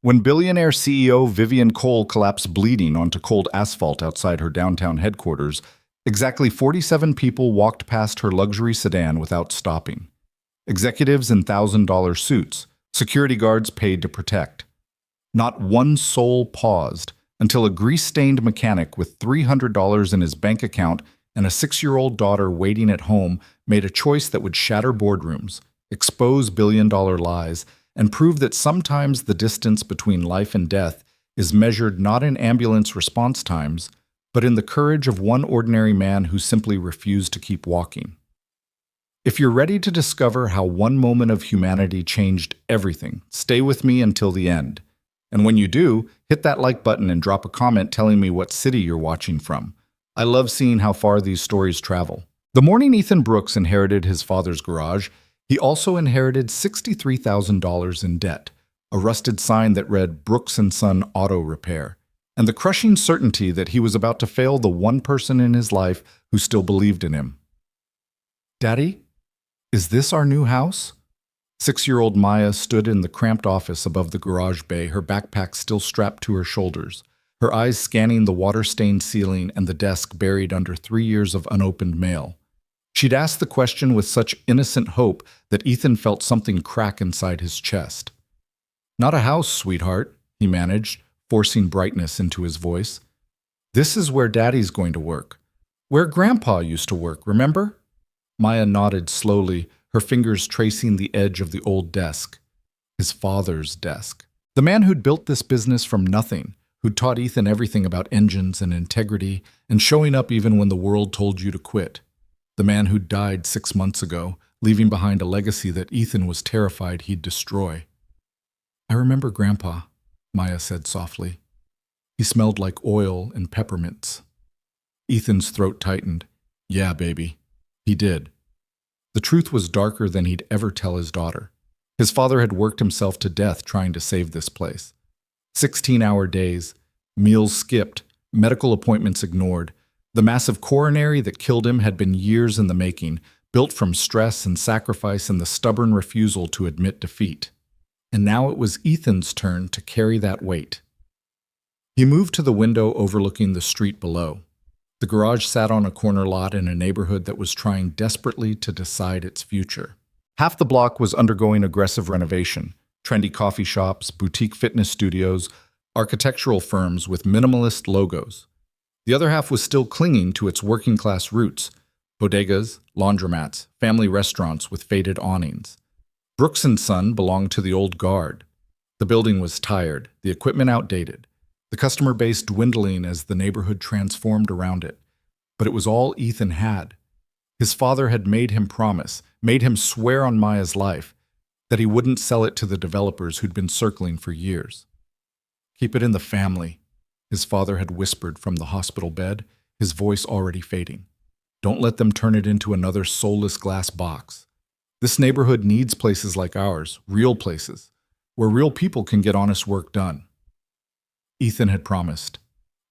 When billionaire CEO Vivian Cole collapsed bleeding onto cold asphalt outside her downtown headquarters, exactly 47 people walked past her luxury sedan without stopping. Executives in $1,000 suits, security guards paid to protect. Not one soul paused until a grease-stained mechanic with $300 in his bank account and a 6-year-old daughter waiting at home made a choice that would shatter boardrooms, expose billion-dollar lies, and prove that sometimes the distance between life and death is measured not in ambulance response times, but in the courage of one ordinary man who simply refused to keep walking. If you're ready to discover how one moment of humanity changed everything, stay with me until the end. And when you do, hit that like button and drop a comment telling me what city you're watching from. I love seeing how far these stories travel. The morning Ethan Brooks inherited his father's garage, he also inherited $63,000 in debt, a rusted sign that read Brooks & Son Auto Repair, and the crushing certainty that he was about to fail the one person in his life who still believed in him. "Daddy, is this our new house?" 6-year-old Maya stood in the cramped office above the garage bay, her backpack still strapped to her shoulders, her eyes scanning the water-stained ceiling and the desk buried under 3 years of unopened mail. She'd asked the question with such innocent hope that Ethan felt something crack inside his chest. "Not a house, sweetheart," he managed, forcing brightness into his voice. "This is where Daddy's going to work. Where Grandpa used to work, remember?" Maya nodded slowly, her fingers tracing the edge of the old desk. His father's desk. The man who'd built this business from nothing, who'd taught Ethan everything about engines and integrity and showing up even when the world told you to quit. The man who'd died 6 months ago, leaving behind a legacy that Ethan was terrified he'd destroy. "I remember Grandpa," Maya said softly. "He smelled like oil and peppermints." Ethan's throat tightened. "Yeah, baby. He did." The truth was darker than he'd ever tell his daughter. His father had worked himself to death trying to save this place. 16-hour days, meals skipped, medical appointments ignored. The massive coronary that killed him had been years in the making, built from stress and sacrifice and the stubborn refusal to admit defeat. And now it was Ethan's turn to carry that weight. He moved to the window overlooking the street below. The garage sat on a corner lot in a neighborhood that was trying desperately to decide its future. Half the block was undergoing aggressive renovation, trendy coffee shops, boutique fitness studios, architectural firms with minimalist logos. The other half was still clinging to its working-class roots, bodegas, laundromats, family restaurants with faded awnings. Brooks & Son belonged to the old guard. The building was tired, the equipment outdated, the customer base dwindling as the neighborhood transformed around it. But it was all Ethan had. His father had made him promise, made him swear on Maya's life, that he wouldn't sell it to the developers who'd been circling for years. "Keep it in the family," his father had whispered from the hospital bed, his voice already fading. "Don't let them turn it into another soulless glass box. This neighborhood needs places like ours, real places, where real people can get honest work done." Ethan had promised.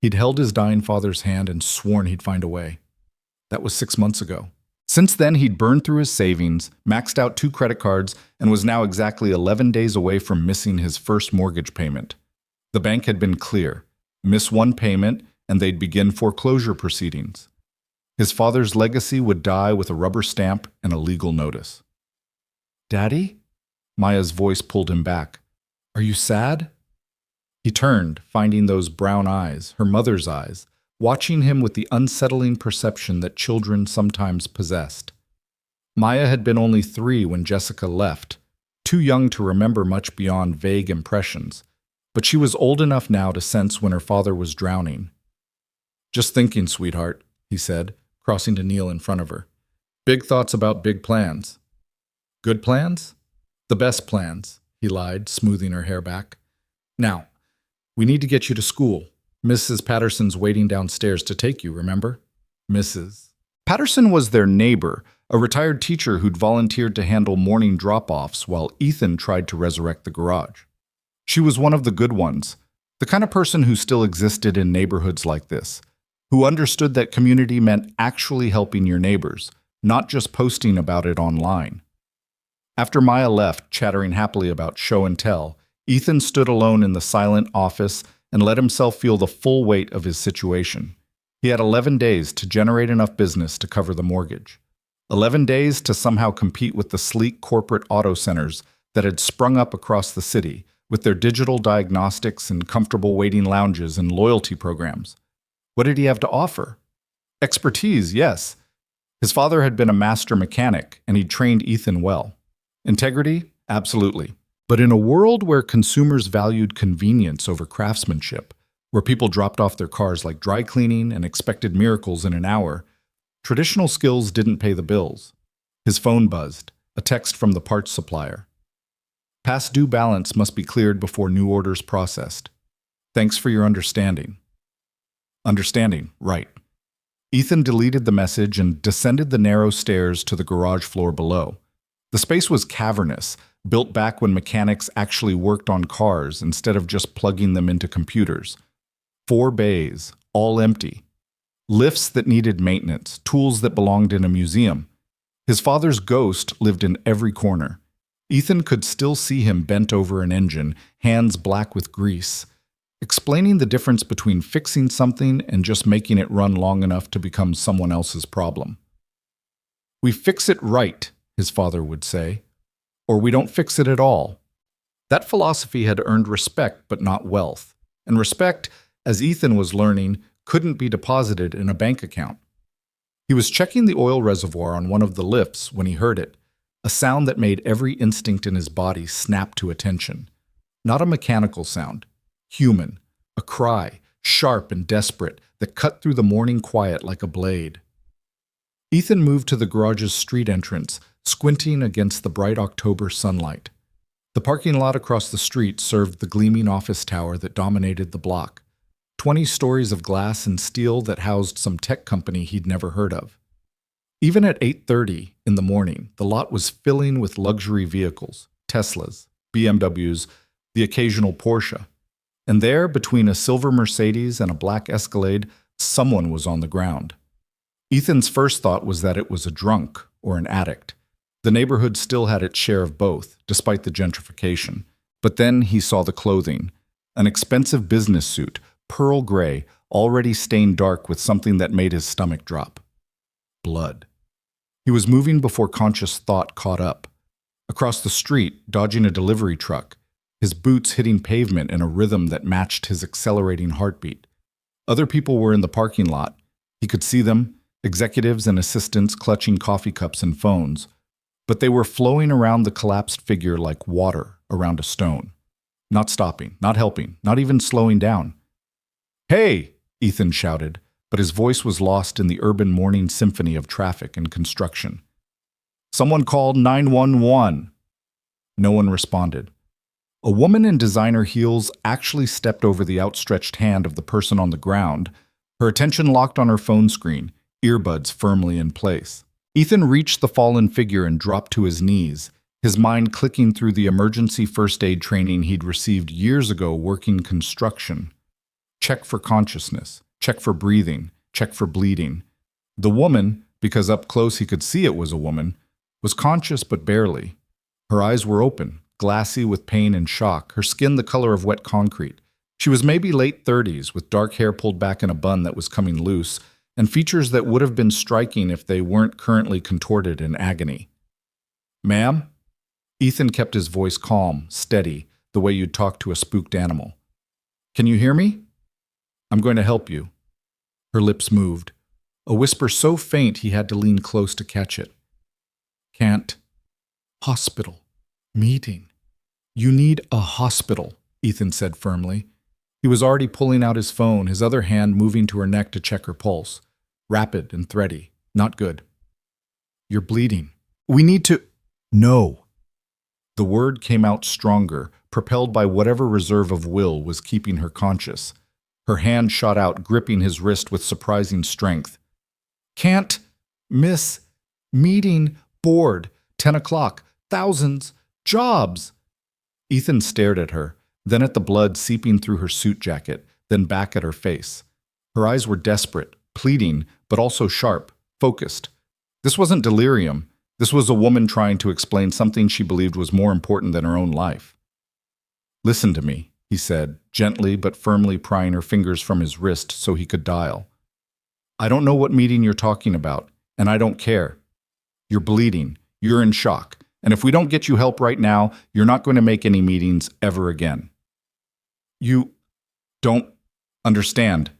He'd held his dying father's hand and sworn he'd find a way. That was 6 months ago. Since then, he'd burned through his savings, maxed out 2 credit cards, and was now exactly 11 days away from missing his first mortgage payment. The bank had been clear. Miss one payment, and they'd begin foreclosure proceedings. His father's legacy would die with a rubber stamp and a legal notice. "Daddy?" Maya's voice pulled him back. "Are you sad?" He turned, finding those brown eyes, her mother's eyes, watching him with the unsettling perception that children sometimes possessed. Maya had been only 3 when Jessica left, too young to remember much beyond vague impressions, but she was old enough now to sense when her father was drowning. "Just thinking, sweetheart," he said, crossing to kneel in front of her. "Big thoughts about big plans." "Good plans?" "The best plans," he lied, smoothing her hair back. "Now, we need to get you to school. Mrs. Patterson's waiting downstairs to take you, remember?" Mrs. Patterson was their neighbor, a retired teacher who'd volunteered to handle morning drop-offs while Ethan tried to resurrect the garage. She was one of the good ones, the kind of person who still existed in neighborhoods like this, who understood that community meant actually helping your neighbors, not just posting about it online. After Maya left, chattering happily about show and tell, Ethan stood alone in the silent office and let himself feel the full weight of his situation. He had 11 days to generate enough business to cover the mortgage. 11 days to somehow compete with the sleek corporate auto centers that had sprung up across the city, with their digital diagnostics and comfortable waiting lounges and loyalty programs. What did he have to offer? Expertise, yes. His father had been a master mechanic, and he'd trained Ethan well. Integrity? Absolutely. But in a world where consumers valued convenience over craftsmanship, where people dropped off their cars like dry cleaning and expected miracles in an hour, traditional skills didn't pay the bills. His phone buzzed, a text from the parts supplier. Past due balance must be cleared before new orders processed. Thanks for your understanding. Understanding, right. Ethan deleted the message and descended the narrow stairs to the garage floor below. The space was cavernous, built back when mechanics actually worked on cars instead of just plugging them into computers. 4 bays, all empty. Lifts that needed maintenance, tools that belonged in a museum. His father's ghost lived in every corner. Ethan could still see him bent over an engine, hands black with grease, explaining the difference between fixing something and just making it run long enough to become someone else's problem. We fix it right, his father would say, or we don't fix it at all. That philosophy had earned respect but not wealth, and respect, as Ethan was learning, couldn't be deposited in a bank account. He was checking the oil reservoir on one of the lifts when he heard it, a sound that made every instinct in his body snap to attention. Not a mechanical sound, human, a cry, sharp and desperate, that cut through the morning quiet like a blade. Ethan moved to the garage's street entrance, squinting against the bright October sunlight. The parking lot across the street served the gleaming office tower that dominated the block. 20 stories of glass and steel that housed some tech company he'd never heard of. Even at 8:30 in the morning, the lot was filling with luxury vehicles, Teslas, BMWs, the occasional Porsche. And there, between a silver Mercedes and a black Escalade, someone was on the ground. Ethan's first thought was that it was a drunk or an addict. The neighborhood still had its share of both, despite the gentrification. But then he saw the clothing. An expensive business suit, pearl gray, already stained dark with something that made his stomach drop. Blood. He was moving before conscious thought caught up. Across the street, dodging a delivery truck, his boots hitting pavement in a rhythm that matched his accelerating heartbeat. Other people were in the parking lot. He could see them, executives and assistants clutching coffee cups and phones. But they were flowing around the collapsed figure like water around a stone. Not stopping, not helping, not even slowing down. "Hey!" Ethan shouted, but his voice was lost in the urban morning symphony of traffic and construction. "Someone called 911." No one responded. A woman in designer heels actually stepped over the outstretched hand of the person on the ground, her attention locked on her phone screen, earbuds firmly in place. Ethan reached the fallen figure and dropped to his knees, his mind clicking through the emergency first aid training he'd received years ago working construction. Check for consciousness, check for breathing, check for bleeding. The woman, because up close he could see it was a woman, was conscious but barely. Her eyes were open, glassy with pain and shock, her skin the color of wet concrete. She was maybe late 30s, with dark hair pulled back in a bun that was coming loose, and features that would have been striking if they weren't currently contorted in agony. "Ma'am?" Ethan kept his voice calm, steady, the way you'd talk to a spooked animal. "Can you hear me? I'm going to help you." Her lips moved, a whisper so faint he had to lean close to catch it. "Can't. Hospital. Meeting. You need a hospital," Ethan said firmly. He was already pulling out his phone, his other hand moving to her neck to check her pulse. Rapid and thready. Not good. "You're bleeding. We need to—" "No." The word came out stronger, propelled by whatever reserve of will was keeping her conscious. Her hand shot out, gripping his wrist with surprising strength. "Can't. Miss. Meeting. Board. 10 o'clock. Thousands. Jobs." Ethan stared at her, then at the blood seeping through her suit jacket, then back at her face. Her eyes were desperate, pleading, but also sharp, focused. This wasn't delirium. This was a woman trying to explain something she believed was more important than her own life. Listen to me, he said, gently but firmly prying her fingers from his wrist so he could dial. I don't know what meeting you're talking about, and I don't care. You're bleeding. You're in shock. And if we don't get you help right now, you're not going to make any meetings ever again. You don't understand.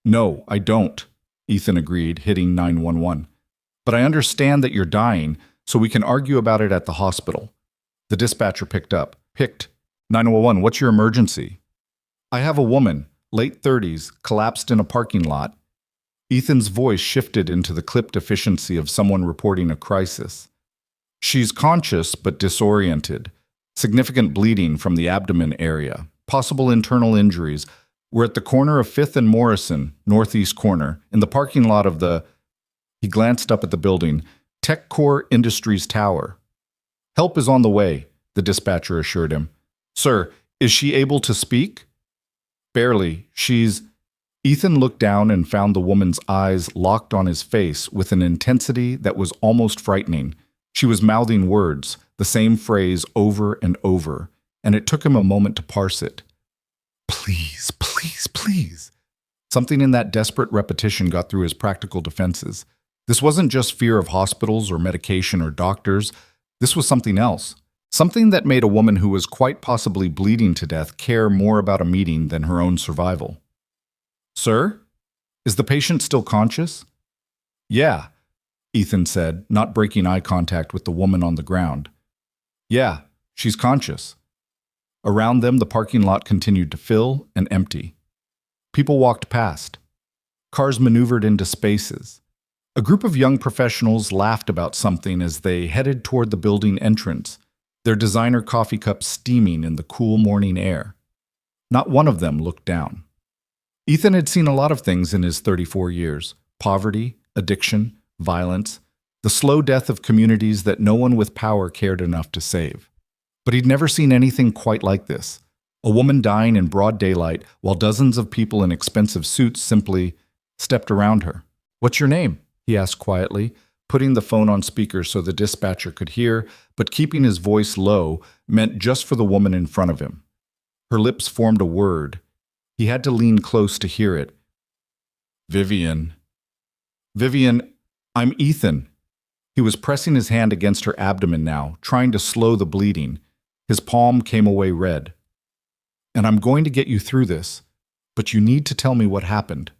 No, I don't, Ethan agreed, hitting 911. But I understand that you're dying, so we can argue about it at the hospital. The dispatcher picked 911, what's your emergency? I have a woman, late 30s, collapsed in a parking lot. Ethan's voice shifted into the clipped efficiency of someone reporting a crisis. She's conscious but disoriented. Significant bleeding from the abdomen area. Possible internal injuries. We're at the corner of 5th and Morrison, northeast corner, in the parking lot of the... He glanced up at the building. TechCore Industries Tower. Help is on the way, the dispatcher assured him. Sir, is she able to speak? Barely. Ethan looked down and found the woman's eyes locked on his face with an intensity that was almost frightening. She was mouthing words, the same phrase over and over, and it took him a moment to parse it. Please, please, please. Something in that desperate repetition got through his practical defenses. This wasn't just fear of hospitals or medication or doctors. This was something else. Something that made a woman who was quite possibly bleeding to death care more about a meeting than her own survival. Sir? Is the patient still conscious? Yeah, Ethan said, not breaking eye contact with the woman on the ground. Yeah, she's conscious. Around them, the parking lot continued to fill and empty. People walked past. Cars maneuvered into spaces. A group of young professionals laughed about something as they headed toward the building entrance, their designer coffee cups steaming in the cool morning air. Not one of them looked down. Ethan had seen a lot of things in his 34 years: poverty, addiction, violence, the slow death of communities that no one with power cared enough to save. But he'd never seen anything quite like this. A woman dying in broad daylight while dozens of people in expensive suits simply stepped around her. What's your name? He asked quietly, putting the phone on speaker so the dispatcher could hear, but keeping his voice low meant just for the woman in front of him. Her lips formed a word. He had to lean close to hear it. Vivian. Vivian, I'm Ethan. He was pressing his hand against her abdomen now, trying to slow the bleeding. His palm came away red. And I'm going to get you through this, but you need to tell me what happened.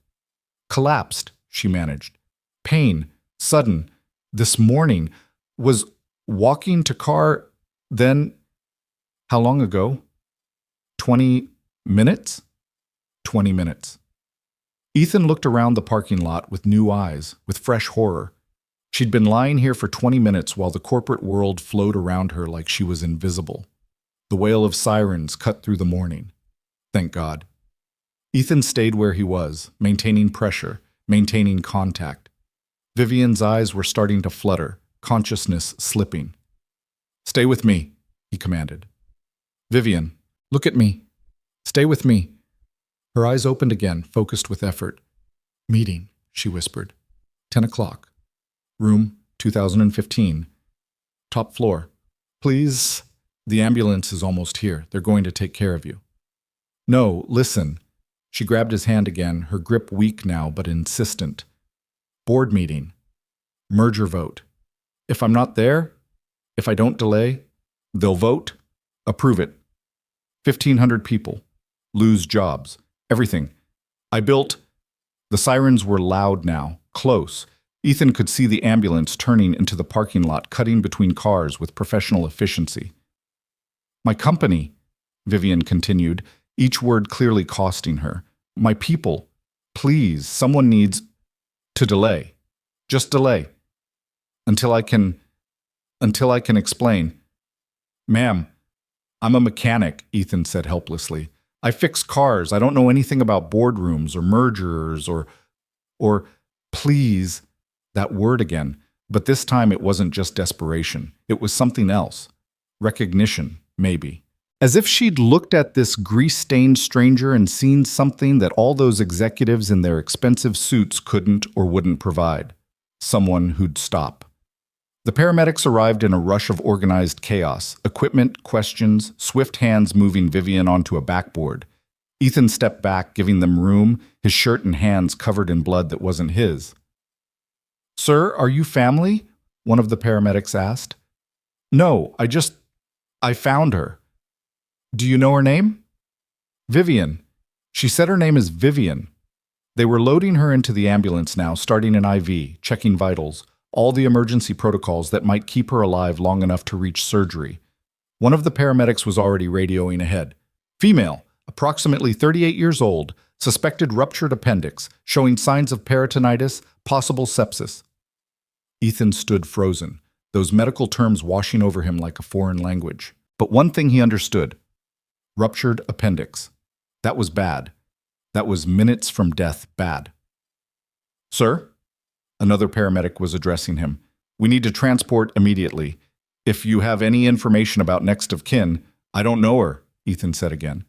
Collapsed, she managed. Pain, sudden. This morning. Was walking to car, then... How long ago? 20 minutes? 20 minutes. Ethan looked around the parking lot with new eyes, with fresh horror. She'd been lying here for 20 minutes while the corporate world flowed around her like she was invisible. The wail of sirens cut through the morning. Thank God. Ethan stayed where he was, maintaining pressure, maintaining contact. Vivian's eyes were starting to flutter, consciousness slipping. Stay with me, he commanded. Vivian, look at me. Stay with me. Her eyes opened again, focused with effort. Meeting, she whispered. 10 o'clock. Room 2015. Top floor. Please. The ambulance is almost here. They're going to take care of you. No, listen. She grabbed his hand again, her grip weak now but insistent. Board meeting. Merger vote. If I'm not there, if I don't delay, they'll vote, approve it. 1,500 people. Lose jobs. Everything. The sirens were loud now, close. Ethan could see the ambulance turning into the parking lot, cutting between cars with professional efficiency. My company, Vivian continued, each word clearly costing her. My people. Please, someone needs to delay. Just delay. Until I can explain. Ma'am, I'm a mechanic, Ethan said helplessly. I fix cars. I don't know anything about boardrooms or mergers or please, that word again. But this time it wasn't just desperation. It was something else. Recognition, maybe. As if she'd looked at this grease-stained stranger and seen something that all those executives in their expensive suits couldn't or wouldn't provide. Someone who'd stop. The paramedics arrived in a rush of organized chaos, equipment, questions, swift hands moving Vivian onto a backboard. Ethan stepped back, giving them room, his shirt and hands covered in blood that wasn't his. "Sir, are you family?" one of the paramedics asked. "No, I found her." "Do you know her name?" "Vivian. She said her name is Vivian." They were loading her into the ambulance now, starting an IV, checking vitals, all the emergency protocols that might keep her alive long enough to reach surgery. One of the paramedics was already radioing ahead. "Female, approximately 38 years old, suspected ruptured appendix, showing signs of peritonitis, possible sepsis." Ethan stood frozen, those medical terms washing over him like a foreign language. But one thing he understood: ruptured appendix. That was bad. That was minutes from death bad. "Sir?" Another paramedic was addressing him. "We need to transport immediately. If you have any information about next of kin—" "I don't know her," Ethan said again.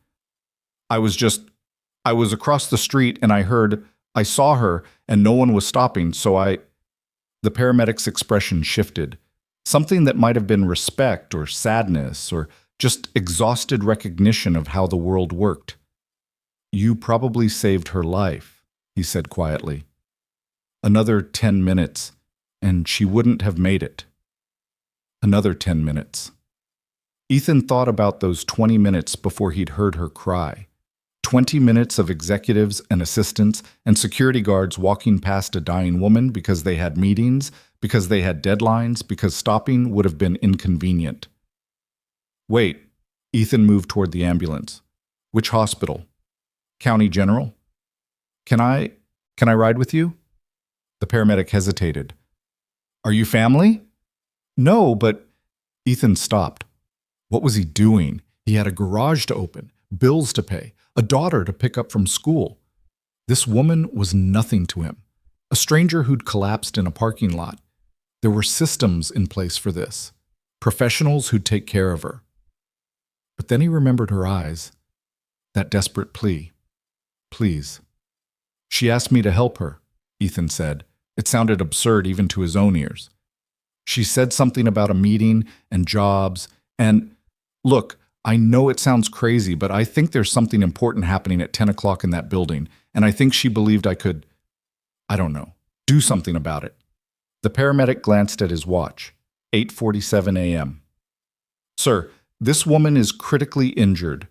I was across the street and I saw her and no one was stopping, so I—" The paramedic's expression shifted. Something that might have been respect or sadness or just exhausted recognition of how the world worked. "You probably saved her life," he said quietly. "Another 10 minutes, and she wouldn't have made it." Another 10 minutes. Ethan thought about those 20 minutes before he'd heard her cry. 20 minutes of executives and assistants and security guards walking past a dying woman because they had meetings, because they had deadlines, because stopping would have been inconvenient. "Wait," Ethan moved toward the ambulance. "Which hospital?" "County General." Can I ride with you?" The paramedic hesitated. "Are you family?" "No, but—" Ethan stopped. What was he doing? He had a garage to open, bills to pay, a daughter to pick up from school. This woman was nothing to him, a stranger who'd collapsed in a parking lot. There were systems in place for this, professionals who'd take care of her. But then he remembered her eyes, that desperate plea. "Please." "She asked me to help her," Ethan said. It sounded absurd even to his own ears. "She said something about a meeting and jobs and— Look, I know it sounds crazy, but I think there's something important happening at 10 o'clock in that building, and I think she believed I could, I don't know, do something about it." The paramedic glanced at his watch. 8:47 a.m. "Sir, this woman is critically injured.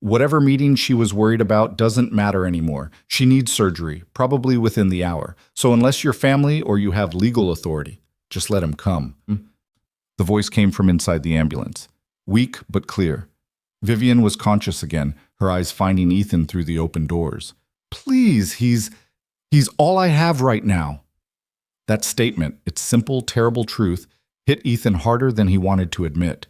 Whatever meeting she was worried about doesn't matter anymore. She needs surgery, probably within the hour. So unless you're family or you have legal authority, just let him come." The voice came from inside the ambulance, weak but clear. Vivian was conscious again, her eyes finding Ethan through the open doors. "Please, he's all I have right now." That statement, its simple, terrible truth, hit Ethan harder than he wanted to admit.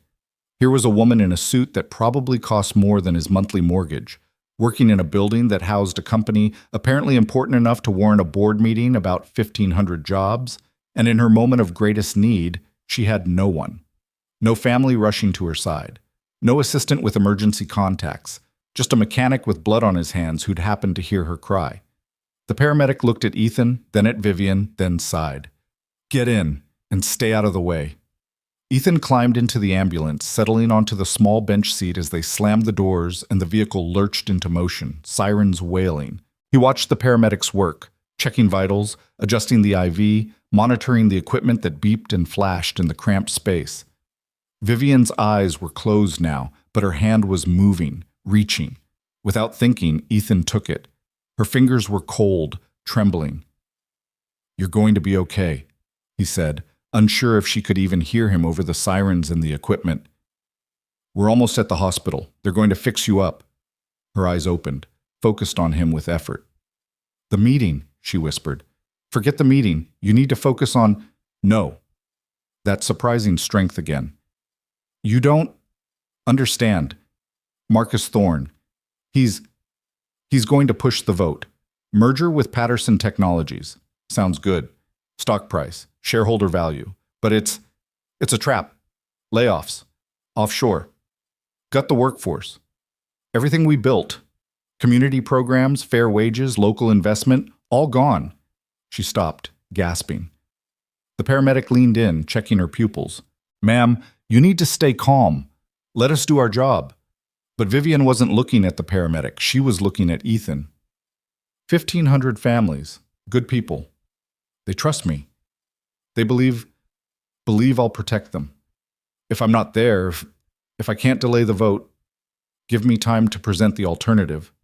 Here was a woman in a suit that probably cost more than his monthly mortgage, working in a building that housed a company apparently important enough to warrant a board meeting about 1,500 jobs, and in her moment of greatest need, she had no one. No family rushing to her side. No assistant with emergency contacts. Just a mechanic with blood on his hands who'd happened to hear her cry. The paramedic looked at Ethan, then at Vivian, then sighed. "Get in, and stay out of the way." Ethan climbed into the ambulance, settling onto the small bench seat as they slammed the doors and the vehicle lurched into motion, sirens wailing. He watched the paramedics work, checking vitals, adjusting the IV, monitoring the equipment that beeped and flashed in the cramped space. Vivian's eyes were closed now, but her hand was moving, reaching. Without thinking, Ethan took it. Her fingers were cold, trembling. "You're going to be okay," he said, unsure if she could even hear him over the sirens and the equipment. "We're almost at the hospital. They're going to fix you up." Her eyes opened, focused on him with effort. "The meeting," she whispered. "Forget the meeting. You need to focus on—" "No." That surprising strength again. "You don't understand. Marcus Thorne. He's going to push the vote. Merger with Patterson Technologies. Sounds good. Stock price, shareholder value. But it's a trap. Layoffs. Offshore. Gut the workforce. Everything we built. Community programs, fair wages, local investment, all gone." She stopped, gasping. The paramedic leaned in, checking her pupils. "Ma'am, you need to stay calm. Let us do our job." But Vivian wasn't looking at the paramedic. She was looking at Ethan. 1,500 families. Good people. They trust me. They believe I'll protect them. If I'm not there, if I can't delay the vote, give me time to present the alternative.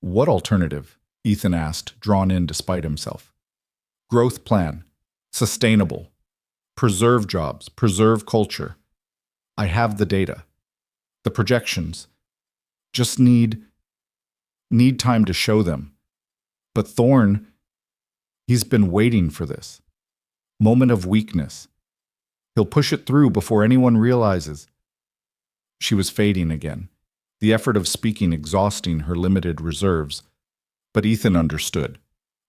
What alternative? Ethan asked, drawn in despite himself. Growth plan. Sustainable. Preserve jobs. Preserve culture. I have the data. The projections. Just need time to show them. But Thorne, he's been waiting for this. Moment of weakness. He'll push it through before anyone realizes. She was fading again, the effort of speaking exhausting her limited reserves. But Ethan understood.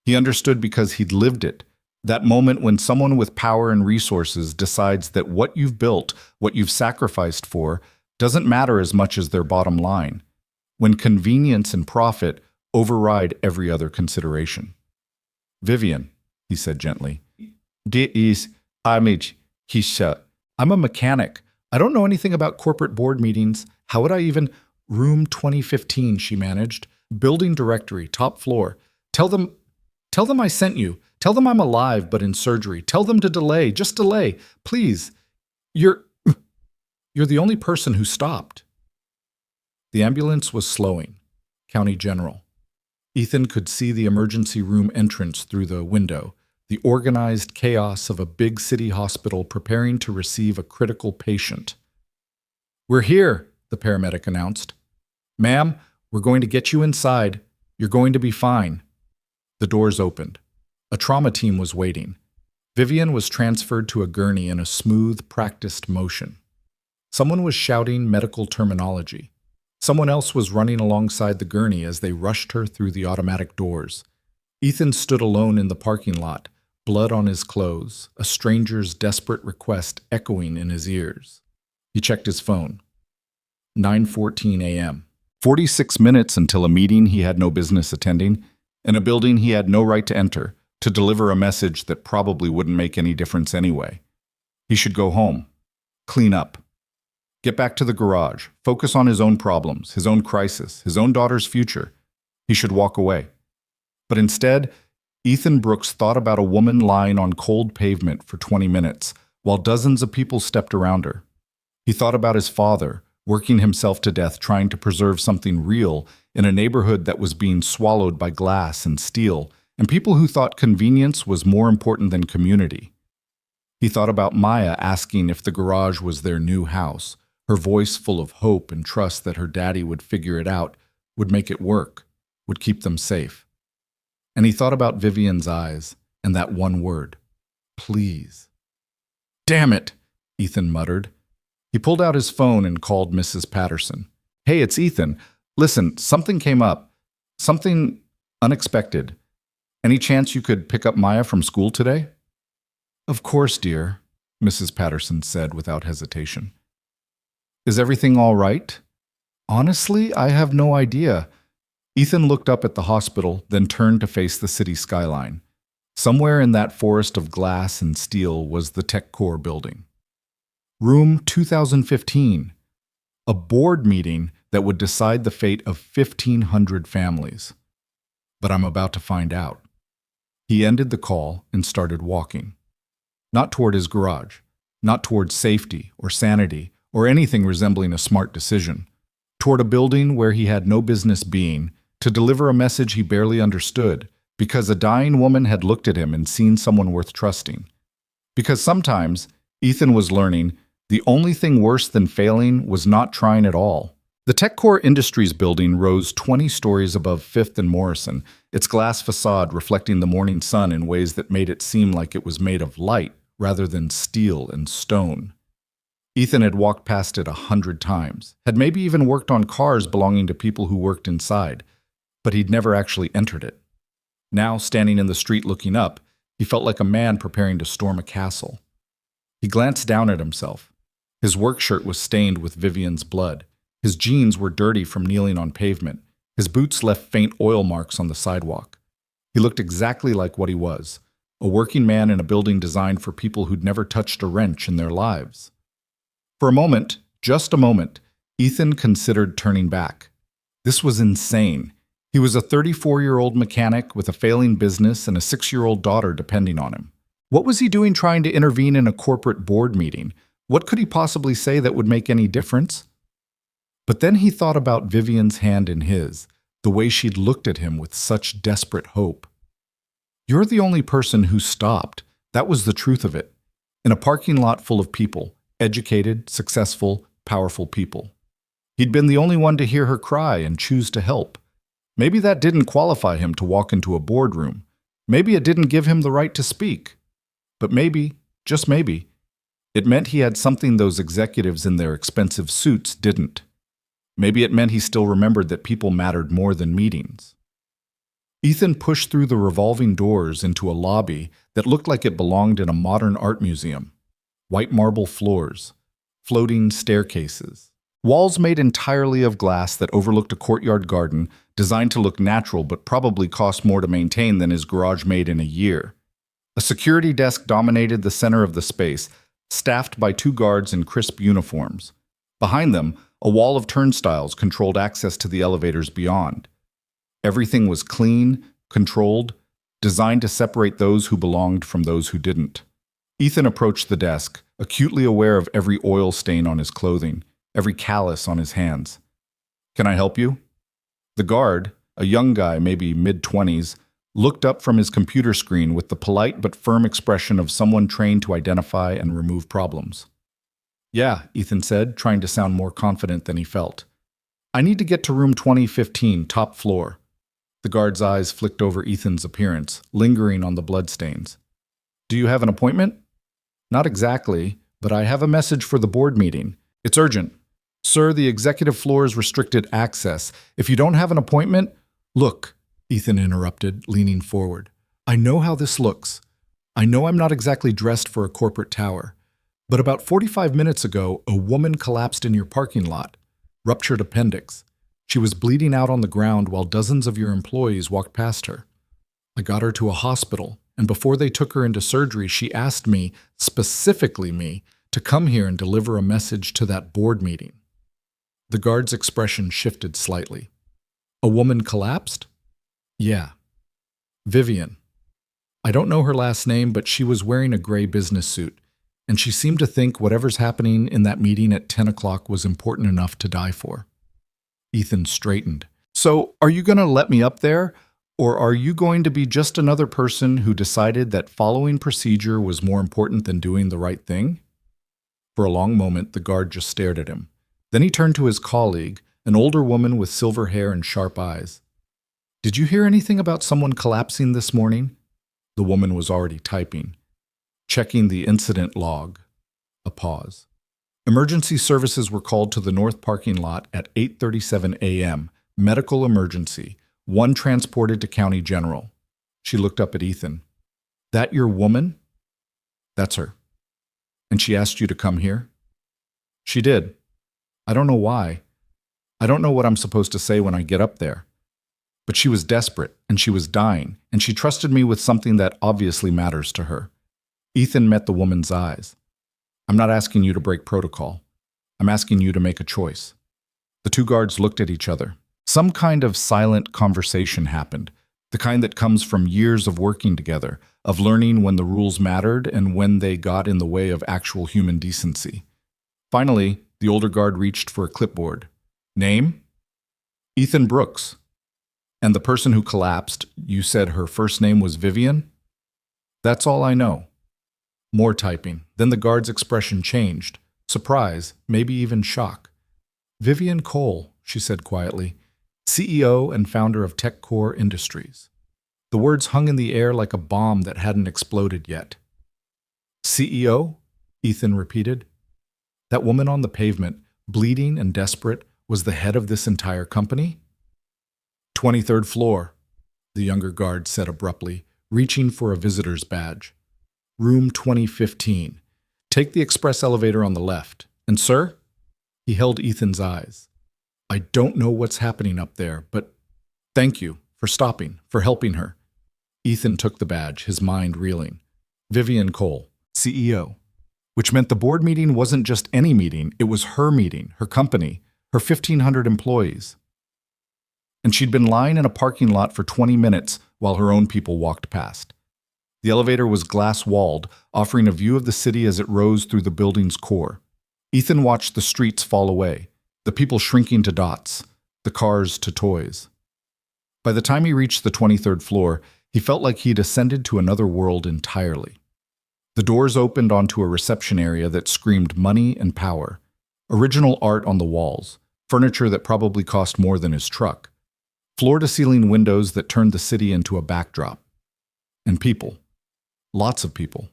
He understood because he'd lived it. That moment when someone with power and resources decides that what you've built, what you've sacrificed for, doesn't matter as much as their bottom line. When convenience and profit override every other consideration. "Vivian," he said gently. I'm a mechanic. I don't know anything about corporate board meetings. How would I even... Room 2015, she managed. Building directory, top floor. Tell them I sent you. Tell them I'm alive but in surgery. Tell them to delay, just delay. Please. You're the only person who stopped. The ambulance was slowing. County General. Ethan could see the emergency room entrance through the window, the organized chaos of a big city hospital preparing to receive a critical patient. "We're here," the paramedic announced. "Ma'am, we're going to get you inside. You're going to be fine." The doors opened. A trauma team was waiting. Vivian was transferred to a gurney in a smooth, practiced motion. Someone was shouting medical terminology. Someone else was running alongside the gurney as they rushed her through the automatic doors. Ethan stood alone in the parking lot, blood on his clothes, a stranger's desperate request echoing in his ears. He checked his phone. 9:14 a.m. 46 minutes until a meeting he had no business attending, in a building he had no right to enter, to deliver a message that probably wouldn't make any difference anyway. He should go home. Clean up. Get back to the garage. Focus on his own problems, his own crisis, his own daughter's future. He should walk away. But instead, Ethan Brooks thought about a woman lying on cold pavement for 20 minutes, while dozens of people stepped around her. He thought about his father, working himself to death trying to preserve something real in a neighborhood that was being swallowed by glass and steel, and people who thought convenience was more important than community. He thought about Maya asking if the garage was their new house, her voice full of hope and trust that her daddy would figure it out, would make it work, would keep them safe. And he thought about Vivian's eyes and that one word, please. "Damn it," Ethan muttered. He pulled out his phone and called Mrs. Patterson. "Hey, it's Ethan. Listen, something came up. Something unexpected. Any chance you could pick up Maya from school today?" "Of course, dear," Mrs. Patterson said without hesitation. "Is everything all right?" "Honestly, I have no idea." Ethan looked up at the hospital, then turned to face the city skyline. Somewhere in that forest of glass and steel was the Tech Core building. Room 2015, a board meeting that would decide the fate of 1,500 families. But I'm about to find out. He ended the call and started walking. Not toward his garage, not toward safety or sanity or anything resembling a smart decision. Toward a building where he had no business being, to deliver a message he barely understood, because a dying woman had looked at him and seen someone worth trusting. Because sometimes, Ethan was learning, the only thing worse than failing was not trying at all. The TechCore Industries building rose 20 stories above 5th and Morrison, its glass facade reflecting the morning sun in ways that made it seem like it was made of light rather than steel and stone. Ethan had walked past it 100 times, had maybe even worked on cars belonging to people who worked inside, but he'd never actually entered it. Now, standing in the street looking up, he felt like a man preparing to storm a castle. He glanced down at himself. His work shirt was stained with Vivian's blood. His jeans were dirty from kneeling on pavement. His boots left faint oil marks on the sidewalk. He looked exactly like what he was, a working man in a building designed for people who'd never touched a wrench in their lives. For a moment, just a moment, Ethan considered turning back. This was insane. He was a 34-year-old mechanic with a failing business and a 6-year-old daughter depending on him. What was he doing trying to intervene in a corporate board meeting? What could he possibly say that would make any difference? But then he thought about Vivian's hand in his, the way she'd looked at him with such desperate hope. You're the only person who stopped. That was the truth of it. In a parking lot full of people, educated, successful, powerful people. He'd been the only one to hear her cry and choose to help. Maybe that didn't qualify him to walk into a boardroom. Maybe it didn't give him the right to speak. But maybe, just maybe, it meant he had something those executives in their expensive suits didn't. Maybe it meant he still remembered that people mattered more than meetings. Ethan pushed through the revolving doors into a lobby that looked like it belonged in a modern art museum. White marble floors, floating staircases, walls made entirely of glass that overlooked a courtyard garden designed to look natural but probably cost more to maintain than his garage made in a year. A security desk dominated the center of the space, staffed by 2 guards in crisp uniforms. Behind them, a wall of turnstiles controlled access to the elevators beyond. Everything was clean, controlled, designed to separate those who belonged from those who didn't. Ethan approached the desk, acutely aware of every oil stain on his clothing, every callus on his hands. "Can I help you?" The guard, a young guy, maybe mid-20s, looked up from his computer screen with the polite but firm expression of someone trained to identify and remove problems. "Yeah," Ethan said, trying to sound more confident than he felt. "I need to get to room 2015, top floor." The guard's eyes flicked over Ethan's appearance, lingering on the bloodstains. "Do you have an appointment?" "Not exactly, but I have a message for the board meeting. It's urgent." "Sir, the executive floor is restricted access. If you don't have an appointment—" "Look," Ethan interrupted, leaning forward. "I know how this looks. I know I'm not exactly dressed for a corporate tower. But about 45 minutes ago, a woman collapsed in your parking lot. Ruptured appendix. She was bleeding out on the ground while dozens of your employees walked past her. I got her to a hospital, and before they took her into surgery, she asked me, specifically me, to come here and deliver a message to that board meeting." The guard's expression shifted slightly. "A woman collapsed?" "Yeah. Vivian. I don't know her last name, but she was wearing a gray business suit, and she seemed to think whatever's happening in that meeting at 10 o'clock was important enough to die for." Ethan straightened. "So, are you going to let me up there, or are you going to be just another person who decided that following procedure was more important than doing the right thing?" For a long moment, the guard just stared at him. Then he turned to his colleague, an older woman with silver hair and sharp eyes. "Did you hear anything about someone collapsing this morning?" The woman was already typing. Checking the incident log. A pause. "Emergency services were called to the north parking lot at 8:37 a.m. Medical emergency. 1 transported to County General." She looked up at Ethan. "That your woman?" "That's her." "And she asked you to come here?" "She did. I don't know why. I don't know what I'm supposed to say when I get up there. But she was desperate, and she was dying, and she trusted me with something that obviously matters to her." Ethan met the woman's eyes. "I'm not asking you to break protocol. I'm asking you to make a choice." The 2 guards looked at each other. Some kind of silent conversation happened, the kind that comes from years of working together, of learning when the rules mattered and when they got in the way of actual human decency. Finally, the older guard reached for a clipboard. "Name?" "Ethan Brooks." "And the person who collapsed, you said her first name was Vivian?" "That's all I know." More typing. Then the guard's expression changed. Surprise, maybe even shock. "Vivian Cole," she said quietly, "CEO and founder of TechCore Industries." The words hung in the air like a bomb that hadn't exploded yet. "CEO?" Ethan repeated. That woman on the pavement, bleeding and desperate, was the head of this entire company? 23rd floor, the younger guard said abruptly, reaching for a visitor's badge. "Room 2015. Take the express elevator on the left. And sir?" He held Ethan's eyes. "I don't know what's happening up there, but thank you for stopping, for helping her." Ethan took the badge, his mind reeling. Vivian Cole, CEO. Which meant the board meeting wasn't just any meeting, it was her meeting, her company, her 1,500 employees. And she'd been lying in a parking lot for 20 minutes while her own people walked past. The elevator was glass-walled, offering a view of the city as it rose through the building's core. Ethan watched the streets fall away, the people shrinking to dots, the cars to toys. By the time he reached the 23rd floor, he felt like he'd ascended to another world entirely. The doors opened onto a reception area that screamed money and power. Original art on the walls, furniture that probably cost more than his truck. Floor-to-ceiling windows that turned the city into a backdrop. And people. Lots of people.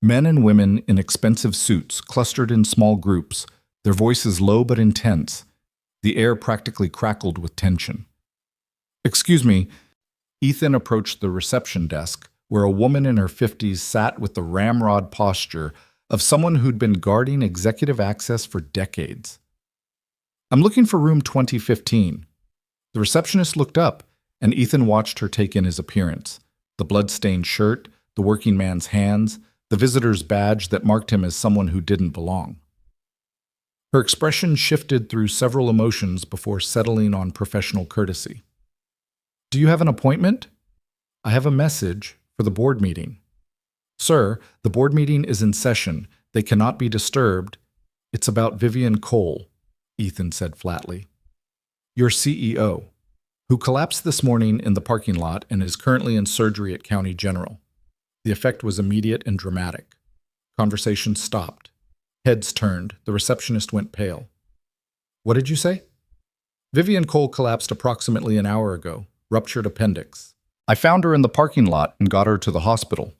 Men and women in expensive suits, clustered in small groups, their voices low but intense. The air practically crackled with tension. "Excuse me." Ethan approached the reception desk, where a woman in her 50s sat with the ramrod posture of someone who'd been guarding executive access for decades. "I'm looking for room 2015. The receptionist looked up, and Ethan watched her take in his appearance. The blood-stained shirt, the working man's hands, the visitor's badge that marked him as someone who didn't belong. Her expression shifted through several emotions before settling on professional courtesy. "Do you have an appointment?" "I have a message for the board meeting." "Sir, the board meeting is in session. They cannot be disturbed." "It's about Vivian Cole," Ethan said flatly. "Your CEO, who collapsed this morning in the parking lot and is currently in surgery at County General." The effect was immediate and dramatic. Conversation stopped. Heads turned. The receptionist went pale. "What did you say?" "Vivian Cole collapsed approximately an hour ago. Ruptured appendix. I found her in the parking lot and got her to the hospital."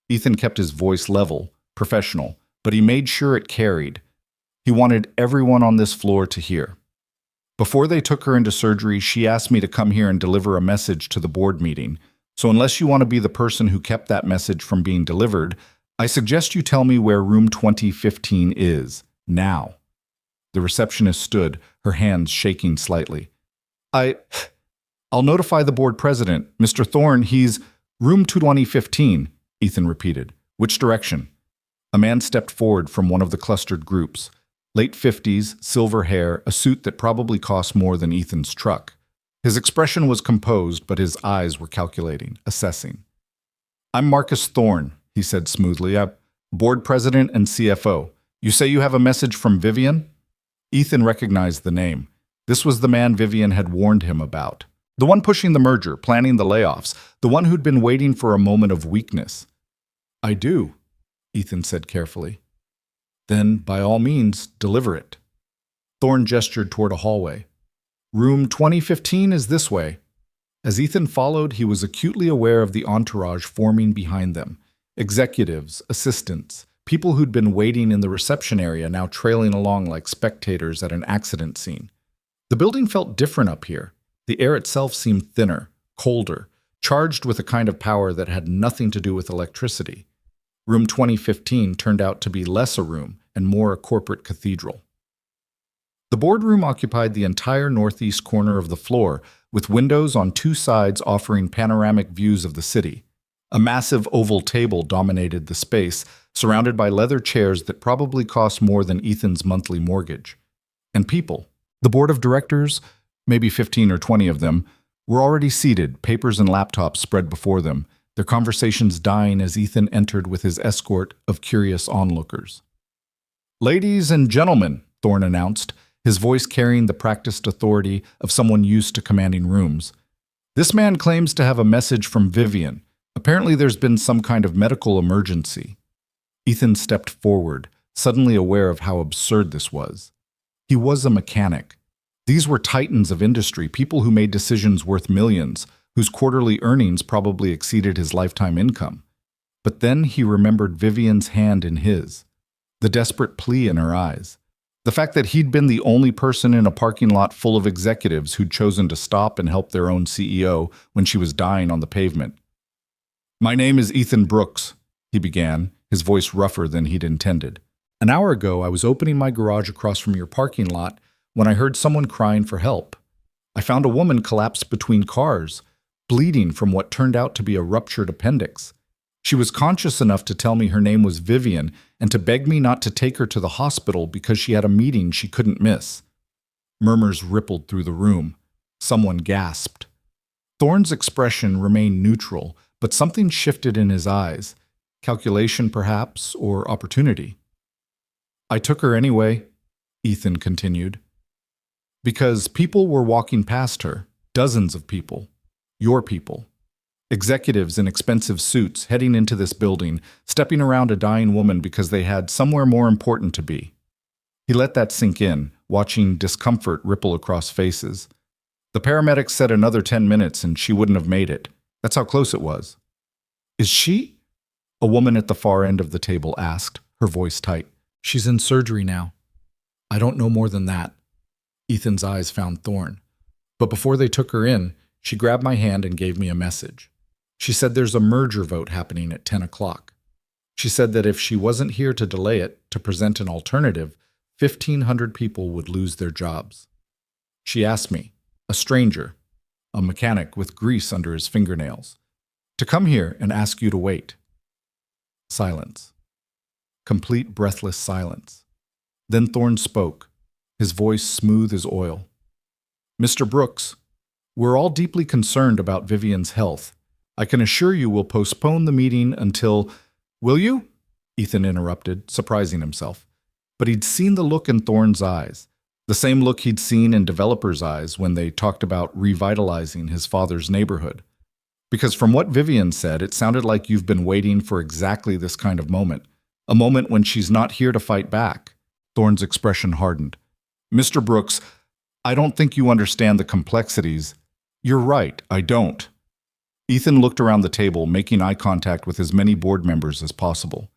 Ethan kept his voice level, professional, but he made sure it carried. He wanted everyone on this floor to hear. "Before they took her into surgery, she asked me to come here and deliver a message to the board meeting. So unless you want to be the person who kept that message from being delivered, I suggest you tell me where room 2015 is, now." The receptionist stood, her hands shaking slightly. I'll notify the board president. Mr. Thorne, he's room 2015, Ethan repeated. "Which direction?" A man stepped forward from one of the clustered groups. Late 50s, silver hair, a suit that probably cost more than Ethan's truck. His expression was composed, but his eyes were calculating, assessing. "I'm Marcus Thorne," he said smoothly. "I'm board president and CFO. You say you have a message from Vivian?" Ethan recognized the name. This was the man Vivian had warned him about. The one pushing the merger, planning the layoffs, the one who'd been waiting for a moment of weakness. "I do," Ethan said carefully. "Then, by all means, deliver it." Thorne gestured toward a hallway. "Room 2015 is this way." As Ethan followed, he was acutely aware of the entourage forming behind them. Executives, assistants, people who'd been waiting in the reception area now trailing along like spectators at an accident scene. The building felt different up here. The air itself seemed thinner, colder, charged with a kind of power that had nothing to do with electricity. Room 2015 turned out to be less a room and more a corporate cathedral. The boardroom occupied the entire northeast corner of the floor, with windows on two sides offering panoramic views of the city. A massive oval table dominated the space, surrounded by leather chairs that probably cost more than Ethan's monthly mortgage. And people. The board of directors, maybe 15 or 20 of them, were already seated, papers and laptops spread before them, their conversations dying as Ethan entered with his escort of curious onlookers. "Ladies and gentlemen," Thorne announced, his voice carrying the practiced authority of someone used to commanding rooms. "This man claims to have a message from Vivian. Apparently there's been some kind of medical emergency." Ethan stepped forward, suddenly aware of how absurd this was. He was a mechanic. These were titans of industry, people who made decisions worth millions, whose quarterly earnings probably exceeded his lifetime income. But then he remembered Vivian's hand in his, the desperate plea in her eyes. The fact that he'd been the only person in a parking lot full of executives who'd chosen to stop and help their own CEO when she was dying on the pavement. "My name is Ethan Brooks," he began, his voice rougher than he'd intended. "An hour ago, I was opening my garage across from your parking lot when I heard someone crying for help. I found a woman collapsed between cars. bleeding from what turned out to be a ruptured appendix. She was conscious enough to tell me her name was Vivian and to beg me not to take her to the hospital because she had a meeting she couldn't miss. Murmurs rippled through the room. Someone gasped. Thorne's expression remained neutral, but something shifted in his eyes. Calculation, perhaps, or opportunity. I took her anyway, Ethan continued. Because people were walking past her, dozens of people, your people. Executives in expensive suits heading into this building, stepping around a dying woman because they had somewhere more important to be. He let that sink in, watching discomfort ripple across faces. The paramedics said another 10 minutes and she wouldn't have made it. That's how close it was. Is she? A woman at the far end of the table asked, her voice tight. She's in surgery now. I don't know more than that. Ethan's eyes found Thorne. But before they took her in, she grabbed my hand and gave me a message. She said there's a merger vote happening at 10 o'clock. She said that if she wasn't here to delay it, to present an alternative, 1,500 people would lose their jobs. She asked me, a stranger, a mechanic with grease under his fingernails, to come here and ask you to wait. Silence. Complete breathless silence. Then Thorne spoke, his voice smooth as oil. Mr. Brooks, we're all deeply concerned about Vivian's health. I can assure you we'll postpone the meeting until— Will you? Ethan interrupted, surprising himself. But he'd seen the look in Thorne's eyes, the same look he'd seen in developers' eyes when they talked about revitalizing his father's neighborhood. Because from what Vivian said, it sounded like you've been waiting for exactly this kind of moment, a moment when she's not here to fight back. Thorne's expression hardened. Mr. Brooks, I don't think you understand the complexities. You're right, I don't. Ethan looked around the table, making eye contact with as many board members as possible.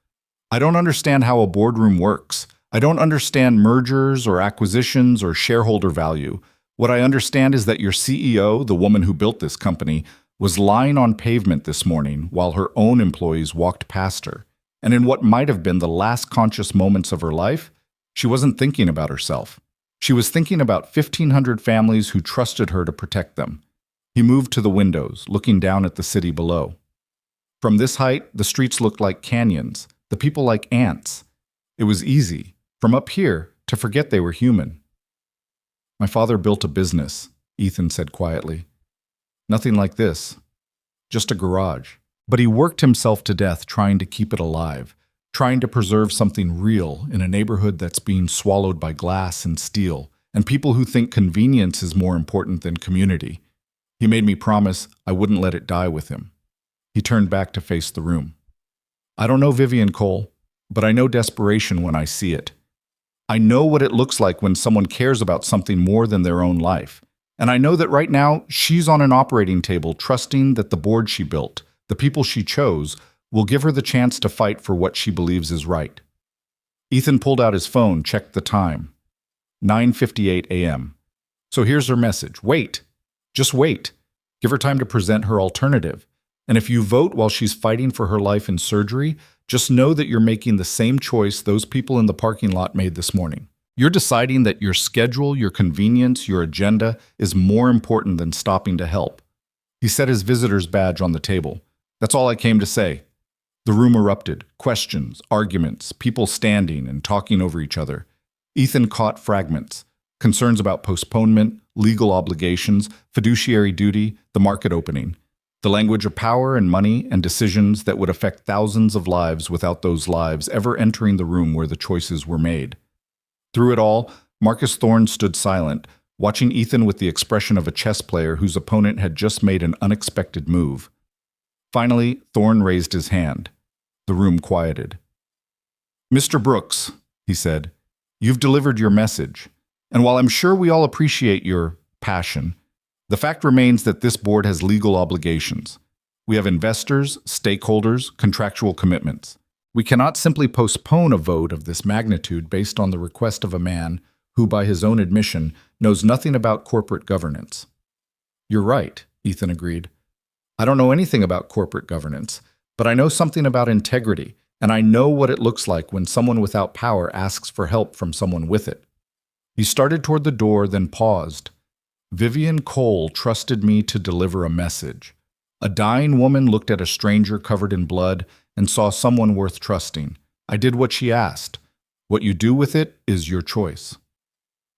I don't understand how a boardroom works. I don't understand mergers or acquisitions or shareholder value. What I understand is that your CEO, the woman who built this company, was lying on pavement this morning while her own employees walked past her. And in what might have been the last conscious moments of her life, she wasn't thinking about herself. She was thinking about 1,500 families who trusted her to protect them. He moved to the windows, looking down at the city below. From this height, the streets looked like canyons, the people like ants. It was easy, from up here, to forget they were human. My father built a business, Ethan said quietly. Nothing like this. Just a garage. But he worked himself to death trying to keep it alive, trying to preserve something real in a neighborhood that's being swallowed by glass and steel, and people who think convenience is more important than community. He made me promise I wouldn't let it die with him. He turned back to face the room. I don't know Vivian Cole, but I know desperation when I see it. I know what it looks like when someone cares about something more than their own life. And I know that right now she's on an operating table trusting that the board she built, the people she chose, will give her the chance to fight for what she believes is right. Ethan pulled out his phone, checked the time. 9:58 a.m. So here's her message. Wait. Just wait. Give her time to present her alternative. And if you vote while she's fighting for her life in surgery, just know that you're making the same choice those people in the parking lot made this morning. You're deciding that your schedule, your convenience, your agenda is more important than stopping to help. He set his visitor's badge on the table. That's all I came to say. The room erupted. Questions, arguments, people standing and talking over each other. Ethan caught fragments. Concerns about postponement, legal obligations, fiduciary duty, the market opening. The language of power and money and decisions that would affect thousands of lives without those lives ever entering the room where the choices were made. Through it all, Marcus Thorne stood silent, watching Ethan with the expression of a chess player whose opponent had just made an unexpected move. Finally, Thorne raised his hand. The room quieted. Mr. Brooks, he said, you've delivered your message. And while I'm sure we all appreciate your passion, the fact remains that this board has legal obligations. We have investors, stakeholders, contractual commitments. We cannot simply postpone a vote of this magnitude based on the request of a man who, by his own admission, knows nothing about corporate governance. You're right, Ethan agreed. I don't know anything about corporate governance, but I know something about integrity, and I know what it looks like when someone without power asks for help from someone with it. He started toward the door, then paused. Vivian Cole trusted me to deliver a message. A dying woman looked at a stranger covered in blood and saw someone worth trusting. I did what she asked. What you do with it is your choice.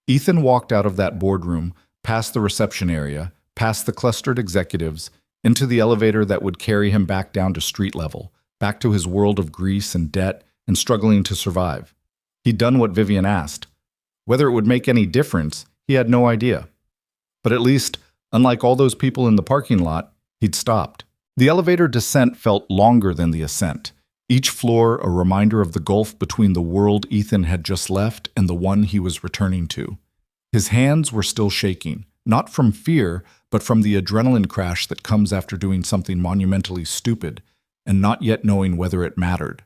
Ethan walked out of that boardroom, past the reception area, past the clustered executives, into the elevator that would carry him back down to street level, back to his world of grease and debt and struggling to survive. He'd done what Vivian asked. Whether it would make any difference, he had no idea. But at least, unlike all those people in the parking lot, he'd stopped. The elevator descent felt longer than the ascent, each floor a reminder of the gulf between the world Ethan had just left and the one he was returning to. His hands were still shaking, not from fear, but from the adrenaline crash that comes after doing something monumentally stupid and not yet knowing whether it mattered.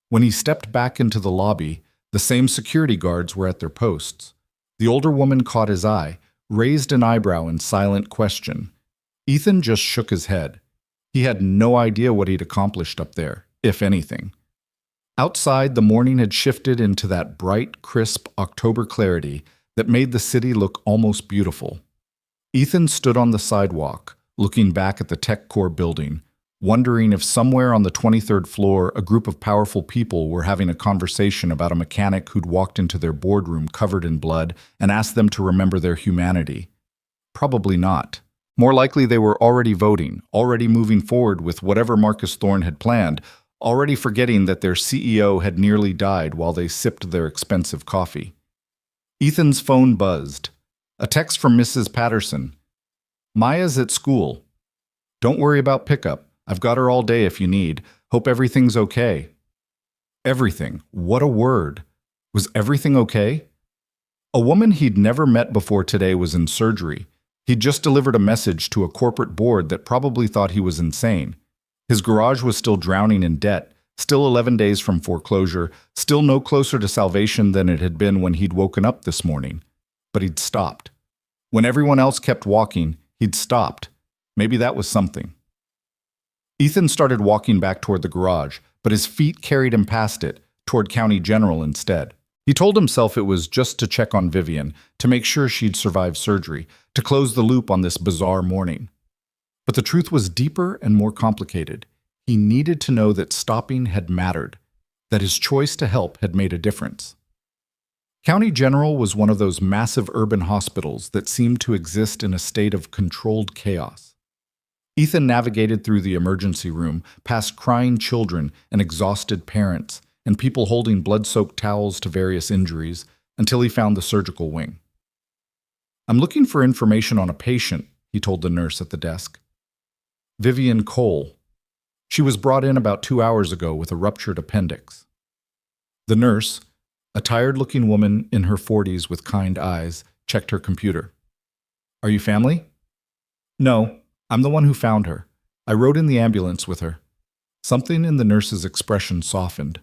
When he stepped back into the lobby, the same security guards were at their posts. The older woman caught his eye, raised an eyebrow in silent question. Ethan just shook his head. He had no idea what he'd accomplished up there, if anything. Outside, the morning had shifted into that bright, crisp October clarity that made the city look almost beautiful. Ethan stood on the sidewalk, looking back at the TechCore building, wondering if somewhere on the 23rd floor a group of powerful people were having a conversation about a mechanic who'd walked into their boardroom covered in blood and asked them to remember their humanity. Probably not. More likely they were already voting, already moving forward with whatever Marcus Thorne had planned, already forgetting that their CEO had nearly died while they sipped their expensive coffee. Ethan's phone buzzed. A text from Mrs. Patterson. Maya's at school. Don't worry about pickup. I've got her all day if you need. Hope everything's okay. Everything. What a word. Was everything okay? A woman he'd never met before today was in surgery. He'd just delivered a message to a corporate board that probably thought he was insane. His garage was still drowning in debt, still 11 days from foreclosure, still no closer to salvation than it had been when he'd woken up this morning. But he'd stopped. When everyone else kept walking, he'd stopped. Maybe that was something. Ethan started walking back toward the garage, but his feet carried him past it, toward County General instead. He told himself it was just to check on Vivian, to make sure she'd survived surgery, to close the loop on this bizarre morning. But the truth was deeper and more complicated. He needed to know that stopping had mattered, that his choice to help had made a difference. County General was one of those massive urban hospitals that seemed to exist in a state of controlled chaos. Ethan navigated through the emergency room, past crying children and exhausted parents, and people holding blood-soaked towels to various injuries, until he found the surgical wing. I'm looking for information on a patient, he told the nurse at the desk. Vivian Cole. She was brought in about 2 hours ago with a ruptured appendix. The nurse, a tired-looking woman in her 40s with kind eyes, checked her computer. Are you family? No, I'm the one who found her. I rode in the ambulance with her. Something in the nurse's expression softened.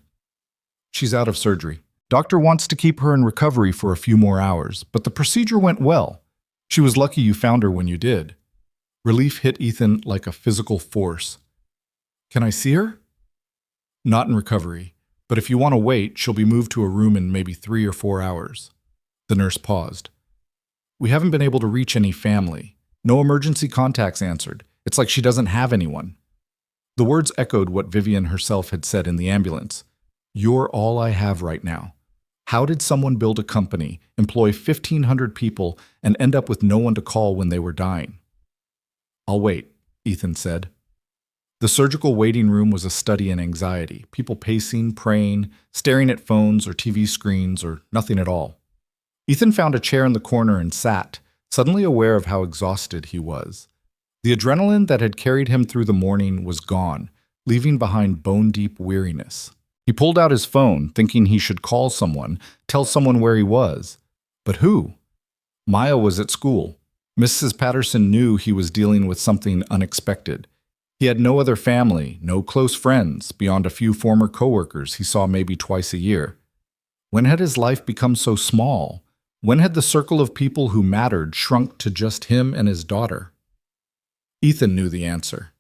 She's out of surgery. Doctor wants to keep her in recovery for a few more hours, but the procedure went well. She was lucky you found her when you did. Relief hit Ethan like a physical force. Can I see her? Not in recovery, but if you want to wait, she'll be moved to a room in maybe 3 or 4 hours. The nurse paused. We haven't been able to reach any family. No emergency contacts answered. It's like she doesn't have anyone. The words echoed what Vivian herself had said in the ambulance. You're all I have right now. How did someone build a company, employ 1,500 people, and end up with no one to call when they were dying? I'll wait, Ethan said. The surgical waiting room was a study in anxiety, people pacing, praying, staring at phones or TV screens, or nothing at all. Ethan found a chair in the corner and sat, suddenly aware of how exhausted he was. The adrenaline that had carried him through the morning was gone, leaving behind bone-deep weariness. He pulled out his phone, thinking he should call someone, tell someone where he was. But who? Maya was at school. Mrs. Patterson knew he was dealing with something unexpected. He had no other family, no close friends, beyond a few former coworkers he saw maybe twice a year. When had his life become so small? When had the circle of people who mattered shrunk to just him and his daughter? Ethan knew the answer.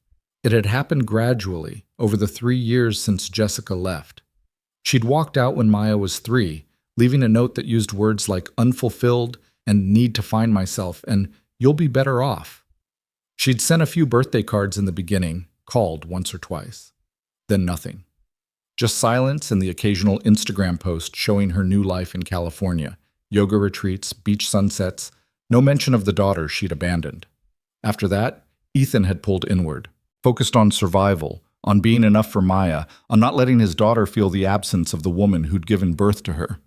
It had happened gradually, over the 3 years since Jessica left. She'd walked out when Maya was 3, leaving a note that used words like unfulfilled and need to find myself and you'll be better off. She'd sent a few birthday cards in the beginning, called once or twice. Then nothing. Just silence and the occasional Instagram post showing her new life in California, yoga retreats, beach sunsets, no mention of the daughter she'd abandoned. After that, Ethan had pulled inward, focused on survival, on being enough for Maya, on not letting his daughter feel the absence of the woman who'd given birth to her.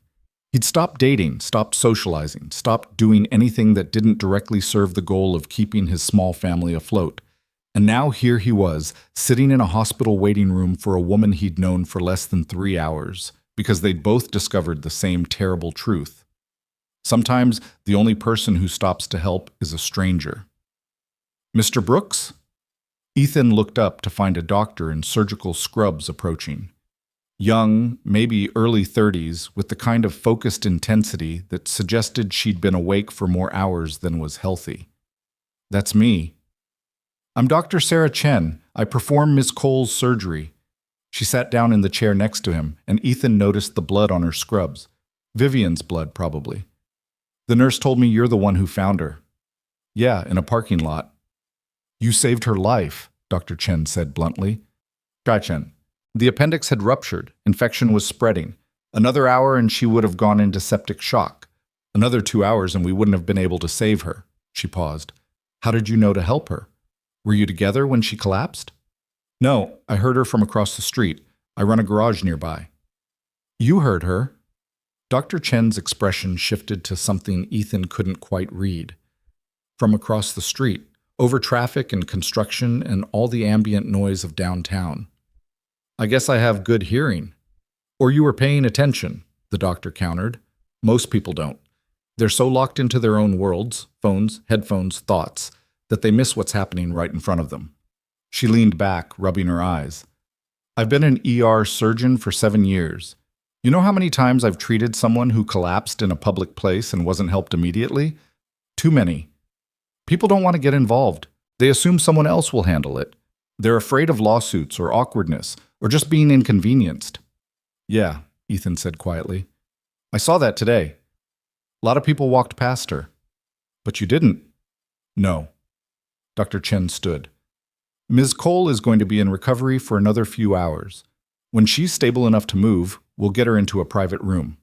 He'd stopped dating, stopped socializing, stopped doing anything that didn't directly serve the goal of keeping his small family afloat. And now here he was, sitting in a hospital waiting room for a woman he'd known for less than 3 hours, because they'd both discovered the same terrible truth. Sometimes the only person who stops to help is a stranger. "Mr. Brooks?" Ethan looked up to find a doctor in surgical scrubs approaching. Young, maybe early 30s, with the kind of focused intensity that suggested she'd been awake for more hours than was healthy. "That's me." "I'm Dr. Sarah Chen. I perform Ms. Cole's surgery." She sat down in the chair next to him, and Ethan noticed the blood on her scrubs. Vivian's blood, probably. "The nurse told me you're the one who found her." "Yeah, in a parking lot." "You saved her life," Dr. Chen said bluntly. "Chen. The appendix had ruptured. Infection was spreading. Another hour and she would have gone into septic shock. Another 2 hours and we wouldn't have been able to save her." She paused. "How did you know to help her? Were you together when she collapsed?" "No, I heard her from across the street. I run a garage nearby." "You heard her?" Dr. Chen's expression shifted to something Ethan couldn't quite read. From across the street, over traffic and construction and all the ambient noise of downtown. "I guess I have good hearing." "Or you were paying attention," the doctor countered. "Most people don't. They're so locked into their own worlds, phones, headphones, thoughts, that they miss what's happening right in front of them." She leaned back, rubbing her eyes. "I've been an ER surgeon for 7 years. You know how many times I've treated someone who collapsed in a public place and wasn't helped immediately? Too many. People don't want to get involved. They assume someone else will handle it. They're afraid of lawsuits or awkwardness or just being inconvenienced." "Yeah," Ethan said quietly. "I saw that today. A lot of people walked past her." "But you didn't." "No." Dr. Chen stood. "Ms. Cole is going to be in recovery for another few hours. When she's stable enough to move, we'll get her into a private room.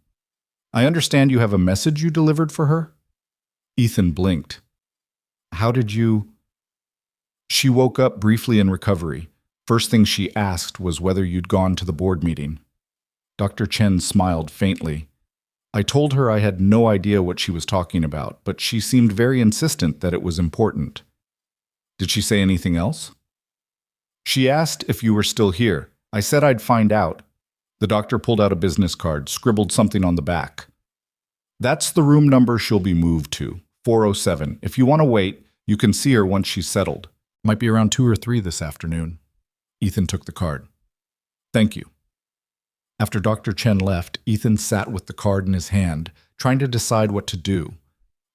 I understand you have a message you delivered for her?" Ethan blinked. "How did you—" "She woke up briefly in recovery. First thing she asked was whether you'd gone to the board meeting." Dr. Chen smiled faintly. "I told her I had no idea what she was talking about, but she seemed very insistent that it was important." "Did she say anything else?" "She asked if you were still here. I said I'd find out." The doctor pulled out a business card, scribbled something on the back. "That's the room number she'll be moved to, 407. If you want to wait, you can see her once she's settled. Might be around 2 or 3 this afternoon." Ethan took the card. "Thank you." After Dr. Chen left, Ethan sat with the card in his hand, trying to decide what to do.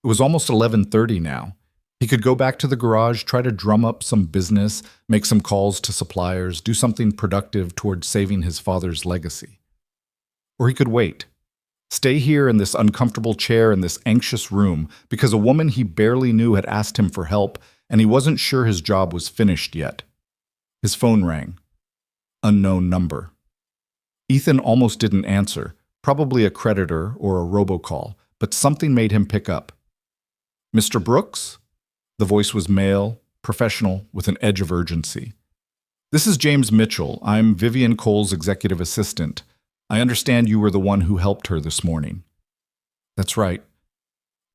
It was almost 11:30 now. He could go back to the garage, try to drum up some business, make some calls to suppliers, do something productive towards saving his father's legacy. Or he could wait. Stay here in this uncomfortable chair in this anxious room because a woman he barely knew had asked him for help and he wasn't sure his job was finished yet. His phone rang. Unknown number. Ethan almost didn't answer, probably a creditor or a robocall, but something made him pick up. "Mr. Brooks?" The voice was male, professional, with an edge of urgency. "This is James Mitchell. I'm Vivian Cole's executive assistant. I understand you were the one who helped her this morning." "That's right.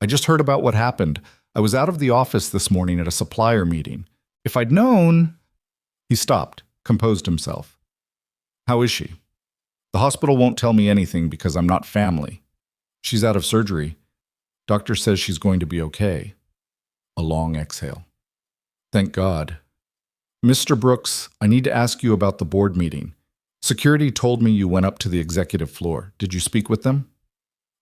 I just heard about what happened. I was out of the office this morning at a supplier meeting. If I'd known—" He stopped, composed himself. "How is she?" "The hospital won't tell me anything because I'm not family. She's out of surgery. Doctor says she's going to be okay." A long exhale. "Thank God. Mr. Brooks, I need to ask you about the board meeting. Security told me you went up to the executive floor. Did you speak with them?"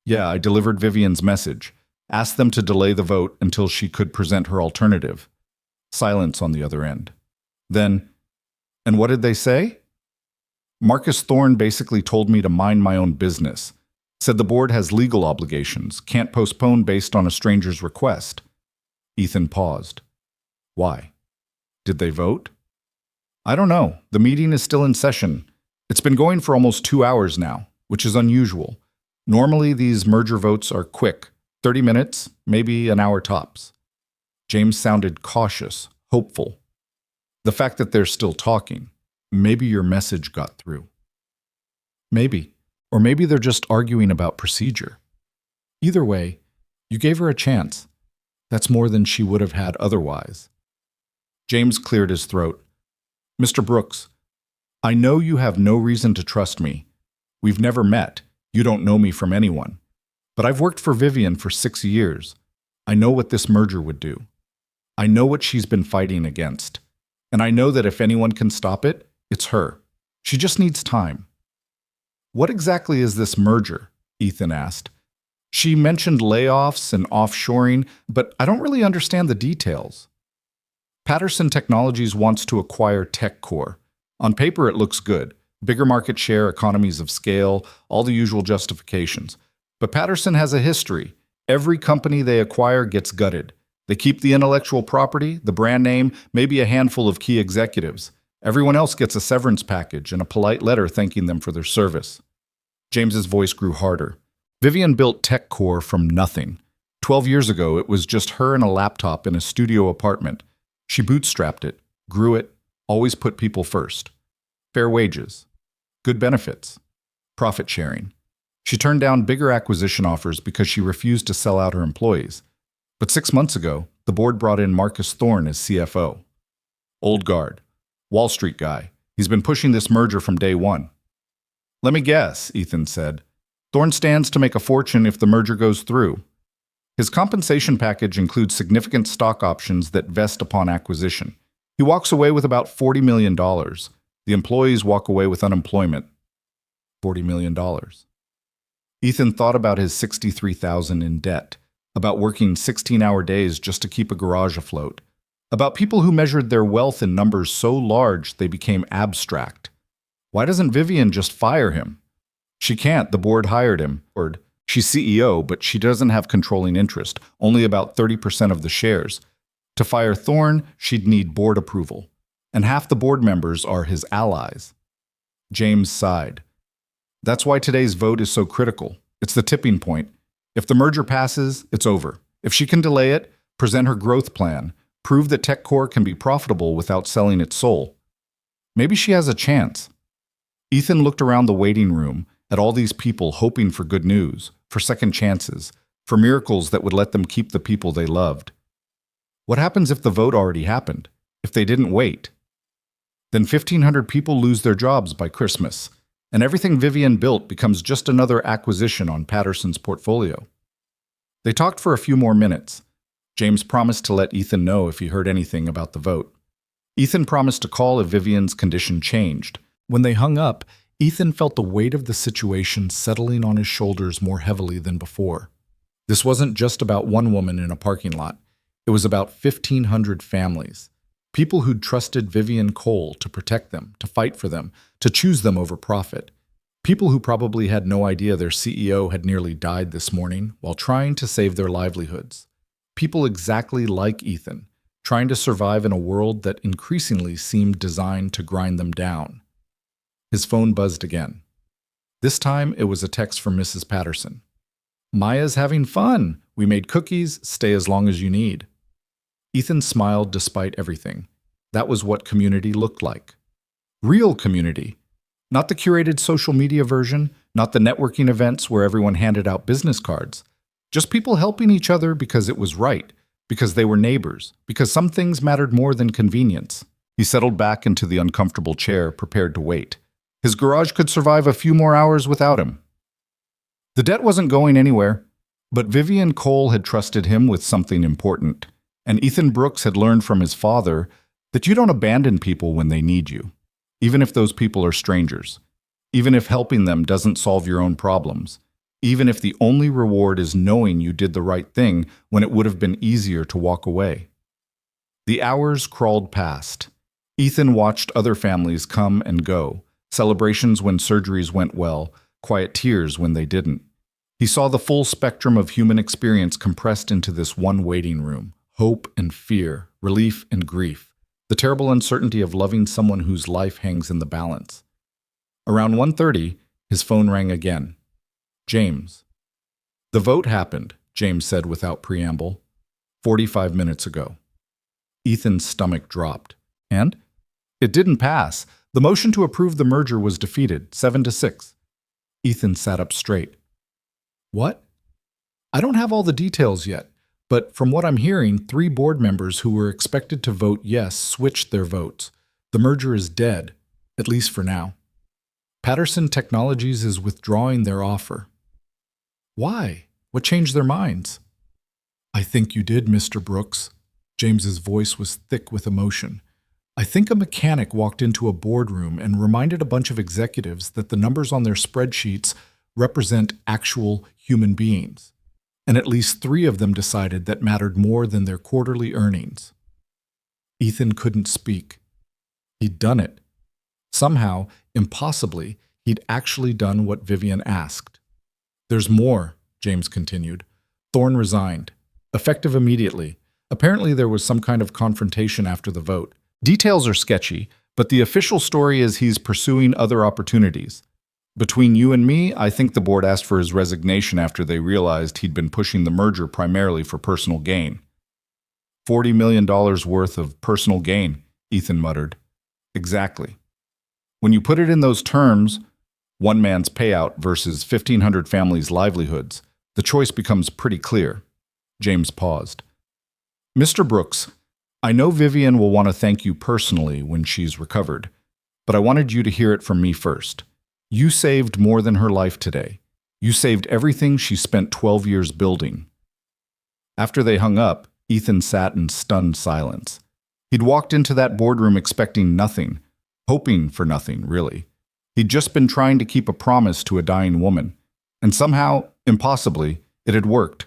"Yeah, I delivered Vivian's message. Asked them to delay the vote until she could present her alternative." Silence on the other end. Then, "And what did they say?" "Marcus Thorne basically told me to mind my own business. Said the board has legal obligations, can't postpone based on a stranger's request." Ethan paused. "Why?" Did they vote? I don't know. The meeting is still in session. It's been going for almost 2 hours now, which is unusual. Normally, these merger votes are quick, 30 minutes, maybe an hour tops. James sounded cautious, hopeful. The fact that they're still talking, maybe your message got through. Maybe. Or maybe they're just arguing about procedure. Either way, you gave her a chance. That's more than she would have had otherwise. James cleared his throat. Mr. Brooks, I know you have no reason to trust me. We've never met. You don't know me from anyone. But I've worked for Vivian for 6 years. I know what this merger would do. I know what she's been fighting against. And I know that if anyone can stop it, it's her. She just needs time. What exactly is this merger? Ethan asked. She mentioned layoffs and offshoring, but I don't really understand the details. Patterson Technologies wants to acquire TechCore. On paper, it looks good. Bigger market share, economies of scale, all the usual justifications. But Patterson has a history. Every company they acquire gets gutted. They keep the intellectual property, the brand name, maybe a handful of key executives. Everyone else gets a severance package and a polite letter thanking them for their service. James's voice grew harder. Vivian built TechCore from nothing. 12 years ago, it was just her and a laptop in a studio apartment. She bootstrapped it, grew it, always put people first. Fair wages, good benefits, profit sharing. She turned down bigger acquisition offers because she refused to sell out her employees. But 6 months ago, the board brought in Marcus Thorne as CFO. Old guard, Wall Street guy. He's been pushing this merger from day one. Let me guess, Ethan said. Thorne stands to make a fortune if the merger goes through. His compensation package includes significant stock options that vest upon acquisition. He walks away with about $40 million. The employees walk away with unemployment. $40 million. Ethan thought about his $63,000 in debt, about working 16-hour days just to keep a garage afloat, about people who measured their wealth in numbers so large they became abstract. Why doesn't Vivian just fire him? She can't. The board hired him. She's CEO, but she doesn't have controlling interest, only about 30% of the shares. To fire Thorne, she'd need board approval, and half the board members are his allies. James sighed. That's why today's vote is so critical. It's the tipping point. If the merger passes, it's over. If she can delay it, present her growth plan, prove that TechCore can be profitable without selling its soul. Maybe she has a chance. Ethan looked around the waiting room at all these people hoping for good news, for second chances, for miracles that would let them keep the people they loved. What happens if the vote already happened? If they didn't wait? Then 1,500 people lose their jobs by Christmas, and everything Vivian built becomes just another acquisition on Patterson's portfolio. They talked for a few more minutes. James promised to let Ethan know if he heard anything about the vote. Ethan promised to call if Vivian's condition changed. When they hung up, Ethan felt the weight of the situation settling on his shoulders more heavily than before. This wasn't just about one woman in a parking lot. It was about 1,500 families. People who'd trusted Vivian Cole to protect them, to fight for them, to choose them over profit. People who probably had no idea their CEO had nearly died this morning while trying to save their livelihoods. People exactly like Ethan, trying to survive in a world that increasingly seemed designed to grind them down. His phone buzzed again. This time, it was a text from Mrs. Patterson. Maya's having fun. We made cookies. Stay as long as you need. Ethan smiled despite everything. That was what community looked like. Real community. Not the curated social media version, not the networking events where everyone handed out business cards. Just people helping each other because it was right, because they were neighbors, because some things mattered more than convenience. He settled back into the uncomfortable chair, prepared to wait. His garage could survive a few more hours without him. The debt wasn't going anywhere, but Vivian Cole had trusted him with something important, and Ethan Brooks had learned from his father that you don't abandon people when they need you, even if those people are strangers, even if helping them doesn't solve your own problems, even if the only reward is knowing you did the right thing when it would have been easier to walk away. The hours crawled past. Ethan watched other families come and go, celebrations when surgeries went well, quiet tears when they didn't. He saw the full spectrum of human experience compressed into this one waiting room, hope and fear, relief and grief. The terrible uncertainty of loving someone whose life hangs in the balance. Around 1:30, his phone rang again. James. The vote happened, James said without preamble, 45 minutes ago. Ethan's stomach dropped. And? It didn't pass. The motion to approve the merger was defeated, 7-6. Ethan sat up straight. What? I don't have all the details yet, but from what I'm hearing, 3 board members who were expected to vote yes switched their votes. The merger is dead, at least for now. Patterson Technologies is withdrawing their offer. Why? What changed their minds? I think you did, Mr. Brooks. James's voice was thick with emotion. I think a mechanic walked into a boardroom and reminded a bunch of executives that the numbers on their spreadsheets represent actual human beings, and at least 3 of them decided that mattered more than their quarterly earnings. Ethan couldn't speak. He'd done it. Somehow, impossibly, he'd actually done what Vivian asked. There's more, James continued. Thorne resigned, effective immediately. Apparently there was some kind of confrontation after the vote. Details are sketchy, but the official story is he's pursuing other opportunities. Between you and me, I think the board asked for his resignation after they realized he'd been pushing the merger primarily for personal gain. $40 million worth of personal gain, Ethan muttered. Exactly. When you put it in those terms, one man's payout versus 1,500 families' livelihoods, the choice becomes pretty clear. James paused. Mr. Brooks, I know Vivian will want to thank you personally when she's recovered, but I wanted you to hear it from me first. You saved more than her life today. You saved everything she spent 12 years building. After they hung up, Ethan sat in stunned silence. He'd walked into that boardroom expecting nothing, hoping for nothing, really. He'd just been trying to keep a promise to a dying woman. And somehow, impossibly, it had worked.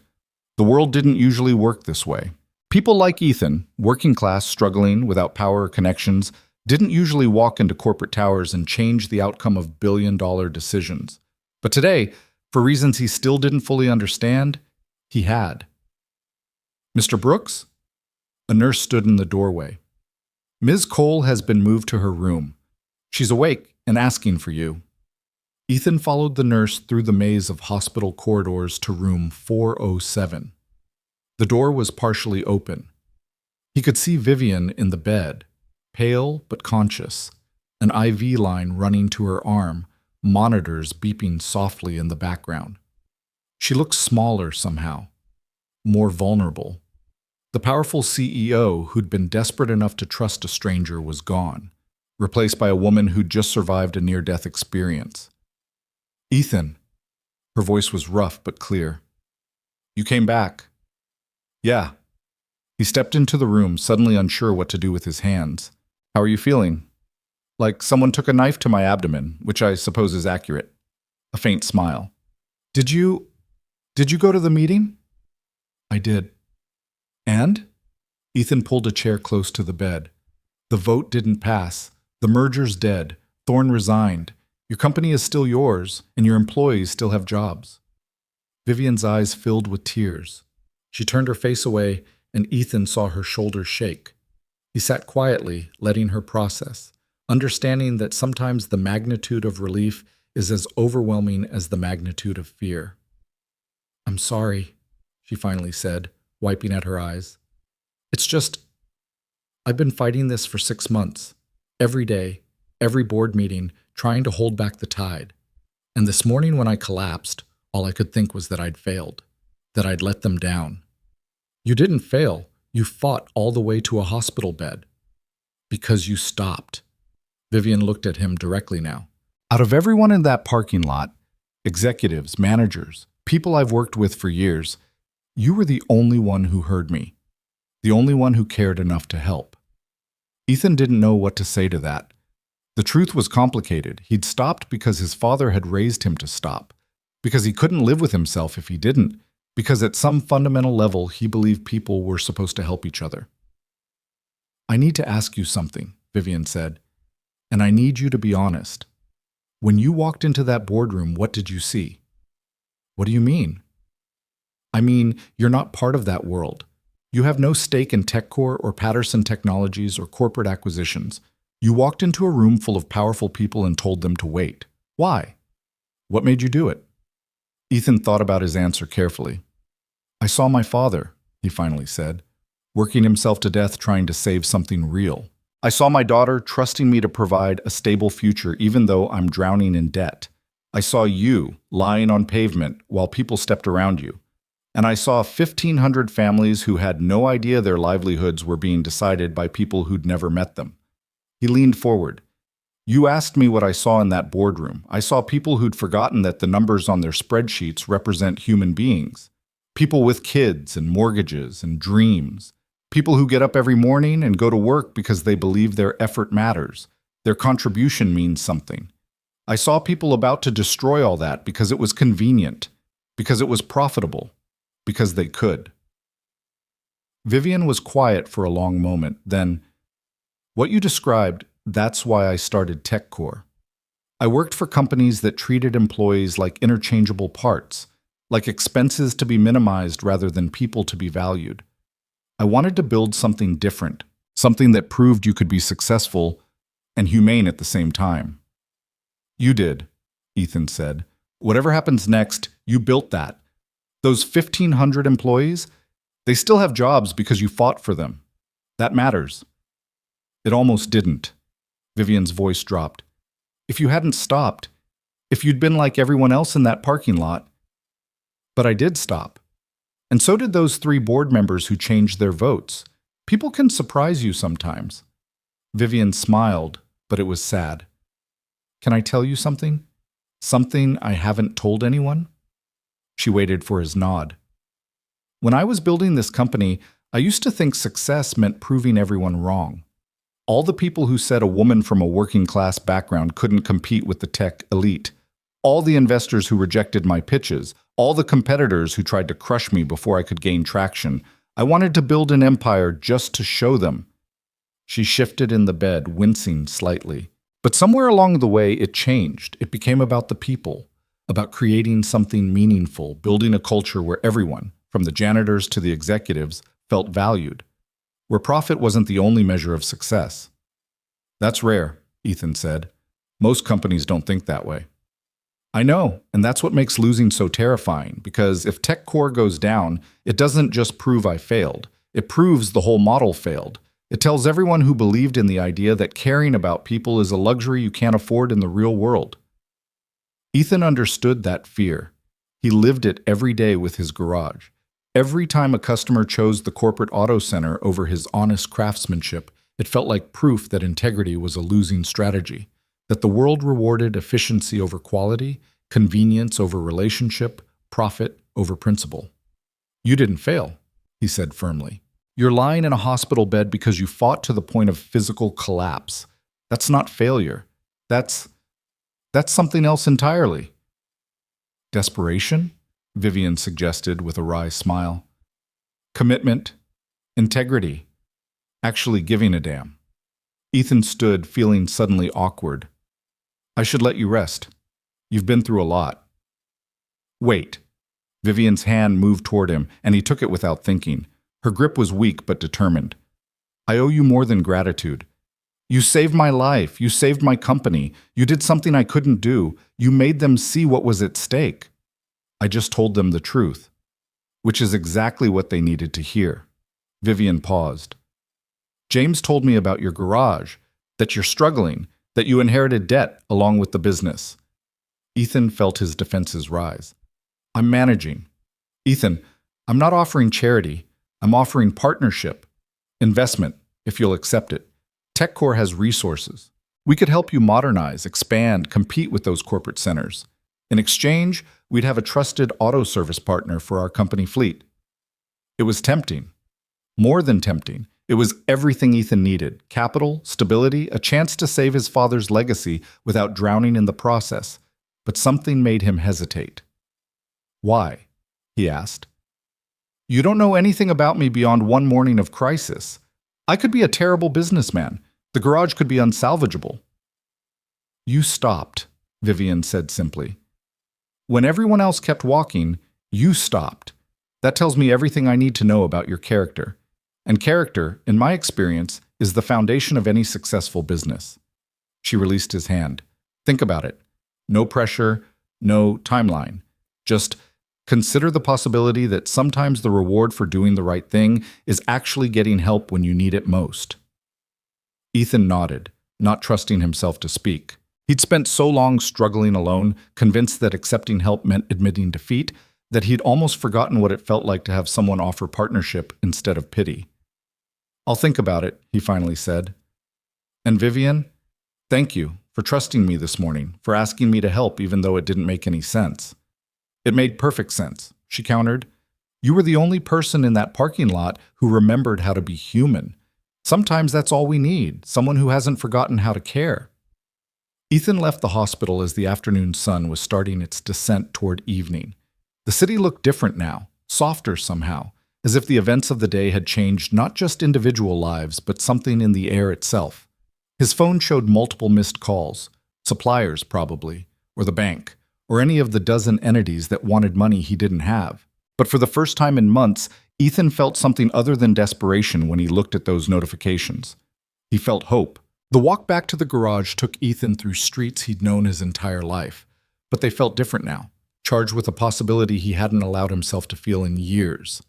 The world didn't usually work this way. People like Ethan, working class, struggling, without power or connections, didn't usually walk into corporate towers and change the outcome of billion-dollar decisions. But today, for reasons he still didn't fully understand, he had. Mr. Brooks? A nurse stood in the doorway. Ms. Cole has been moved to her room. She's awake and asking for you. Ethan followed the nurse through the maze of hospital corridors to room 407. The door was partially open. He could see Vivian in the bed, pale but conscious, an IV line running to her arm, monitors beeping softly in the background. She looked smaller somehow, more vulnerable. The powerful CEO who'd been desperate enough to trust a stranger was gone, replaced by a woman who'd just survived a near-death experience. Ethan. Her voice was rough but clear. You came back. Yeah. He stepped into the room, suddenly unsure what to do with his hands. How are you feeling? Like someone took a knife to my abdomen, which I suppose is accurate. A faint smile. Did you go to the meeting? I did. And? Ethan pulled a chair close to the bed. The vote didn't pass. The merger's dead. Thorne resigned. Your company is still yours, and your employees still have jobs. Vivian's eyes filled with tears. She turned her face away, and Ethan saw her shoulders shake. He sat quietly, letting her process, understanding that sometimes the magnitude of relief is as overwhelming as the magnitude of fear. I'm sorry, she finally said, wiping at her eyes. It's just, I've been fighting this for 6 months, every day, every board meeting, trying to hold back the tide. And this morning when I collapsed, all I could think was that I'd failed, that I'd let them down. You didn't fail. You fought all the way to a hospital bed. Because you stopped. Vivian looked at him directly now. Out of everyone in that parking lot, executives, managers, people I've worked with for years, you were the only one who heard me. The only one who cared enough to help. Ethan didn't know what to say to that. The truth was complicated. He'd stopped because his father had raised him to stop. Because he couldn't live with himself if he didn't. Because at some fundamental level, he believed people were supposed to help each other. I need to ask you something, Vivian said. And I need you to be honest. When you walked into that boardroom, what did you see? What do you mean? I mean, you're not part of that world. You have no stake in TechCore or Patterson Technologies or corporate acquisitions. You walked into a room full of powerful people and told them to wait. Why? What made you do it? Ethan thought about his answer carefully. I saw my father, he finally said, working himself to death trying to save something real. I saw my daughter trusting me to provide a stable future even though I'm drowning in debt. I saw you lying on pavement while people stepped around you. And I saw 1,500 families who had no idea their livelihoods were being decided by people who'd never met them. He leaned forward. You asked me what I saw in that boardroom. I saw people who'd forgotten that the numbers on their spreadsheets represent human beings. People with kids and mortgages and dreams. People who get up every morning and go to work because they believe their effort matters. Their contribution means something. I saw people about to destroy all that because it was convenient, because it was profitable, because they could. Vivian was quiet for a long moment. Then, what you described, that's why I started TechCore. I worked for companies that treated employees like interchangeable parts, like expenses to be minimized rather than people to be valued. I wanted to build something different, something that proved you could be successful and humane at the same time. You did, Ethan said. Whatever happens next, you built that. Those 1,500 employees, they still have jobs because you fought for them. That matters. It almost didn't. Vivian's voice dropped. If you hadn't stopped, if you'd been like everyone else in that parking lot. But I did stop. And so did those 3 board members who changed their votes. People can surprise you sometimes. Vivian smiled, but it was sad. Can I tell you something? Something I haven't told anyone? She waited for his nod. When I was building this company, I used to think success meant proving everyone wrong. All the people who said a woman from a working-class background couldn't compete with the tech elite. All the investors who rejected my pitches. All the competitors who tried to crush me before I could gain traction. I wanted to build an empire just to show them. She shifted in the bed, wincing slightly. But somewhere along the way, it changed. It became about the people, about creating something meaningful, building a culture where everyone, from the janitors to the executives, felt valued, where profit wasn't the only measure of success. That's rare, Ethan said. Most companies don't think that way. I know, and that's what makes losing so terrifying, because if TechCore goes down, it doesn't just prove I failed. It proves the whole model failed. It tells everyone who believed in the idea that caring about people is a luxury you can't afford in the real world. Ethan understood that fear. He lived it every day with his garage. Every time a customer chose the corporate auto center over his honest craftsmanship, it felt like proof that integrity was a losing strategy, that the world rewarded efficiency over quality, convenience over relationship, profit over principle. You didn't fail, he said firmly. You're lying in a hospital bed because you fought to the point of physical collapse. That's not failure. That's something else entirely. Desperation? Vivian suggested with a wry smile. Commitment, integrity, actually giving a damn. Ethan stood, feeling suddenly awkward. I should let you rest. You've been through a lot. Wait. Vivian's hand moved toward him, and he took it without thinking. Her grip was weak but determined. I owe you more than gratitude. You saved my life. You saved my company. You did something I couldn't do. You made them see what was at stake. I just told them the truth, which is exactly what they needed to hear. Vivian paused. James told me about your garage, that you're struggling, that you inherited debt along with the business. Ethan felt his defenses rise. I'm managing. Ethan, I'm not offering charity. I'm offering partnership, investment, if you'll accept it. TechCore has resources. We could help you modernize, expand, compete with those corporate centers. In exchange, we'd have a trusted auto service partner for our company fleet. It was tempting. More than tempting. It was everything Ethan needed. Capital, stability, a chance to save his father's legacy without drowning in the process. But something made him hesitate. Why? He asked. You don't know anything about me beyond one morning of crisis. I could be a terrible businessman. The garage could be unsalvageable. You stopped, Vivian said simply. When everyone else kept walking, you stopped. That tells me everything I need to know about your character. And character, in my experience, is the foundation of any successful business. She released his hand. Think about it. No pressure, no timeline. Just consider the possibility that sometimes the reward for doing the right thing is actually getting help when you need it most. Ethan nodded, not trusting himself to speak. He'd spent so long struggling alone, convinced that accepting help meant admitting defeat, that he'd almost forgotten what it felt like to have someone offer partnership instead of pity. I'll think about it, he finally said. And Vivian, thank you for trusting me this morning, for asking me to help even though it didn't make any sense. It made perfect sense, she countered. You were the only person in that parking lot who remembered how to be human. Sometimes that's all we need, someone who hasn't forgotten how to care. Ethan left the hospital as the afternoon sun was starting its descent toward evening. The city looked different now, softer somehow, as if the events of the day had changed not just individual lives, but something in the air itself. His phone showed multiple missed calls, suppliers probably, or the bank, or any of the dozen entities that wanted money he didn't have. But for the first time in months, Ethan felt something other than desperation when he looked at those notifications. He felt hope. The walk back to the garage took Ethan through streets he'd known his entire life, but they felt different now, charged with a possibility he hadn't allowed himself to feel in years.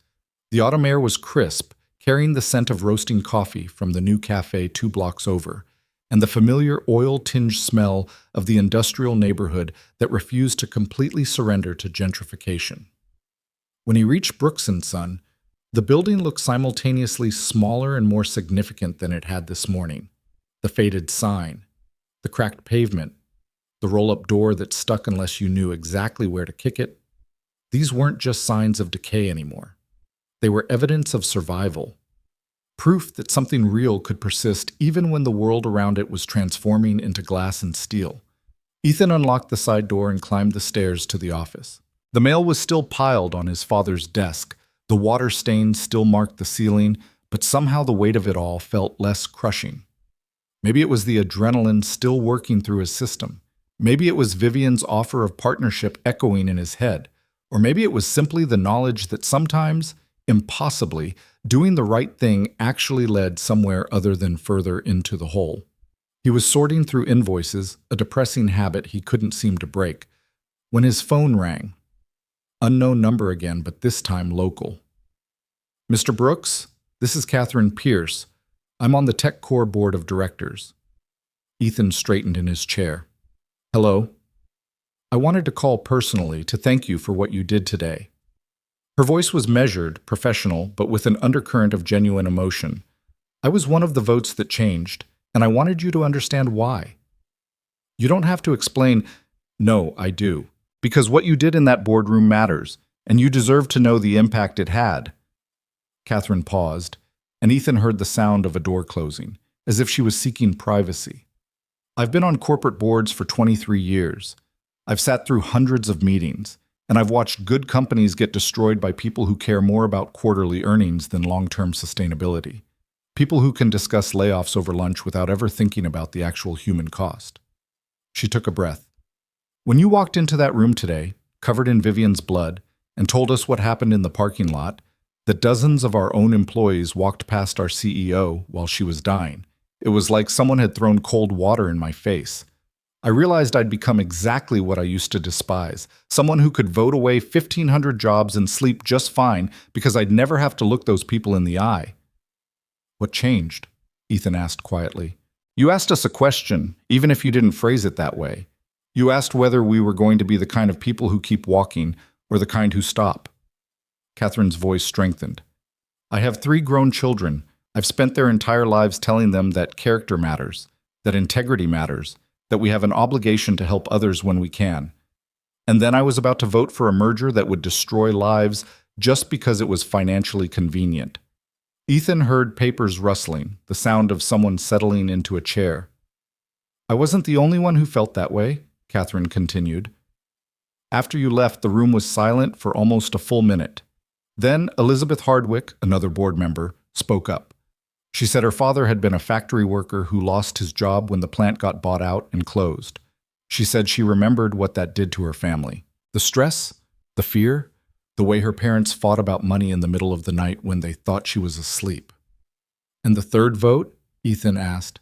The autumn air was crisp, carrying the scent of roasting coffee from the new cafe 2 blocks over, and the familiar oil-tinged smell of the industrial neighborhood that refused to completely surrender to gentrification. When he reached Brooks & Son, the building looked simultaneously smaller and more significant than it had this morning. The faded sign, the cracked pavement, the roll-up door that stuck unless you knew exactly where to kick it. These weren't just signs of decay anymore. They were evidence of survival. Proof that something real could persist even when the world around it was transforming into glass and steel. Ethan unlocked the side door and climbed the stairs to the office. The mail was still piled on his father's desk. The water stains still marked the ceiling, but somehow the weight of it all felt less crushing. Maybe it was the adrenaline still working through his system. Maybe it was Vivian's offer of partnership echoing in his head. Or maybe it was simply the knowledge that sometimes, impossibly, doing the right thing actually led somewhere other than further into the hole. He was sorting through invoices, a depressing habit he couldn't seem to break, when his phone rang. Unknown number again, but this time local. Mr. Brooks, this is Catherine Pierce. I'm on the Tech Core Board of Directors. Ethan straightened in his chair. Hello. I wanted to call personally to thank you for what you did today. Her voice was measured, professional, but with an undercurrent of genuine emotion. I was one of the votes that changed, and I wanted you to understand why. You don't have to explain, no, I do, because what you did in that boardroom matters, and you deserve to know the impact it had. Catherine paused, and Ethan heard the sound of a door closing, as if she was seeking privacy. I've been on corporate boards for 23 years. I've sat through hundreds of meetings, and I've watched good companies get destroyed by people who care more about quarterly earnings than long-term sustainability. People who can discuss layoffs over lunch without ever thinking about the actual human cost. She took a breath. When you walked into that room today, covered in Vivian's blood, and told us what happened in the parking lot, that dozens of our own employees walked past our CEO while she was dying, it was like someone had thrown cold water in my face. I realized I'd become exactly what I used to despise, someone who could vote away 1,500 jobs and sleep just fine because I'd never have to look those people in the eye. What changed? Ethan asked quietly. You asked us a question, even if you didn't phrase it that way. You asked whether we were going to be the kind of people who keep walking or the kind who stop. Catherine's voice strengthened. I have 3 grown children. I've spent their entire lives telling them that character matters, that integrity matters, that we have an obligation to help others when we can. And then I was about to vote for a merger that would destroy lives just because it was financially convenient. Ethan heard papers rustling, the sound of someone settling into a chair. I wasn't the only one who felt that way, Catherine continued. After you left, the room was silent for almost a full minute. Then Elizabeth Hardwick, another board member, spoke up. She said her father had been a factory worker who lost his job when the plant got bought out and closed. She said she remembered what that did to her family. The stress, the fear, the way her parents fought about money in the middle of the night when they thought she was asleep. And the third vote? Ethan asked.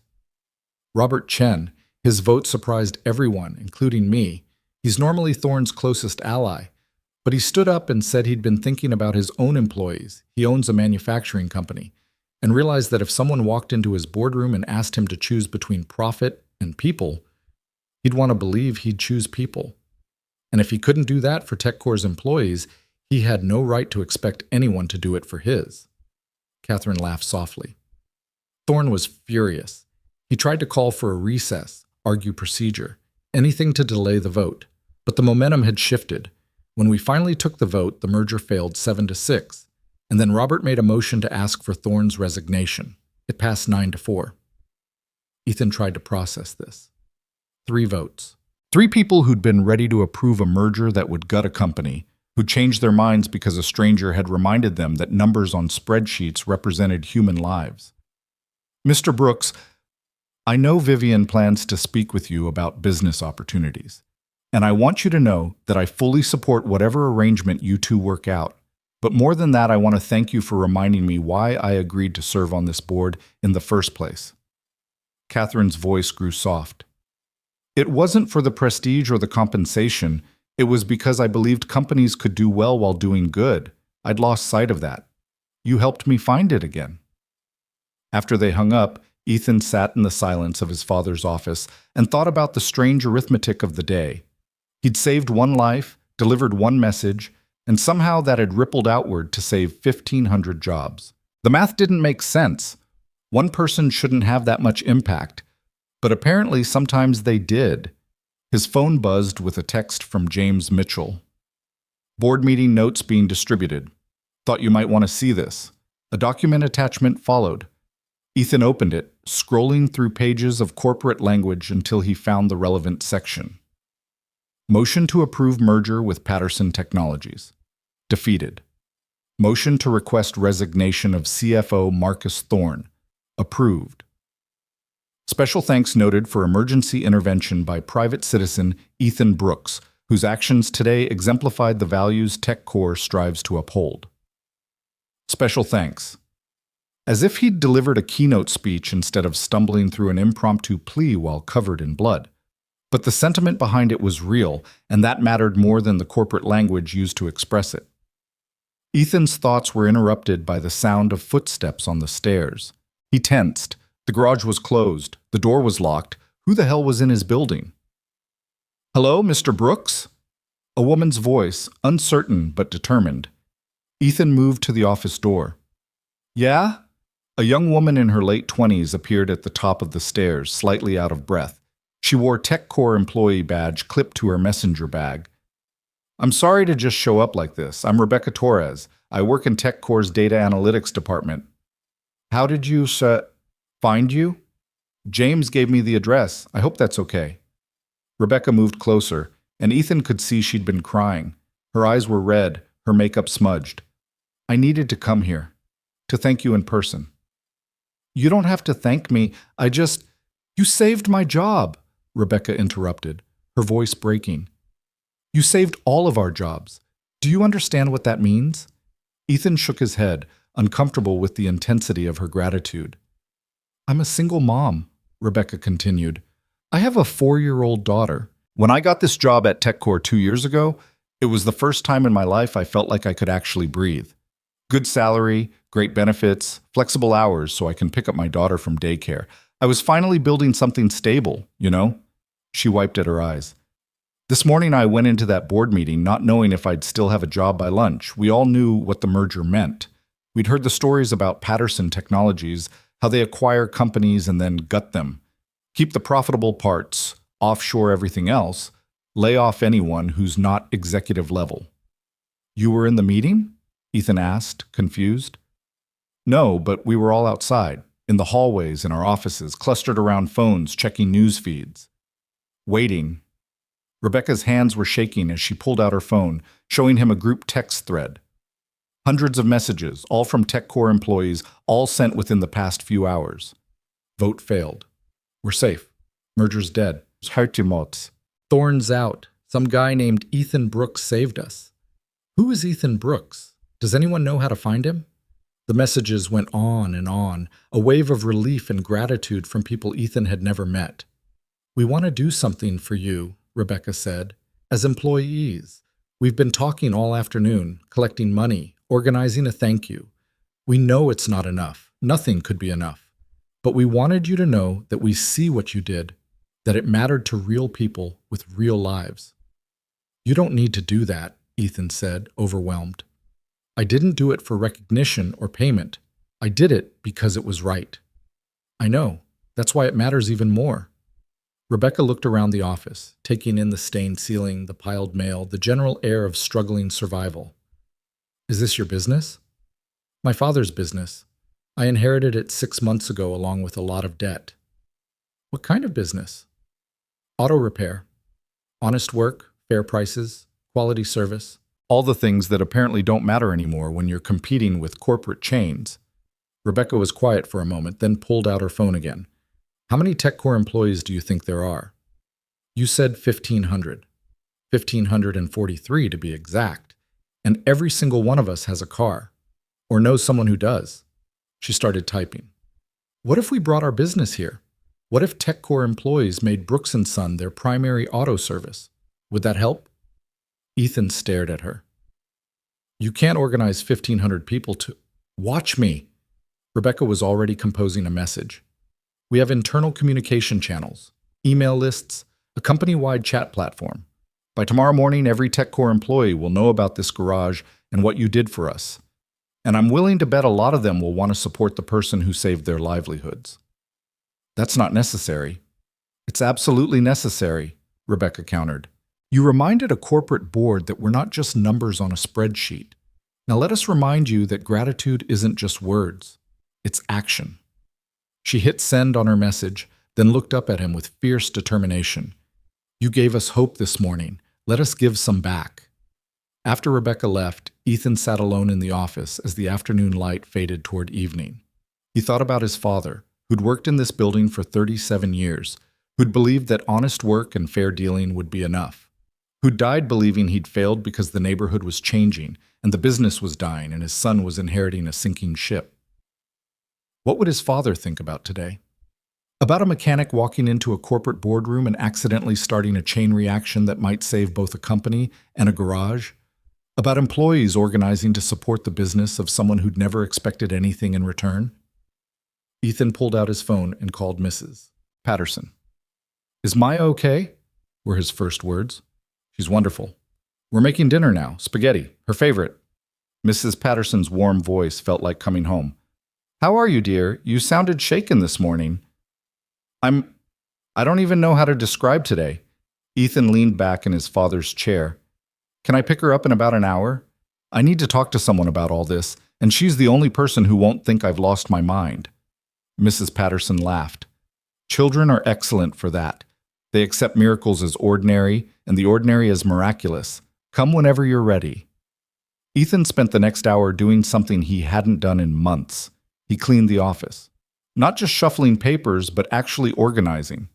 Robert Chen. His vote surprised everyone, including me. He's normally Thorne's closest ally. But he stood up and said he'd been thinking about his own employees. He owns a manufacturing company, and realized that if someone walked into his boardroom and asked him to choose between profit and people, he'd want to believe he'd choose people. And if he couldn't do that for TechCore's employees, he had no right to expect anyone to do it for his. Catherine laughed softly. Thorne was furious. He tried to call for a recess, argue procedure, anything to delay the vote. But the momentum had shifted. When we finally took the vote, the merger failed 7-6, and then Robert made a motion to ask for Thorne's resignation. It passed 9-4. Ethan tried to process this. 3 votes. 3 people who'd been ready to approve a merger that would gut a company, who changed their minds because a stranger had reminded them that numbers on spreadsheets represented human lives. Mr. Brooks, I know Vivian plans to speak with you about business opportunities, and I want you to know that I fully support whatever arrangement you two work out. But more than that, I want to thank you for reminding me why I agreed to serve on this board in the first place. Catherine's voice grew soft. It wasn't for the prestige or the compensation. It was because I believed companies could do well while doing good. I'd lost sight of that. You helped me find it again. After they hung up, Ethan sat in the silence of his father's office and thought about the strange arithmetic of the day. He'd saved 1 life, delivered 1 message, and somehow that had rippled outward to save 1,500 jobs. The math didn't make sense. 1 person shouldn't have that much impact, but apparently sometimes they did. His phone buzzed with a text from James Mitchell. Board meeting notes being distributed. Thought you might want to see this. A document attachment followed. Ethan opened it, scrolling through pages of corporate language until he found the relevant section. Motion to approve merger with Patterson Technologies. Defeated. Motion to request resignation of CFO Marcus Thorne. Approved. Special thanks noted for emergency intervention by private citizen Ethan Brooks, whose actions today exemplified the values TechCore strives to uphold. Special thanks. As if he'd delivered a keynote speech instead of stumbling through an impromptu plea while covered in blood. But the sentiment behind it was real, and that mattered more than the corporate language used to express it. Ethan's thoughts were interrupted by the sound of footsteps on the stairs. He tensed. The garage was closed. The door was locked. Who the hell was in his building? Hello, Mr. Brooks? A woman's voice, uncertain but determined. Ethan moved to the office door. Yeah? A young woman in her late 20s appeared at the top of the stairs, slightly out of breath. She wore TechCore employee badge clipped to her messenger bag. I'm sorry to just show up like this. I'm Rebecca Torres. I work in TechCore's data analytics department. How did you find you? James gave me the address. I hope that's okay. Rebecca moved closer, and Ethan could see she'd been crying. Her eyes were red, her makeup smudged. I needed to come here, to thank you in person. You don't have to thank me. You saved my job, Rebecca interrupted, her voice breaking. You saved all of our jobs. Do you understand what that means? Ethan shook his head, uncomfortable with the intensity of her gratitude. I'm a single mom, Rebecca continued. I have a 4-year-old daughter. When I got this job at TechCore 2 years ago, it was the first time in my life I felt like I could actually breathe. Good salary, great benefits, flexible hours so I can pick up my daughter from daycare. I was finally building something stable, you know? She wiped at her eyes. This morning I went into that board meeting not knowing if I'd still have a job by lunch. We all knew what the merger meant. We'd heard the stories about Patterson Technologies, how they acquire companies and then gut them. Keep the profitable parts, offshore everything else, lay off anyone who's not executive level. You were in the meeting? Ethan asked, confused. No, but we were all outside, in the hallways in our offices, clustered around phones, checking news feeds. Waiting. Rebecca's hands were shaking as she pulled out her phone, showing him a group text thread. Hundreds of messages, all from TechCore employees, all sent within the past few hours. Vote failed. We're safe. Merger's dead. Thorne's out. Some guy named Ethan Brooks saved us. Who is Ethan Brooks? Does anyone know how to find him? The messages went on, a wave of relief and gratitude from people Ethan had never met. "We want to do something for you," Rebecca said. "As employees, we've been talking all afternoon, collecting money, organizing a thank you. We know it's not enough. Nothing could be enough. But we wanted you to know that we see what you did, that it mattered to real people with real lives." "You don't need to do that," Ethan said, overwhelmed. "I didn't do it for recognition or payment. I did it because it was right." "I know. That's why it matters even more." Rebecca looked around the office, taking in the stained ceiling, the piled mail, the general air of struggling survival. "Is this your business?" "My father's business. I inherited it 6 months ago along with a lot of debt." "What kind of business?" "Auto repair. Honest work, fair prices, quality service." All the things that apparently don't matter anymore when you're competing with corporate chains. Rebecca was quiet for a moment, then pulled out her phone again. "How many TechCore employees do you think there are?" "You said 1,500. 1,543 to be exact. And every single one of us has a car. Or knows someone who does." She started typing. "What if we brought our business here? What if TechCore employees made Brooks & Son their primary auto service? Would that help?" Ethan stared at her. "You can't organize 1,500 people to—" "Watch me!" Rebecca was already composing a message. "We have internal communication channels, email lists, a company-wide chat platform. By tomorrow morning, every TechCore employee will know about this garage and what you did for us. And I'm willing to bet a lot of them will want to support the person who saved their livelihoods." "That's not necessary." "It's absolutely necessary," Rebecca countered. "You reminded a corporate board that we're not just numbers on a spreadsheet. Now let us remind you that gratitude isn't just words. It's action." She hit send on her message, then looked up at him with fierce determination. "You gave us hope this morning. Let us give some back." After Rebecca left, Ethan sat alone in the office as the afternoon light faded toward evening. He thought about his father, who'd worked in this building for 37 years, who'd believed that honest work and fair dealing would be enough, who died believing he'd failed because the neighborhood was changing and the business was dying and his son was inheriting a sinking ship. What would his father think about today? About a mechanic walking into a corporate boardroom and accidentally starting a chain reaction that might save both a company and a garage? About employees organizing to support the business of someone who'd never expected anything in return? Ethan pulled out his phone and called Mrs. Patterson. "Is Maya okay?" were his first words. "She's wonderful. We're making dinner now, spaghetti, her favorite." Mrs. Patterson's warm voice felt like coming home. "How are you, dear? You sounded shaken this morning." I don't even know how to describe today." Ethan leaned back in his father's chair. "Can I pick her up in about an hour? I need to talk to someone about all this, and she's the only person who won't think I've lost my mind." Mrs. Patterson laughed. "Children are excellent for that. They accept miracles as ordinary, and the ordinary as miraculous. Come whenever you're ready." Ethan spent the next hour doing something he hadn't done in months. He cleaned the office. Not just shuffling papers, but actually organizing.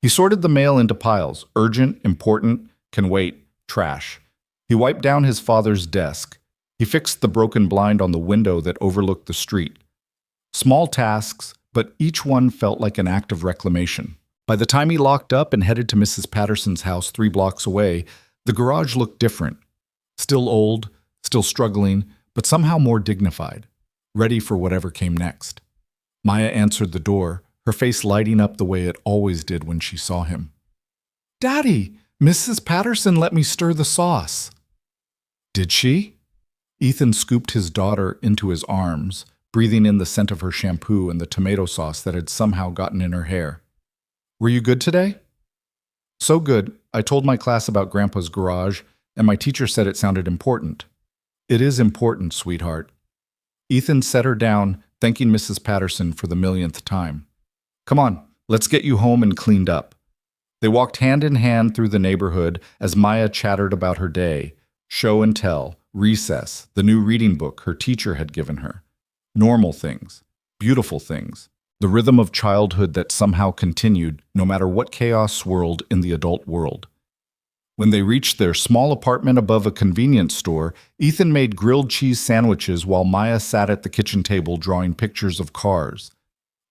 He sorted the mail into piles: urgent, important, can wait, trash. He wiped down his father's desk. He fixed the broken blind on the window that overlooked the street. Small tasks, but each one felt like an act of reclamation. By the time he locked up and headed to Mrs. Patterson's house 3 blocks away, the garage looked different. Still old, still struggling, but somehow more dignified, ready for whatever came next. Maya answered the door, her face lighting up the way it always did when she saw him. "Daddy, Mrs. Patterson let me stir the sauce." "Did she?" Ethan scooped his daughter into his arms, breathing in the scent of her shampoo and the tomato sauce that had somehow gotten in her hair. "Were you good today?" "So good. I told my class about Grandpa's garage, and my teacher said it sounded important." "It is important, sweetheart." Ethan set her down, thanking Mrs. Patterson for the millionth time. "Come on, let's get you home and cleaned up." They walked hand in hand through the neighborhood as Maya chattered about her day, show and tell, recess, the new reading book her teacher had given her. Normal things, beautiful things, the rhythm of childhood that somehow continued no matter what chaos swirled in the adult world. When they reached their small apartment above a convenience store, Ethan made grilled cheese sandwiches while Maya sat at the kitchen table drawing pictures of cars.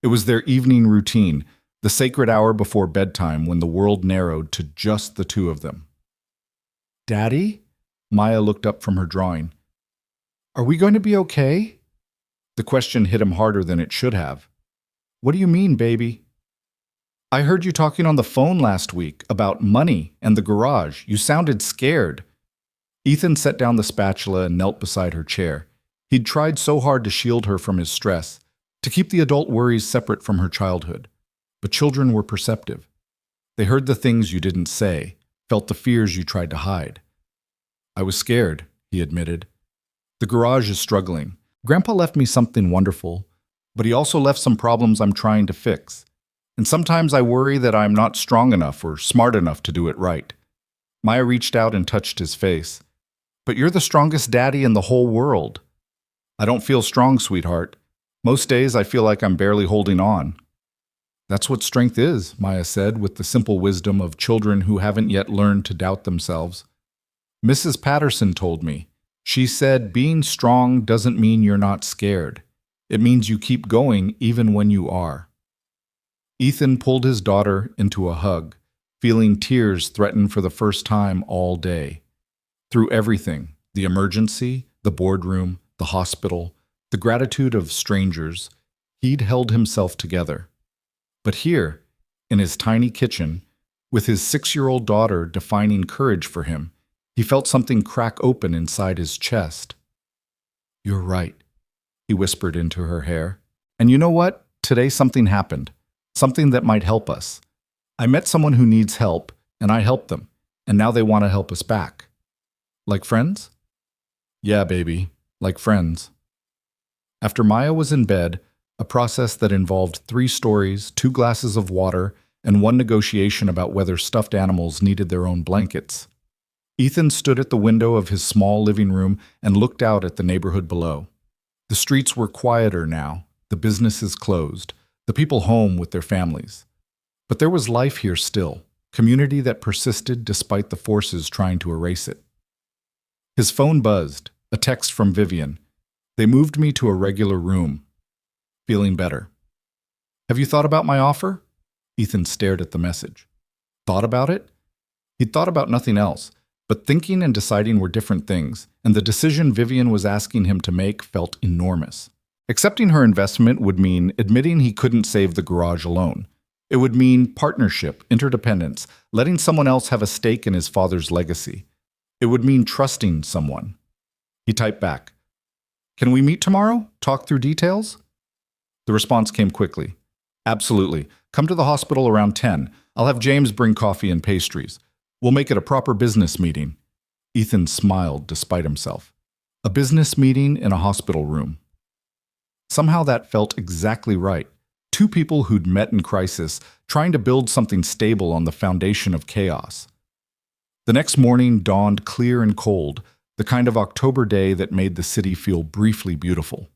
It was their evening routine, the sacred hour before bedtime when the world narrowed to just the two of them. "Daddy?" Maya looked up from her drawing. "Are we going to be okay?" The question hit him harder than it should have. "What do you mean, baby?" "I heard you talking on the phone last week about money and the garage. You sounded scared." Ethan set down the spatula and knelt beside her chair. He'd tried so hard to shield her from his stress, to keep the adult worries separate from her childhood. But children were perceptive. They heard the things you didn't say, felt the fears you tried to hide. "I was scared," he admitted. "The garage is struggling. Grandpa left me something wonderful, but he also left some problems I'm trying to fix. And sometimes I worry that I'm not strong enough or smart enough to do it right." Maya reached out and touched his face. "But you're the strongest daddy in the whole world." "I don't feel strong, sweetheart. Most days I feel like I'm barely holding on." "That's what strength is," Maya said, with the simple wisdom of children who haven't yet learned to doubt themselves. "Mrs. Patterson told me. She said being strong doesn't mean you're not scared. It means you keep going even when you are." Ethan pulled his daughter into a hug, feeling tears threaten for the first time all day. Through everything, the emergency, the boardroom, the hospital, the gratitude of strangers, he'd held himself together. But here, in his tiny kitchen, with his 6-year-old daughter defining courage for him, he felt something crack open inside his chest. "You're right," he whispered into her hair. "And you know what? Today something happened. Something that might help us. I met someone who needs help, and I helped them, and now they want to help us back." "Like friends?" "Yeah, baby, like friends." After Maya was in bed, a process that involved 3 stories, 2 glasses of water, and 1 negotiation about whether stuffed animals needed their own blankets, Ethan stood at the window of his small living room and looked out at the neighborhood below. The streets were quieter now, the businesses closed, the people home with their families. But there was life here still, community that persisted despite the forces trying to erase it. His phone buzzed, a text from Vivian. "They moved me to a regular room. Feeling better." "Have you thought about my offer?" Ethan stared at the message. Thought about it? He'd thought about nothing else, but thinking and deciding were different things, and the decision Vivian was asking him to make felt enormous. Accepting her investment would mean admitting he couldn't save the garage alone. It would mean partnership, interdependence, letting someone else have a stake in his father's legacy. It would mean trusting someone. He typed back, "Can we meet tomorrow? Talk through details?" The response came quickly. "Absolutely. Come to the hospital around 10. I'll have James bring coffee and pastries. We'll make it a proper business meeting." Ethan smiled despite himself. A business meeting in a hospital room. Somehow that felt exactly right. 2 people who'd met in crisis, trying to build something stable on the foundation of chaos. The next morning dawned clear and cold, the kind of October day that made the city feel briefly beautiful.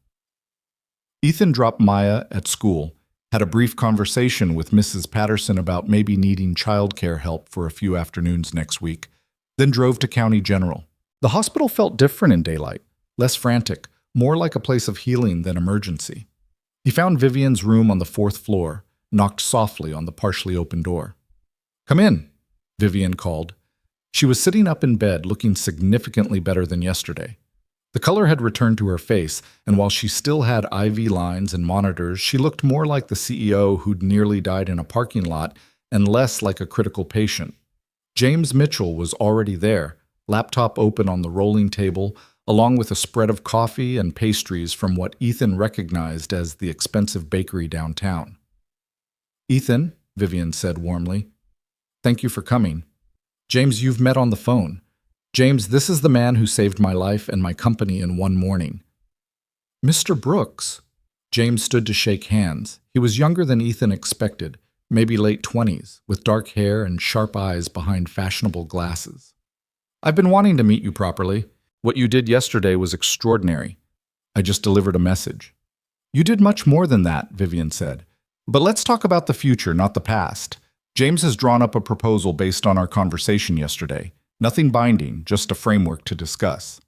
Ethan dropped Maya at school, had a brief conversation with Mrs. Patterson about maybe needing childcare help for a few afternoons next week, then drove to County General. The hospital felt different in daylight, less frantic, more like a place of healing than emergency. He found Vivian's room on the 4th floor, knocked softly on the partially open door. "Come in," Vivian called. She was sitting up in bed, looking significantly better than yesterday. The color had returned to her face, and while she still had IV lines and monitors, she looked more like the CEO who'd nearly died in a parking lot and less like a critical patient. James Mitchell was already there, laptop open on the rolling table, along with a spread of coffee and pastries from what Ethan recognized as the expensive bakery downtown. "Ethan," Vivian said warmly, "thank you for coming. James, you've met on the phone. James, this is the man who saved my life and my company in one morning." "Mr. Brooks." James stood to shake hands. He was younger than Ethan expected, maybe late 20s, with dark hair and sharp eyes behind fashionable glasses. "I've been wanting to meet you properly. What you did yesterday was extraordinary. I just delivered a message." "You did much more than that," Vivian said. "But let's talk about the future, not the past. James has drawn up a proposal based on our conversation yesterday. Nothing binding, just a framework to discuss.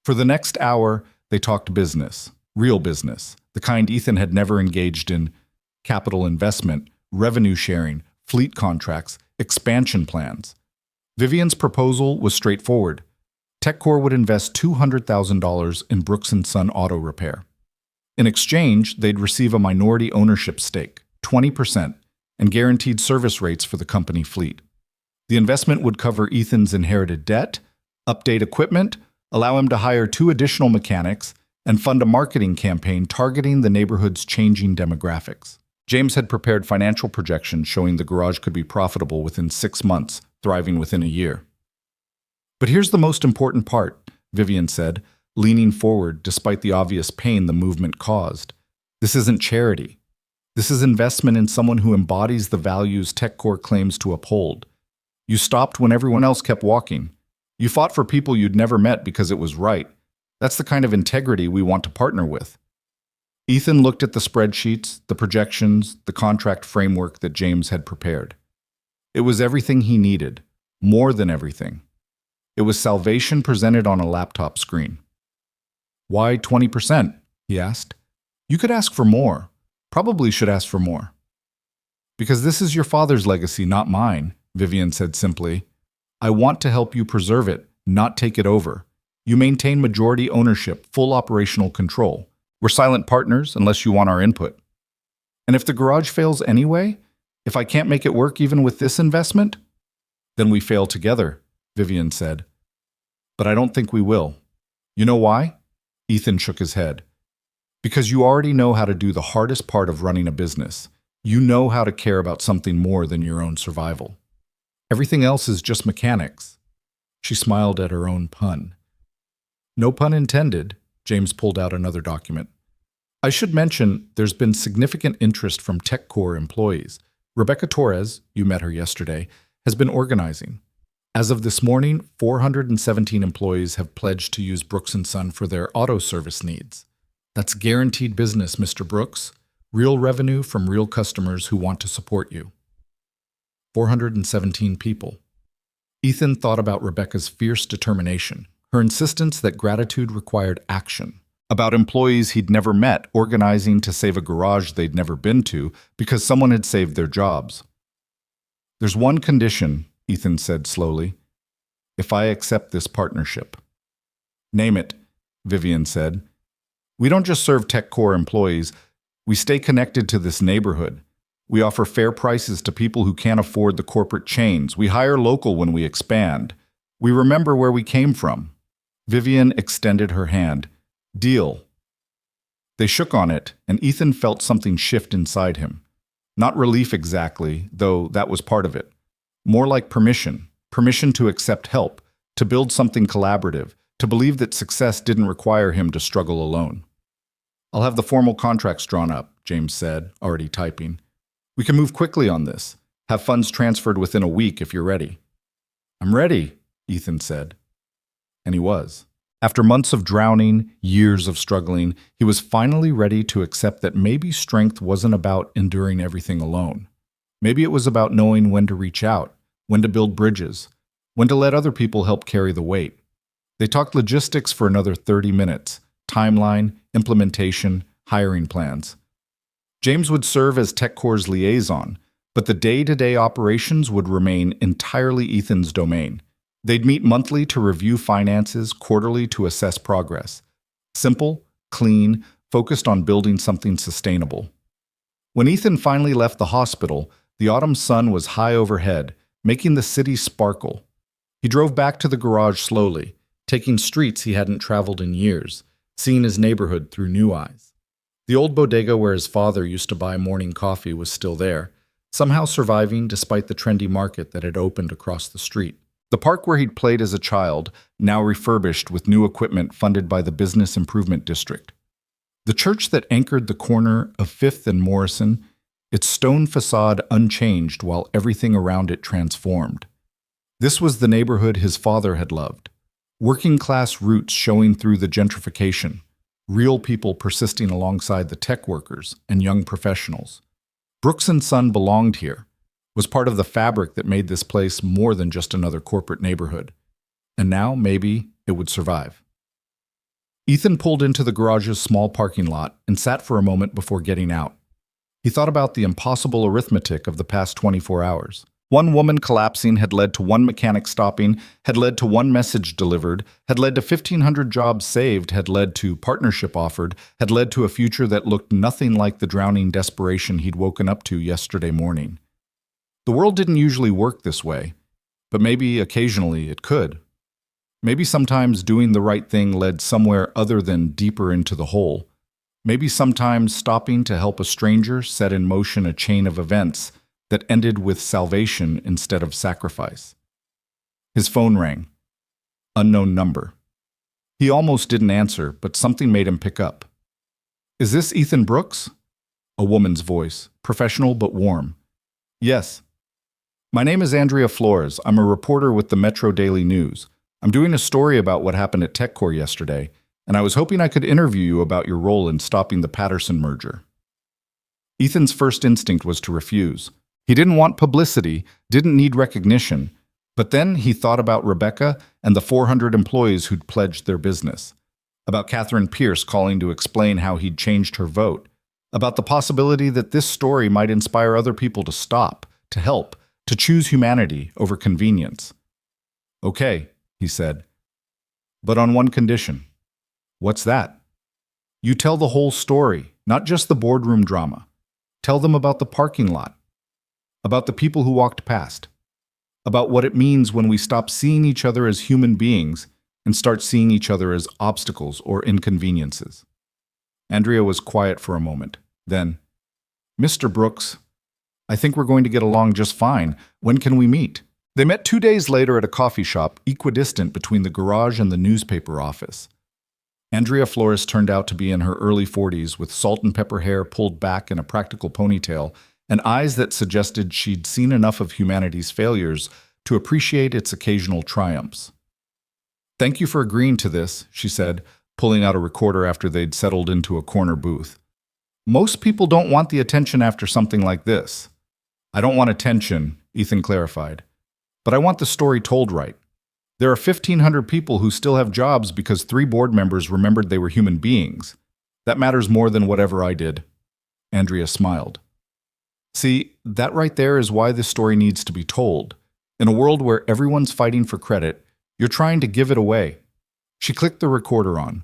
For the next hour, they talked business, real business, the kind Ethan had never engaged in: capital investment, revenue sharing, fleet contracts, expansion plans. Vivian's proposal was straightforward. TechCore would invest $200,000 in Brooks & Son auto repair. In exchange, they'd receive a minority ownership stake, 20%, and guaranteed service rates for the company fleet. The investment would cover Ethan's inherited debt, update equipment, allow him to hire 2 additional mechanics, and fund a marketing campaign targeting the neighborhood's changing demographics. James had prepared financial projections showing the garage could be profitable within 6 months, thriving within a year. But here's the most important part, Vivian said, leaning forward despite the obvious pain the movement caused. This isn't charity. This is investment in someone who embodies the values TechCore claims to uphold. You stopped when everyone else kept walking. You fought for people you'd never met because it was right. That's the kind of integrity we want to partner with. Ethan looked at the spreadsheets, the projections, the contract framework that James had prepared. It was everything he needed, more than everything. It was salvation presented on a laptop screen. Why 20%? He asked. You could ask for more. Probably should ask for more. Because this is your father's legacy, not mine, Vivian said simply. I want to help you preserve it, not take it over. You maintain majority ownership, full operational control. We're silent partners unless you want our input. And if the garage fails anyway, if I can't make it work even with this investment, then we fail together, Vivian said. But I don't think we will. You know why? Ethan shook his head. Because you already know how to do the hardest part of running a business. You know how to care about something more than your own survival. Everything else is just mechanics. She smiled at her own pun. No pun intended. James pulled out another document. I should mention there's been significant interest from TechCore employees. Rebecca Torres, you met her yesterday, has been organizing. As of this morning, 417 employees have pledged to use Brooks & Son for their auto service needs. That's guaranteed business, Mr. Brooks. Real revenue from real customers who want to support you. 417 people. Ethan thought about Rebecca's fierce determination, her insistence that gratitude required action, about employees he'd never met organizing to save a garage they'd never been to because someone had saved their jobs. There's one condition, Ethan said slowly. If I accept this partnership. Name it, Vivian said. We don't just serve TechCore employees. We stay connected to this neighborhood. We offer fair prices to people who can't afford the corporate chains. We hire local when we expand. We remember where we came from. Vivian extended her hand. Deal. They shook on it, and Ethan felt something shift inside him. Not relief exactly, though that was part of it. More like permission. Permission to accept help, to build something collaborative, to believe that success didn't require him to struggle alone. I'll have the formal contracts drawn up, James said, already typing. We can move quickly on this. Have funds transferred within a week if you're ready. I'm ready, Ethan said. And he was. After months of drowning, years of struggling, he was finally ready to accept that maybe strength wasn't about enduring everything alone. Maybe it was about knowing when to reach out, when to build bridges, when to let other people help carry the weight. They talked logistics for another 30 minutes, timeline, implementation, hiring plans. James would serve as TechCore's liaison, but the day-to-day operations would remain entirely Ethan's domain. They'd meet monthly to review finances, quarterly to assess progress. Simple, clean, focused on building something sustainable. When Ethan finally left the hospital, the autumn sun was high overhead, making the city sparkle. He drove back to the garage slowly, taking streets he hadn't traveled in years, seeing his neighborhood through new eyes. The old bodega where his father used to buy morning coffee was still there, somehow surviving despite the trendy market that had opened across the street. The park where he'd played as a child, now refurbished with new equipment funded by the Business Improvement District. The church that anchored the corner of 5th and Morrison, its stone facade unchanged while everything around it transformed. This was the neighborhood his father had loved. Working-class roots showing through the gentrification, real people persisting alongside the tech workers and young professionals. Brooks & Son belonged here, was part of the fabric that made this place more than just another corporate neighborhood. And now, maybe, it would survive. Ethan pulled into the garage's small parking lot and sat for a moment before getting out. He thought about the impossible arithmetic of the past 24 hours. One woman collapsing had led to one mechanic stopping, had led to one message delivered, had led to 1,500 jobs saved, had led to partnership offered, had led to a future that looked nothing like the drowning desperation he'd woken up to yesterday morning. The world didn't usually work this way, but maybe occasionally it could. Maybe sometimes doing the right thing led somewhere other than deeper into the hole. Maybe sometimes stopping to help a stranger set in motion a chain of events that ended with salvation instead of sacrifice. His phone rang. Unknown number. He almost didn't answer, but something made him pick up. "Is this Ethan Brooks?" A woman's voice, professional but warm. "Yes." "My name is Andrea Flores. I'm a reporter with the Metro Daily News. I'm doing a story about what happened at TechCore yesterday, and I was hoping I could interview you about your role in stopping the Patterson merger." Ethan's first instinct was to refuse. He didn't want publicity, didn't need recognition, but then he thought about Rebecca and the 400 employees who'd pledged their business, about Catherine Pierce calling to explain how he'd changed her vote, about the possibility that this story might inspire other people to stop, to help, to choose humanity over convenience. "Okay," he said, "but on one condition." "What's that?" "You tell the whole story, not just the boardroom drama. Tell them about the parking lot, about the people who walked past, about what it means when we stop seeing each other as human beings and start seeing each other as obstacles or inconveniences." Andrea was quiet for a moment. Then, "Mr. Brooks, I think we're going to get along just fine. When can we meet?" They met 2 days later at a coffee shop equidistant between the garage and the newspaper office. Andrea Flores turned out to be in her early 40s with salt and pepper hair pulled back in a practical ponytail and eyes that suggested she'd seen enough of humanity's failures to appreciate its occasional triumphs. "Thank you for agreeing to this," she said, pulling out a recorder after they'd settled into a corner booth. "Most people don't want the attention after something like this." "I don't want attention," Ethan clarified, "but I want the story told right. There are 1,500 people who still have jobs because 3 board members remembered they were human beings. That matters more than whatever I did." Andrea smiled. "See, that right there is why this story needs to be told. In a world where everyone's fighting for credit, you're trying to give it away." She clicked the recorder on.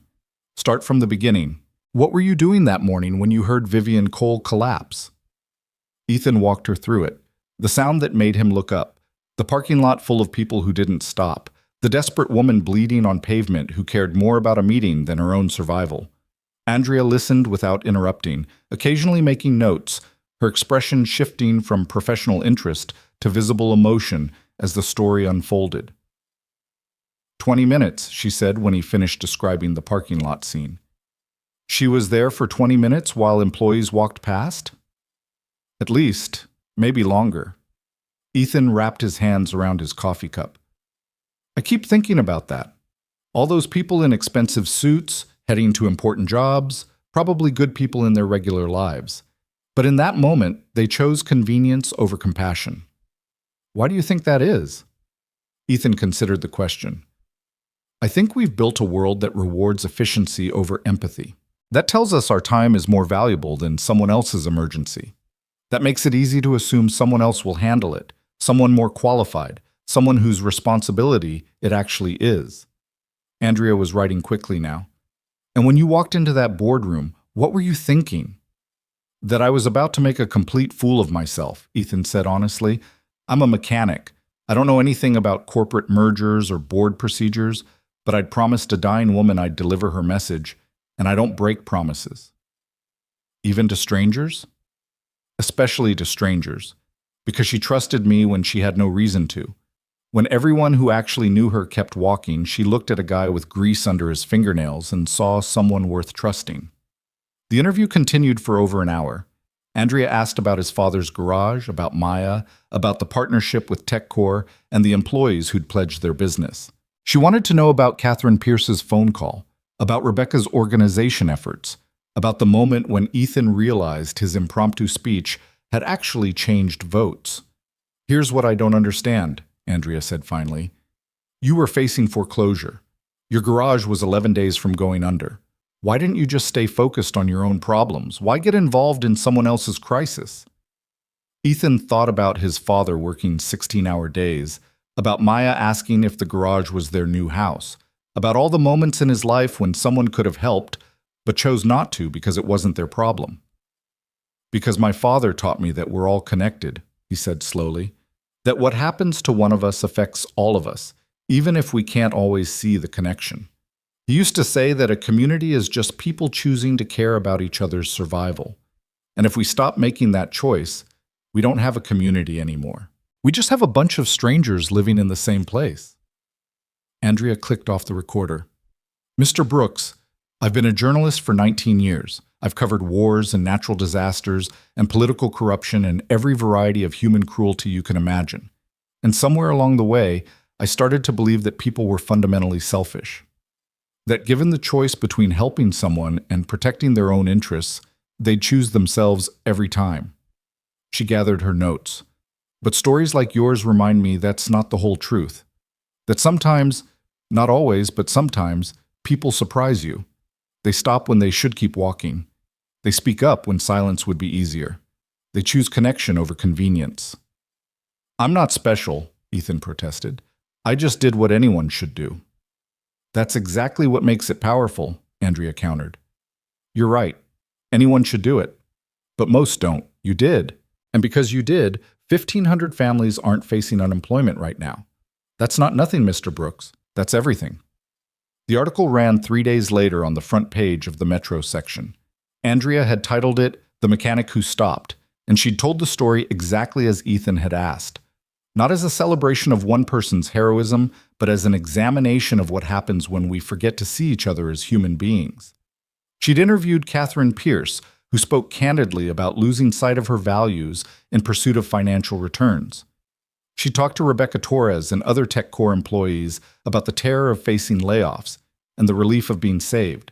"Start from the beginning. What were you doing that morning when you heard Vivian Cole collapse?" Ethan walked her through it. The sound that made him look up. The parking lot full of people who didn't stop. The desperate woman bleeding on pavement who cared more about a meeting than her own survival. Andrea listened without interrupting, occasionally making notes, her expression shifting from professional interest to visible emotion as the story unfolded. 20 minutes, she said when he finished describing the parking lot scene. She was there for 20 minutes while employees walked past? At least, maybe longer. Ethan wrapped his hands around his coffee cup. I keep thinking about that. All those people in expensive suits, heading to important jobs, probably good people in their regular lives. But in that moment, they chose convenience over compassion. Why do you think that is? Ethan considered the question. I think we've built a world that rewards efficiency over empathy. That tells us our time is more valuable than someone else's emergency. That makes it easy to assume someone else will handle it, someone more qualified, someone whose responsibility it actually is. Andrea was writing quickly now. And when you walked into that boardroom, what were you thinking? That I was about to make a complete fool of myself, Ethan said honestly. I'm a mechanic. I don't know anything about corporate mergers or board procedures, but I'd promised a dying woman I'd deliver her message, and I don't break promises. Even to strangers? Especially to strangers, because she trusted me when she had no reason to. When everyone who actually knew her kept walking, she looked at a guy with grease under his fingernails and saw someone worth trusting. The interview continued for over an hour. Andrea asked about his father's garage, about Maya, about the partnership with TechCore, and the employees who'd pledged their business. She wanted to know about Catherine Pierce's phone call, about Rebecca's organization efforts, about the moment when Ethan realized his impromptu speech had actually changed votes. Here's what I don't understand, Andrea said finally. You were facing foreclosure. Your garage was 11 days from going under. Why didn't you just stay focused on your own problems? Why get involved in someone else's crisis? Ethan thought about his father working 16-hour days, about Maya asking if the garage was their new house, about all the moments in his life when someone could have helped, but chose not to because it wasn't their problem. Because my father taught me that we're all connected, he said slowly, that what happens to one of us affects all of us, even if we can't always see the connection. He used to say that a community is just people choosing to care about each other's survival. And if we stop making that choice, we don't have a community anymore. We just have a bunch of strangers living in the same place. Andrea clicked off the recorder. Mr. Brooks, I've been a journalist for 19 years. I've covered wars and natural disasters and political corruption and every variety of human cruelty you can imagine. And somewhere along the way, I started to believe that people were fundamentally selfish. That given the choice between helping someone and protecting their own interests, they'd choose themselves every time. She gathered her notes. But stories like yours remind me that's not the whole truth. That sometimes, not always, but sometimes, people surprise you. They stop when they should keep walking. They speak up when silence would be easier. They choose connection over convenience. I'm not special, Ethan protested. I just did what anyone should do. That's exactly what makes it powerful, Andrea countered. You're right. Anyone should do it. But most don't. You did. And because you did, 1,500 families aren't facing unemployment right now. That's not nothing, Mr. Brooks. That's everything. The article ran 3 days later on the front page of the Metro section. Andrea had titled it The Mechanic Who Stopped, and she'd told the story exactly as Ethan had asked. Not as a celebration of one person's heroism, but as an examination of what happens when we forget to see each other as human beings. She'd interviewed Catherine Pierce, who spoke candidly about losing sight of her values in pursuit of financial returns. She talked to Rebecca Torres and other TechCore employees about the terror of facing layoffs and the relief of being saved.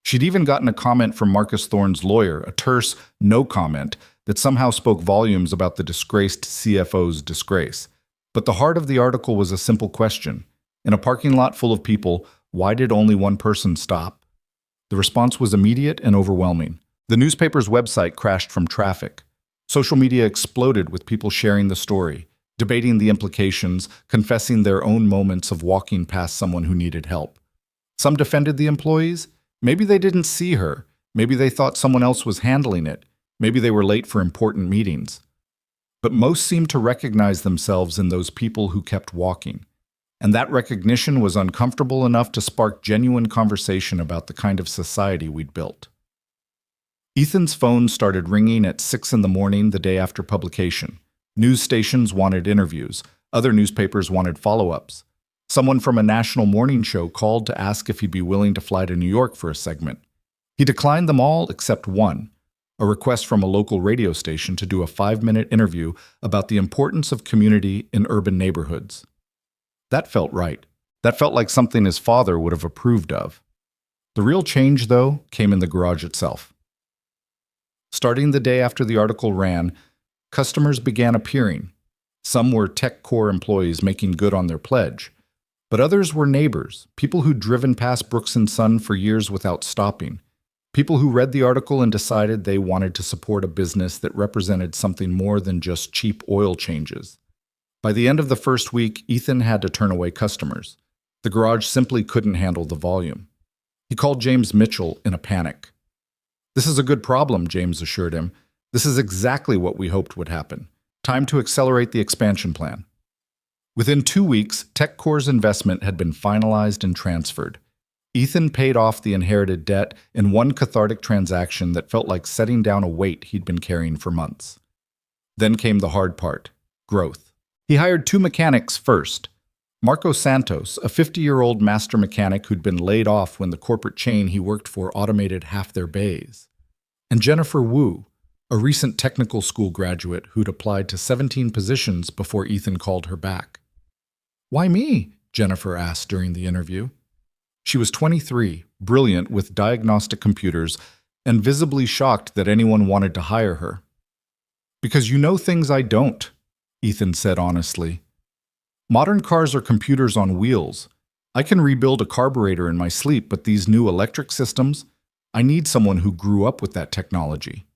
She'd even gotten a comment from Marcus Thorne's lawyer, a terse no comment that somehow spoke volumes about the disgraced CFO's disgrace. But the heart of the article was a simple question. In a parking lot full of people, why did only one person stop? The response was immediate and overwhelming. The newspaper's website crashed from traffic. Social media exploded with people sharing the story, debating the implications, confessing their own moments of walking past someone who needed help. Some defended the employees. Maybe they didn't see her. Maybe they thought someone else was handling it. Maybe they were late for important meetings. But most seemed to recognize themselves in those people who kept walking. And that recognition was uncomfortable enough to spark genuine conversation about the kind of society we'd built. Ethan's phone started ringing at 6 in the morning the day after publication. News stations wanted interviews. Other newspapers wanted follow-ups. Someone from a national morning show called to ask if he'd be willing to fly to New York for a segment. He declined them all except one, a request from a local radio station to do a 5-minute interview about the importance of community in urban neighborhoods. That felt right. That felt like something his father would have approved of. The real change, though, came in the garage itself. Starting the day after the article ran, customers began appearing. Some were TechCore employees making good on their pledge, but others were neighbors, people who'd driven past Brooks & Son for years without stopping, people who read the article and decided they wanted to support a business that represented something more than just cheap oil changes. By the end of the first week, Ethan had to turn away customers. The garage simply couldn't handle the volume. He called James Mitchell in a panic. "This is a good problem," James assured him. "This is exactly what we hoped would happen. Time to accelerate the expansion plan." Within 2 weeks, TechCore's investment had been finalized and transferred. Ethan paid off the inherited debt in one cathartic transaction that felt like setting down a weight he'd been carrying for months. Then came the hard part: growth. He hired 2 mechanics first. Marco Santos, a 50-year-old master mechanic who'd been laid off when the corporate chain he worked for automated half their bays. And Jennifer Wu, a recent technical school graduate who'd applied to 17 positions before Ethan called her back. "Why me?" Jennifer asked during the interview. She was 23, brilliant with diagnostic computers, and visibly shocked that anyone wanted to hire her. "Because you know things I don't," Ethan said honestly. Modern cars are computers on wheels. I can rebuild a carburetor in my sleep, but these new electric systems, I need someone who grew up with that technology.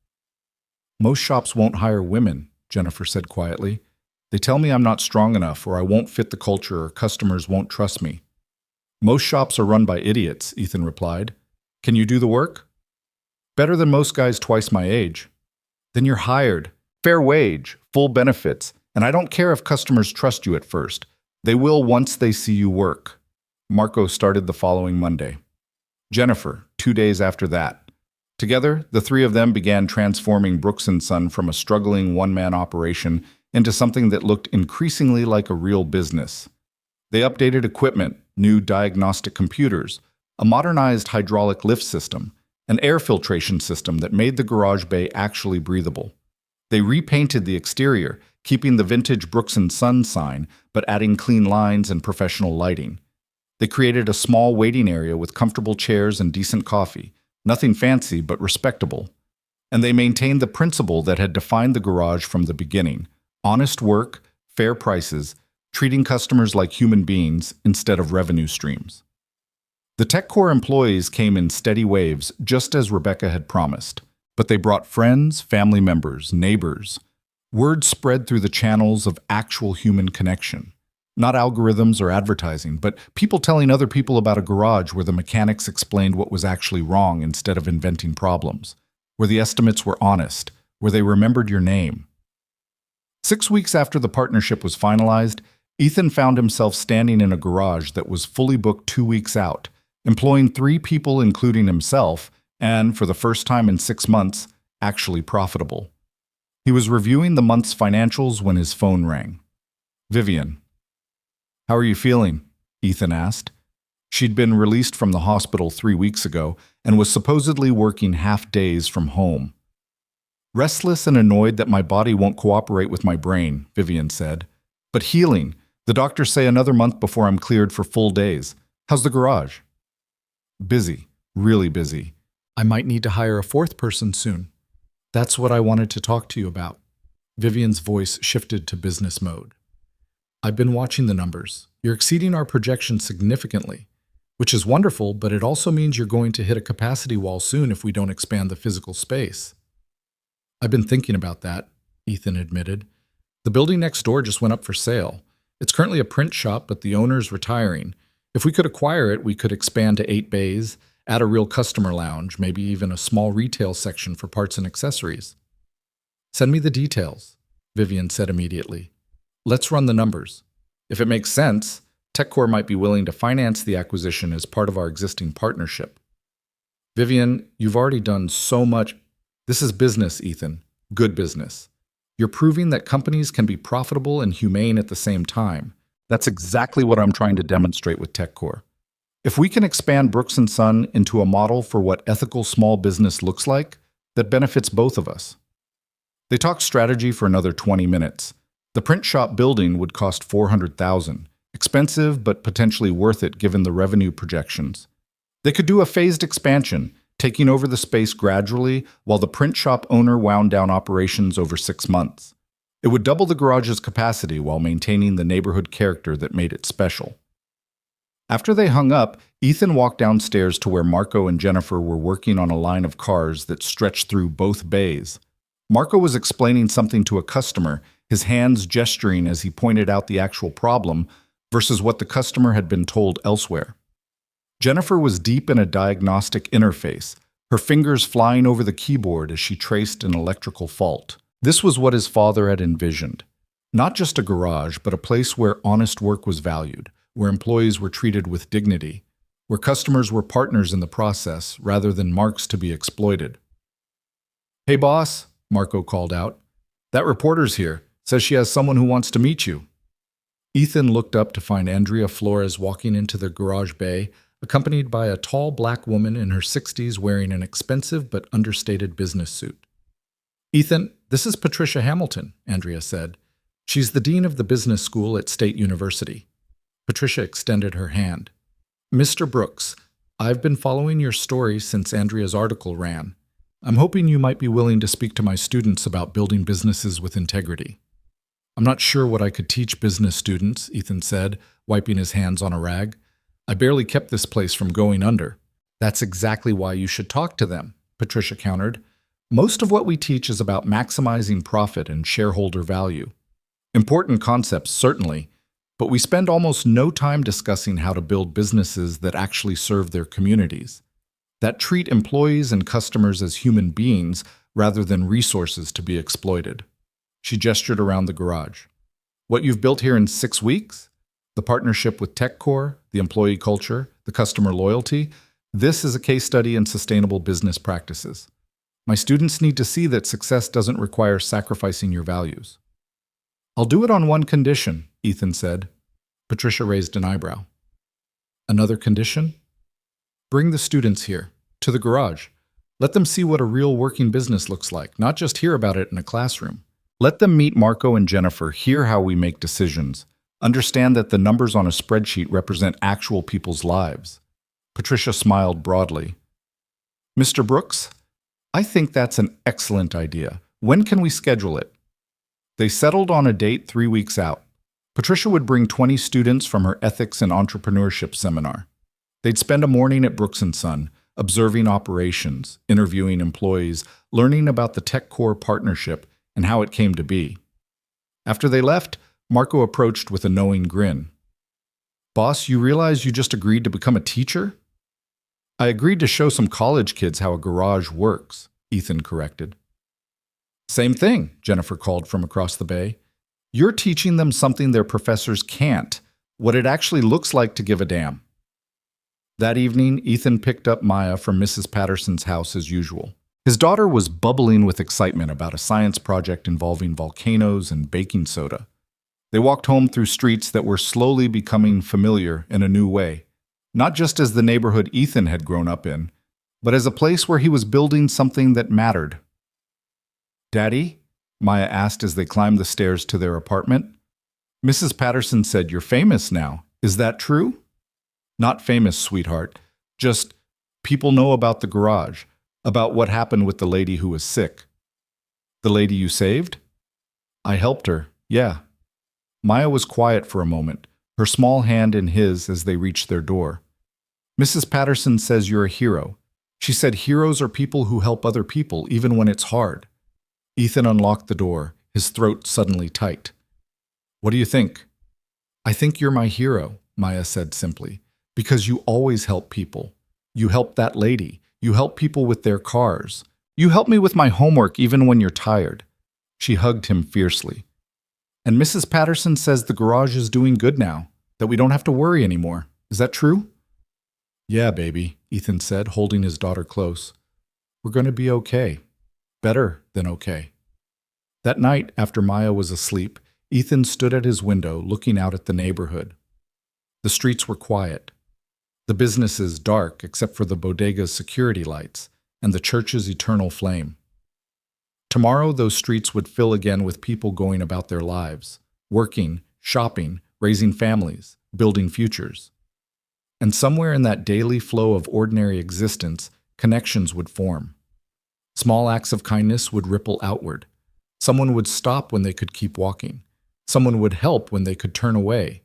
Most shops won't hire women, Jennifer said quietly. They tell me I'm not strong enough, or I won't fit the culture, or customers won't trust me. Most shops are run by idiots, Ethan replied. Can you do the work? Better than most guys twice my age. Then you're hired. Fair wage, full benefits, and I don't care if customers trust you at first. They will once they see you work. Marco started the following Monday. Jennifer, 2 days after that. Together, the three of them began transforming Brooks & Son from a struggling one-man operation into something that looked increasingly like a real business. They updated equipment, new diagnostic computers, a modernized hydraulic lift system, an air filtration system that made the garage bay actually breathable. They repainted the exterior, keeping the vintage Brooks & Son sign, but adding clean lines and professional lighting. They created a small waiting area with comfortable chairs and decent coffee, nothing fancy but respectable. And they maintained the principle that had defined the garage from the beginning: honest work, fair prices, treating customers like human beings instead of revenue streams. The TechCore employees came in steady waves, just as Rebecca had promised. But they brought friends, family members, neighbors. Word spread through the channels of actual human connection. Not algorithms or advertising, but people telling other people about a garage where the mechanics explained what was actually wrong instead of inventing problems, where the estimates were honest, where they remembered your name. 6 weeks after the partnership was finalized, Ethan found himself standing in a garage that was fully booked 2 weeks out, employing 3 people including himself, and, for the first time in 6 months, actually profitable. He was reviewing the month's financials when his phone rang. Vivian. How are you feeling? Ethan asked. She'd been released from the hospital 3 weeks ago and was supposedly working half days from home. Restless and annoyed that my body won't cooperate with my brain, Vivian said. But healing. The doctors say another month before I'm cleared for full days. How's the garage? Busy. Really busy. I might need to hire a 4th person soon. That's what I wanted to talk to you about. Vivian's voice shifted to business mode. I've been watching the numbers. You're exceeding our projections significantly, which is wonderful, but it also means you're going to hit a capacity wall soon if we don't expand the physical space. I've been thinking about that, Ethan admitted. The building next door just went up for sale. It's currently a print shop, but the owner's retiring. If we could acquire it, we could expand to 8 bays, add a real customer lounge, maybe even a small retail section for parts and accessories. Send me the details, Vivian said immediately. Let's run the numbers. If it makes sense, TechCore might be willing to finance the acquisition as part of our existing partnership. Vivian, you've already done so much. This is business, Ethan. Good business. You're proving that companies can be profitable and humane at the same time. That's exactly what I'm trying to demonstrate with TechCore. If we can expand Brooks & Son into a model for what ethical small business looks like, that benefits both of us. They talked strategy for another 20 minutes. The print shop building would cost $400,000, expensive but potentially worth it given the revenue projections. They could do a phased expansion, taking over the space gradually while the print shop owner wound down operations over 6 months. It would double the garage's capacity while maintaining the neighborhood character that made it special. After they hung up, Ethan walked downstairs to where Marco and Jennifer were working on a line of cars that stretched through both bays. Marco was explaining something to a customer, his hands gesturing as he pointed out the actual problem versus what the customer had been told elsewhere. Jennifer was deep in a diagnostic interface, her fingers flying over the keyboard as she traced an electrical fault. This was what his father had envisioned. Not just a garage, but a place where honest work was valued, where employees were treated with dignity, where customers were partners in the process rather than marks to be exploited. Hey boss, Marco called out. That reporter's here. Says she has someone who wants to meet you. Ethan looked up to find Andrea Flores walking into the garage bay, accompanied by a tall black woman in her 60s wearing an expensive but understated business suit. Ethan, this is Patricia Hamilton, Andrea said. She's the dean of the business school at State University. Patricia extended her hand. Mr. Brooks, I've been following your story since Andrea's article ran. I'm hoping you might be willing to speak to my students about building businesses with integrity. I'm not sure what I could teach business students, Ethan said, wiping his hands on a rag. I barely kept this place from going under. That's exactly why you should talk to them, Patricia countered. Most of what we teach is about maximizing profit and shareholder value. Important concepts, certainly, but we spend almost no time discussing how to build businesses that actually serve their communities, that treat employees and customers as human beings rather than resources to be exploited. She gestured around the garage. What you've built here in 6 weeks? The partnership with TechCore, the employee culture, the customer loyalty, this is a case study in sustainable business practices. My students need to see that success doesn't require sacrificing your values. I'll do it on one condition, Ethan said. Patricia raised an eyebrow. Another condition? Bring the students here, to the garage. Let them see what a real working business looks like, not just hear about it in a classroom. Let them meet Marco and Jennifer, hear how we make decisions, understand that the numbers on a spreadsheet represent actual people's lives. Patricia smiled broadly. Mr. Brooks, I think that's an excellent idea. When can we schedule it? They settled on a date 3 weeks out. Patricia would bring 20 students from her ethics and entrepreneurship seminar. They'd spend a morning at Brooks & Son, observing operations, interviewing employees, learning about the TechCore partnership and how it came to be. After they left, Marco approached with a knowing grin. Boss, you realize you just agreed to become a teacher? I agreed to show some college kids how a garage works, Ethan corrected. Same thing, Jennifer called from across the bay. You're teaching them something their professors can't, what it actually looks like to give a damn. That evening, Ethan picked up Maya from Mrs. Patterson's house as usual. His daughter was bubbling with excitement about a science project involving volcanoes and baking soda. They walked home through streets that were slowly becoming familiar in a new way, not just as the neighborhood Ethan had grown up in, but as a place where he was building something that mattered. Daddy? Maya asked as they climbed the stairs to their apartment. Mrs. Patterson said, You're famous now. Is that true? Not famous, sweetheart. Just people know about the garage, about what happened with the lady who was sick. The lady you saved? I helped her, yeah. Maya was quiet for a moment, her small hand in his as they reached their door. Mrs. Patterson says you're a hero. She said heroes are people who help other people even when it's hard. Ethan unlocked the door, his throat suddenly tight. What do you think? I think you're my hero, Maya said simply, because you always help people. You help that lady. You help people with their cars. You help me with my homework even when you're tired. She hugged him fiercely. And Mrs. Patterson says the garage is doing good now, that we don't have to worry anymore. Is that true? Yeah, baby, Ethan said, holding his daughter close. We're going to be okay. Better than okay. That night, after Maya was asleep, Ethan stood at his window looking out at the neighborhood. The streets were quiet. The businesses dark except for the bodega's security lights and the church's eternal flame. Tomorrow, those streets would fill again with people going about their lives, working, shopping, raising families, building futures. And somewhere in that daily flow of ordinary existence, connections would form. Small acts of kindness would ripple outward. Someone would stop when they could keep walking. Someone would help when they could turn away.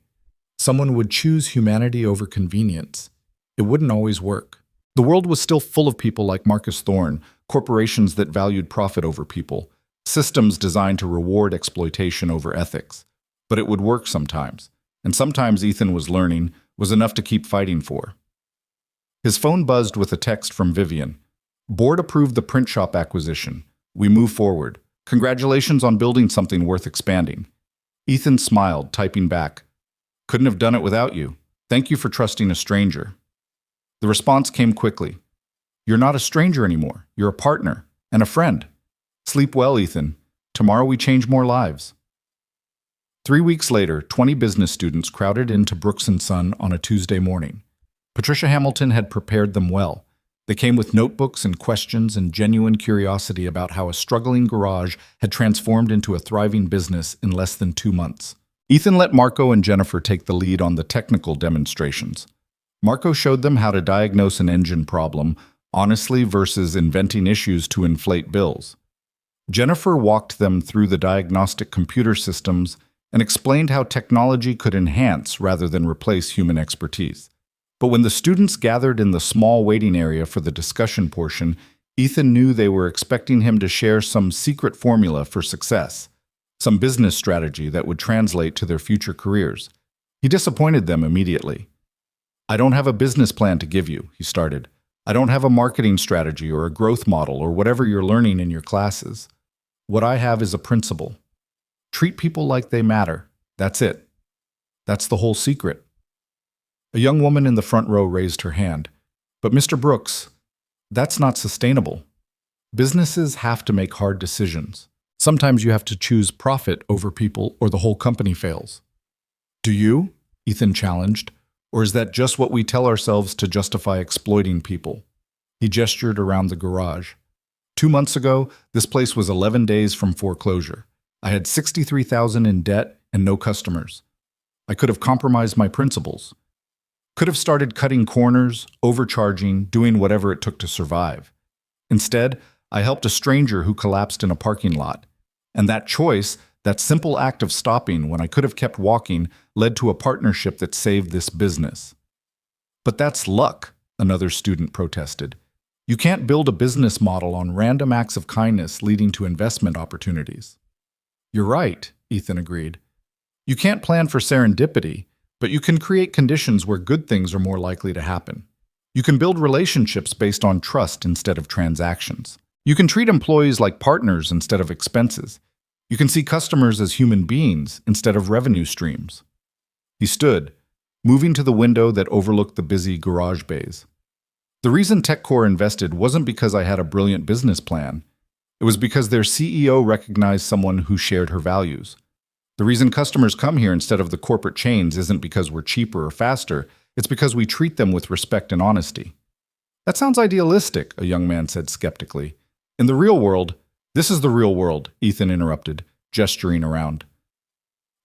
Someone would choose humanity over convenience. It wouldn't always work. The world was still full of people like Marcus Thorne, corporations that valued profit over people, systems designed to reward exploitation over ethics. But it would work sometimes. And sometimes, Ethan was learning, was enough to keep fighting for. His phone buzzed with a text from Vivian. Board approved the print shop acquisition. We move forward. Congratulations on building something worth expanding. Ethan smiled, typing back. Couldn't have done it without you. Thank you for trusting a stranger. The response came quickly. You're not a stranger anymore. You're a partner and a friend. Sleep well, Ethan. Tomorrow we change more lives. 3 weeks later, 20 business students crowded into Brooks & Son on a Tuesday morning. Patricia Hamilton had prepared them well. They came with notebooks and questions and genuine curiosity about how a struggling garage had transformed into a thriving business in less than 2 months. Ethan let Marco and Jennifer take the lead on the technical demonstrations. Marco showed them how to diagnose an engine problem, honestly versus inventing issues to inflate bills. Jennifer walked them through the diagnostic computer systems and explained how technology could enhance rather than replace human expertise. But when the students gathered in the small waiting area for the discussion portion, Ethan knew they were expecting him to share some secret formula for success, some business strategy that would translate to their future careers. He disappointed them immediately. "I don't have a business plan to give you," he started. "I don't have a marketing strategy or a growth model or whatever you're learning in your classes. What I have is a principle. Treat people like they matter. That's it. That's the whole secret." A young woman in the front row raised her hand. "But Mr. Brooks, that's not sustainable. Businesses have to make hard decisions. Sometimes you have to choose profit over people or the whole company fails." "Do you?" Ethan challenged. "Or is that just what we tell ourselves to justify exploiting people?" He gestured around the garage. 2 months ago, this place was 11 days from foreclosure. I had $63,000 in debt and no customers. I could have compromised my principles. Could have started cutting corners, overcharging, doing whatever it took to survive. Instead, I helped a stranger who collapsed in a parking lot. And that choice, that simple act of stopping when I could have kept walking, led to a partnership that saved this business. "But that's luck," another student protested. "You can't build a business model on random acts of kindness leading to investment opportunities." "You're right," Ethan agreed. "You can't plan for serendipity, but you can create conditions where good things are more likely to happen. You can build relationships based on trust instead of transactions. You can treat employees like partners instead of expenses. You can see customers as human beings instead of revenue streams." He stood, moving to the window that overlooked the busy garage bays. "The reason TechCore invested wasn't because I had a brilliant business plan. It was because their CEO recognized someone who shared her values. The reason customers come here instead of the corporate chains isn't because we're cheaper or faster, it's because we treat them with respect and honesty." "That sounds idealistic," a young man said skeptically. "In the real world—" "This is the real world," Ethan interrupted, gesturing around.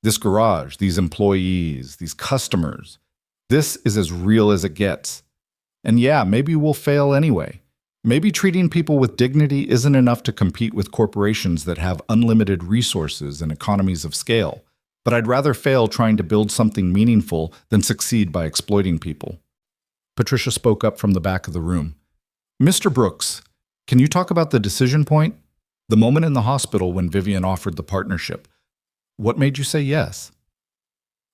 "This garage, these employees, these customers, this is as real as it gets. And yeah, maybe we'll fail anyway. Maybe treating people with dignity isn't enough to compete with corporations that have unlimited resources and economies of scale. But I'd rather fail trying to build something meaningful than succeed by exploiting people." Patricia spoke up from the back of the room. "Mr. Brooks, can you talk about the decision point? The moment in the hospital when Vivian offered the partnership. What made you say yes?"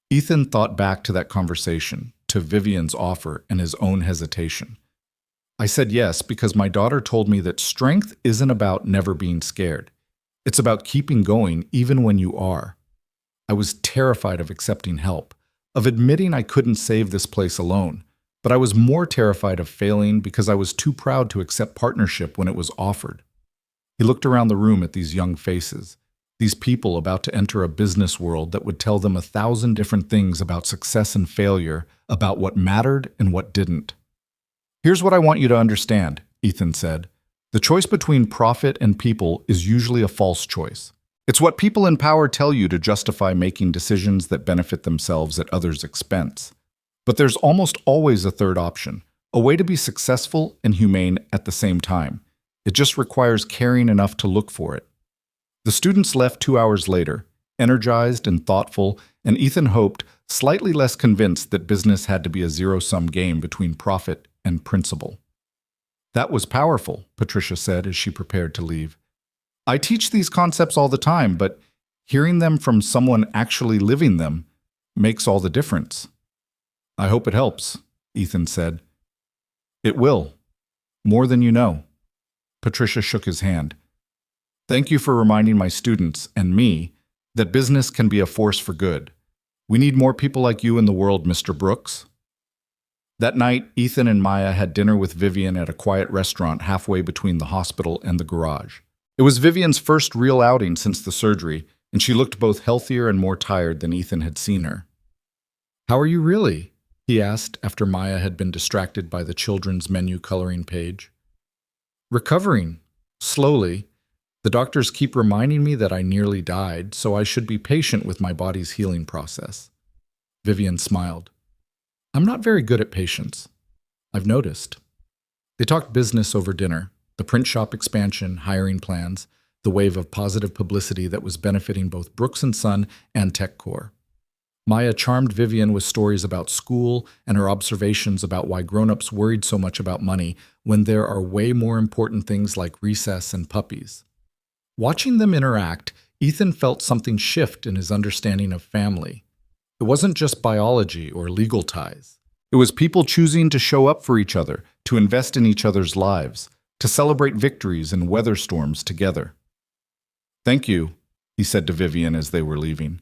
Ethan thought back to that conversation, to Vivian's offer and his own hesitation. "I said yes because my daughter told me that strength isn't about never being scared. It's about keeping going even when you are. I was terrified of accepting help, of admitting I couldn't save this place alone, but I was more terrified of failing because I was too proud to accept partnership when it was offered." He looked around the room at these young faces, these people about to enter a business world that would tell them 1,000 different things about success and failure, about what mattered and what didn't. "Here's what I want you to understand," Ethan said. "The choice between profit and people is usually a false choice. It's what people in power tell you to justify making decisions that benefit themselves at others' expense. But there's almost always a third option, a way to be successful and humane at the same time. It just requires caring enough to look for it." The students left 2 hours later, energized and thoughtful, and Ethan hoped, slightly less convinced that business had to be a zero-sum game between profit and principle. "That was powerful," Patricia said as she prepared to leave. "I teach these concepts all the time, but hearing them from someone actually living them makes all the difference." "I hope it helps," Ethan said. "It will. More than you know." Patricia shook his hand. "Thank you for reminding my students, and me, that business can be a force for good. We need more people like you in the world, Mr. Brooks." That night, Ethan and Maya had dinner with Vivian at a quiet restaurant halfway between the hospital and the garage. It was Vivian's first real outing since the surgery, and she looked both healthier and more tired than Ethan had seen her. "How are you really?" he asked after Maya had been distracted by the children's menu coloring page. "Recovering. Slowly. The doctors keep reminding me that I nearly died, so I should be patient with my body's healing process." Vivian smiled. "I'm not very good at patience. I've noticed." They talked business over dinner, the print shop expansion, hiring plans, the wave of positive publicity that was benefiting both Brooks & Son and TechCore. Maya charmed Vivian with stories about school and her observations about why grown-ups worried so much about money when there are way more important things like recess and puppies. Watching them interact, Ethan felt something shift in his understanding of family. It wasn't just biology or legal ties. It was people choosing to show up for each other, to invest in each other's lives, to celebrate victories and weather storms together. "Thank you," he said to Vivian as they were leaving,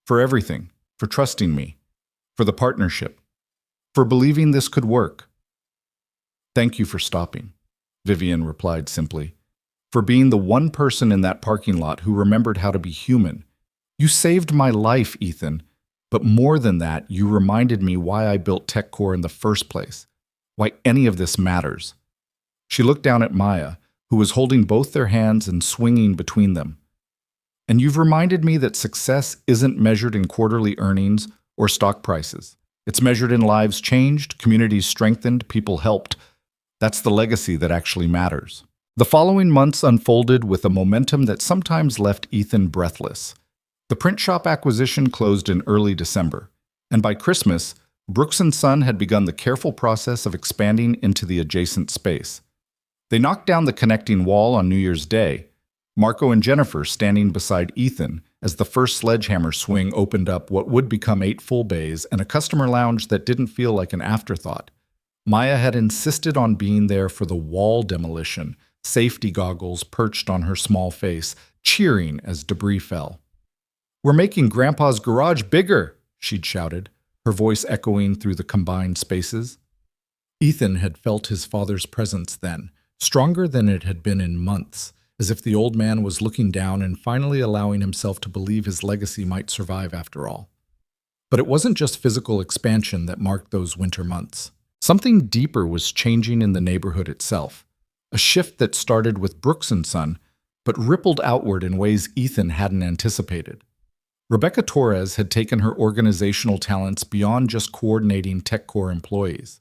"for everything, for trusting me, for the partnership, for believing this could work." "Thank you for stopping," Vivian replied simply, "for being the one person in that parking lot who remembered how to be human. You saved my life, Ethan, but more than that, you reminded me why I built TechCore in the first place, why any of this matters." She looked down at Maya, who was holding both their hands and swinging between them. "And you've reminded me that success isn't measured in quarterly earnings or stock prices. It's measured in lives changed, communities strengthened, people helped. That's the legacy that actually matters." The following months unfolded with a momentum that sometimes left Ethan breathless. The print shop acquisition closed in early December, and by Christmas, Brooks & Son had begun the careful process of expanding into the adjacent space. They knocked down the connecting wall on New Year's Day, Marco and Jennifer standing beside Ethan as the first sledgehammer swing opened up what would become 8 full bays and a customer lounge that didn't feel like an afterthought. Maya had insisted on being there for the wall demolition, safety goggles perched on her small face, cheering as debris fell. "We're making Grandpa's garage bigger," she'd shouted, her voice echoing through the combined spaces. Ethan had felt his father's presence then, stronger than it had been in months, as if the old man was looking down and finally allowing himself to believe his legacy might survive after all. But it wasn't just physical expansion that marked those winter months. Something deeper was changing in the neighborhood itself, a shift that started with Brooks & Son, but rippled outward in ways Ethan hadn't anticipated. Rebecca Torres had taken her organizational talents beyond just coordinating TechCore employees.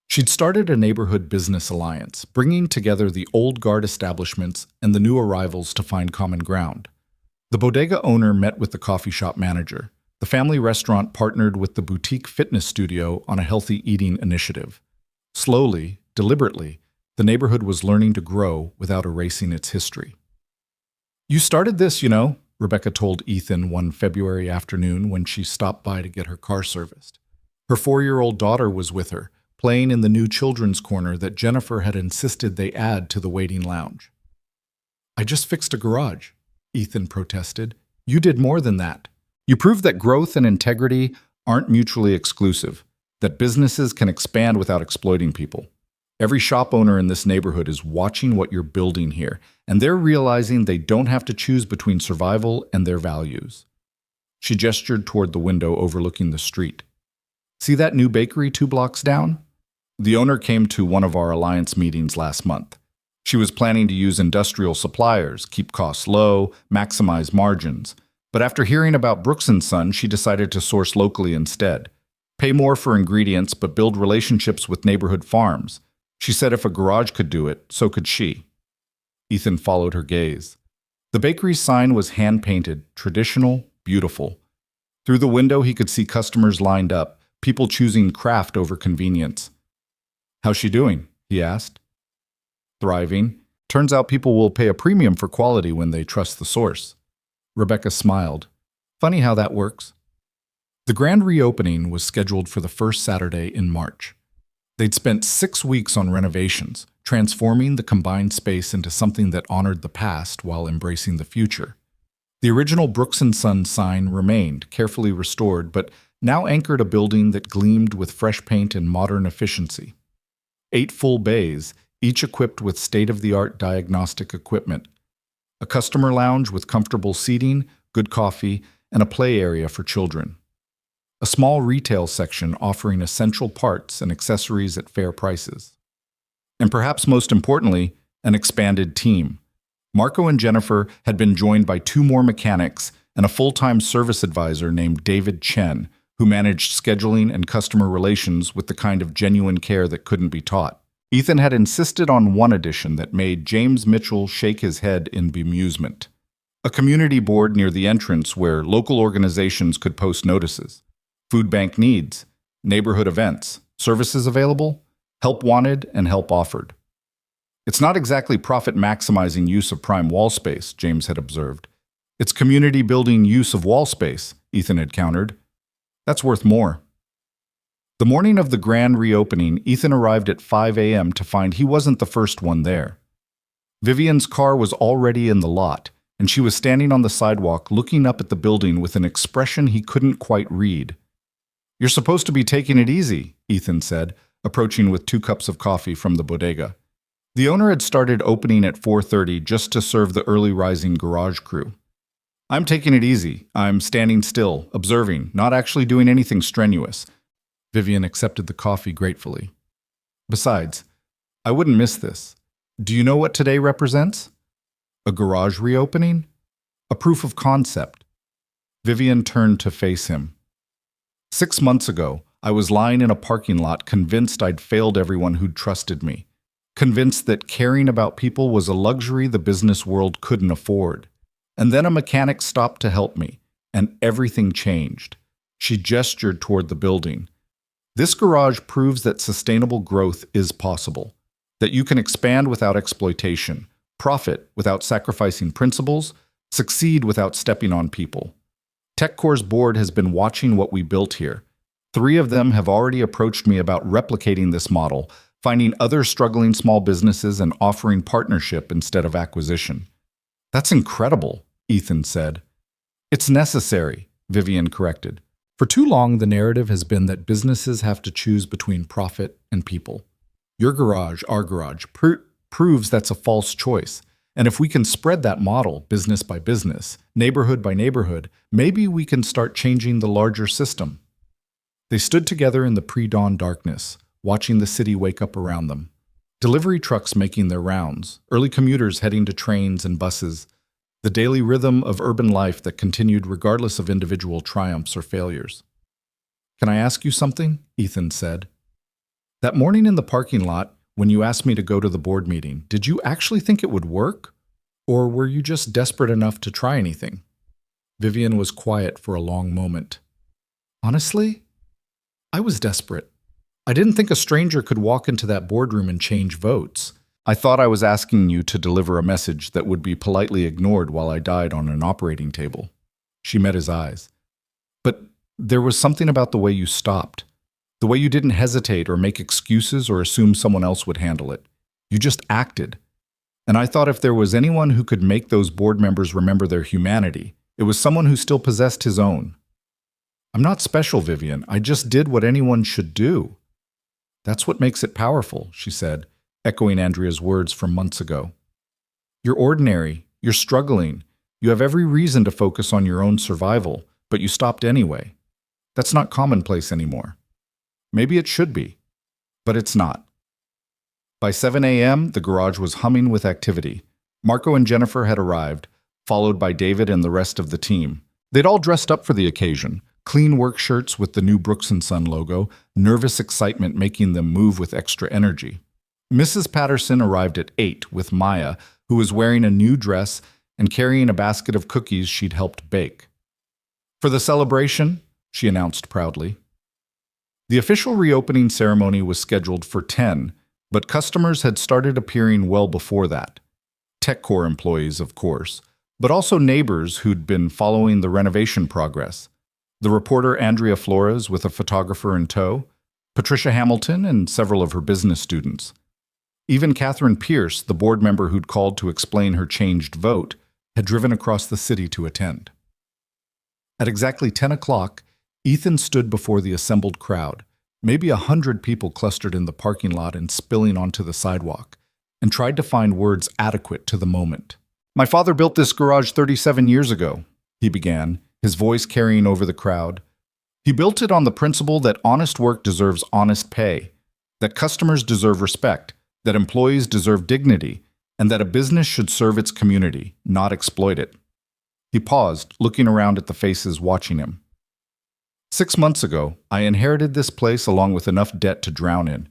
She'd started a neighborhood business alliance, bringing together the old guard establishments and the new arrivals to find common ground. The bodega owner met with the coffee shop manager. The family restaurant partnered with the boutique fitness studio on a healthy eating initiative. Slowly, deliberately, the neighborhood was learning to grow without erasing its history. "You started this, you know," Rebecca told Ethan one February afternoon when she stopped by to get her car serviced. Her 4-year-old daughter was with her, playing in the new children's corner that Jennifer had insisted they add to the waiting lounge. "I just fixed a garage," Ethan protested. "You did more than that. You proved that growth and integrity aren't mutually exclusive, that businesses can expand without exploiting people. Every shop owner in this neighborhood is watching what you're building here, and they're realizing they don't have to choose between survival and their values." She gestured toward the window overlooking the street. "See that new bakery 2 blocks down? The owner came to one of our alliance meetings last month. She was planning to use industrial suppliers, keep costs low, maximize margins. But after hearing about Brooks & Son, she decided to source locally instead. Pay more for ingredients, but build relationships with neighborhood farms. She said if a garage could do it, so could she." Ethan followed her gaze. The bakery's sign was hand-painted, traditional, beautiful. Through the window, he could see customers lined up, people choosing craft over convenience. "How's she doing?" he asked. "Thriving. Turns out people will pay a premium for quality when they trust the source." Rebecca smiled. "Funny how that works." The grand reopening was scheduled for the first Saturday in March. They'd spent 6 weeks on renovations, transforming the combined space into something that honored the past while embracing the future. The original Brooks & Son sign remained, carefully restored, but now anchored a building that gleamed with fresh paint and modern efficiency. 8 full bays, each equipped with state-of-the-art diagnostic equipment. A customer lounge with comfortable seating, good coffee, and a play area for children. A small retail section offering essential parts and accessories at fair prices. And perhaps most importantly, an expanded team. Marco and Jennifer had been joined by 2 more mechanics and a full-time service advisor named David Chen, who managed scheduling and customer relations with the kind of genuine care that couldn't be taught. Ethan had insisted on one addition that made James Mitchell shake his head in bemusement. A community board near the entrance where local organizations could post notices. Food bank needs, neighborhood events, services available, help wanted, and help offered. It's not exactly profit-maximizing use of prime wall space, James had observed. It's community-building use of wall space, Ethan had countered. That's worth more. The morning of the grand reopening, Ethan arrived at 5 a.m. to find he wasn't the first one there. Vivian's car was already in the lot, and she was standing on the sidewalk looking up at the building with an expression he couldn't quite read. "You're supposed to be taking it easy," Ethan said, approaching with 2 cups of coffee from the bodega. The owner had started opening at 4:30 just to serve the early-rising garage crew. "I'm taking it easy. I'm standing still, observing, not actually doing anything strenuous." Vivian accepted the coffee gratefully. "Besides, I wouldn't miss this. Do you know what today represents? A garage reopening? A proof of concept." Vivian turned to face him. 6 months ago, I was lying in a parking lot convinced I'd failed everyone who'd trusted me. Convinced that caring about people was a luxury the business world couldn't afford. And then a mechanic stopped to help me, and everything changed. She gestured toward the building. "This garage proves that sustainable growth is possible, that you can expand without exploitation, profit without sacrificing principles, succeed without stepping on people." TechCore's board has been watching what we built here. 3 of them have already approached me about replicating this model, finding other struggling small businesses and offering partnership instead of acquisition. "That's incredible," Ethan said. "It's necessary," Vivian corrected. For too long, the narrative has been that businesses have to choose between profit and people. Your garage, our garage, proves that's a false choice. And if we can spread that model, business by business, neighborhood by neighborhood, maybe we can start changing the larger system. They stood together in the pre-dawn darkness, watching the city wake up around them. Delivery trucks making their rounds, early commuters heading to trains and buses, the daily rhythm of urban life that continued regardless of individual triumphs or failures. "Can I ask you something?" Ethan said. "That morning in the parking lot, when you asked me to go to the board meeting, did you actually think it would work? Or were you just desperate enough to try anything?" Vivian was quiet for a long moment. "Honestly, I was desperate. I didn't think a stranger could walk into that boardroom and change votes. I thought I was asking you to deliver a message that would be politely ignored while I died on an operating table." She met his eyes. "But there was something about the way you stopped. The way you didn't hesitate or make excuses or assume someone else would handle it. You just acted. And I thought if there was anyone who could make those board members remember their humanity, it was someone who still possessed his own." "I'm not special, Vivian. I just did what anyone should do." "That's what makes it powerful," she said, echoing Andrea's words from months ago. "You're ordinary. You're struggling. You have every reason to focus on your own survival, but you stopped anyway. That's not commonplace anymore. Maybe it should be, but it's not." By 7 a.m., the garage was humming with activity. Marco and Jennifer had arrived, followed by David and the rest of the team. They'd all dressed up for the occasion, clean work shirts with the new Brooks & Son logo, nervous excitement making them move with extra energy. Mrs. Patterson arrived at 8 with Maya, who was wearing a new dress and carrying a basket of cookies she'd helped bake. "For the celebration," she announced proudly. The official reopening ceremony was scheduled for 10, but customers had started appearing well before that. TechCore employees, of course, but also neighbors who'd been following the renovation progress. The reporter Andrea Flores with a photographer in tow, Patricia Hamilton, and several of her business students. Even Catherine Pierce, the board member who'd called to explain her changed vote, had driven across the city to attend. At exactly 10 o'clock, Ethan stood before the assembled crowd, maybe 100 people clustered in the parking lot and spilling onto the sidewalk, and tried to find words adequate to the moment. "My father built this garage 37 years ago," he began, his voice carrying over the crowd. "He built it on the principle that honest work deserves honest pay, that customers deserve respect, that employees deserve dignity, and that a business should serve its community, not exploit it." He paused, looking around at the faces watching him. 6 months ago, I inherited this place along with enough debt to drown in.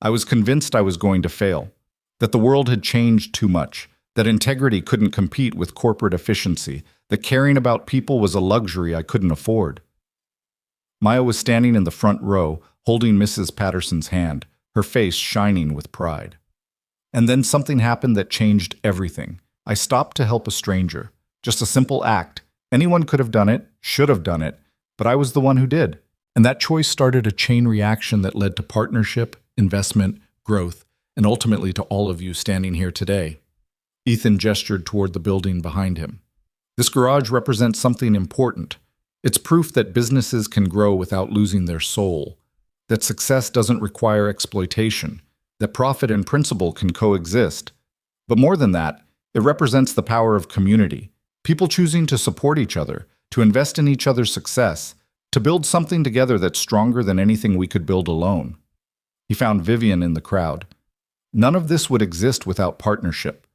I was convinced I was going to fail, that the world had changed too much, that integrity couldn't compete with corporate efficiency, that caring about people was a luxury I couldn't afford. Maya was standing in the front row, holding Mrs. Patterson's hand, her face shining with pride. And then something happened that changed everything. I stopped to help a stranger. Just a simple act. Anyone could have done it, should have done it, but I was the one who did. And that choice started a chain reaction that led to partnership, investment, growth, and ultimately to all of you standing here today. Ethan gestured toward the building behind him. This garage represents something important. It's proof that businesses can grow without losing their soul, that success doesn't require exploitation, that profit and principle can coexist. But more than that, it represents the power of community, people choosing to support each other, to invest in each other's success, to build something together that's stronger than anything we could build alone. He found Vivian in the crowd. None of this would exist without partnership,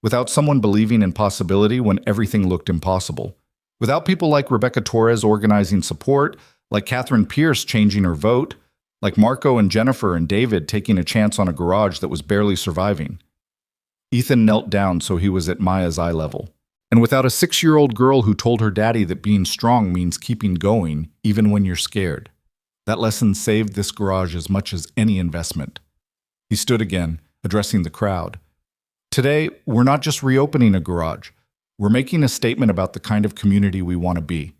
without someone believing in possibility when everything looked impossible, without people like Rebecca Torres organizing support, like Catherine Pierce changing her vote, like Marco and Jennifer and David taking a chance on a garage that was barely surviving. Ethan knelt down so he was at Maya's eye level. And without a 6-year-old girl who told her daddy that being strong means keeping going, even when you're scared. That lesson saved this garage as much as any investment. He stood again, addressing the crowd. Today, we're not just reopening a garage. We're making a statement about the kind of community we want to be.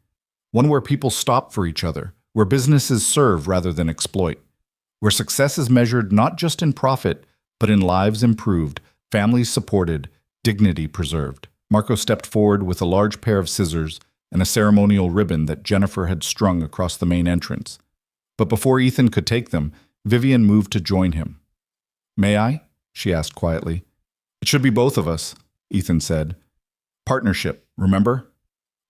One where people stop for each other, where businesses serve rather than exploit, where success is measured not just in profit, but in lives improved, families supported, dignity preserved. Marco stepped forward with a large pair of scissors and a ceremonial ribbon that Jennifer had strung across the main entrance. But before Ethan could take them, Vivian moved to join him. "May I?" she asked quietly. "It should be both of us," Ethan said. "Partnership, remember?"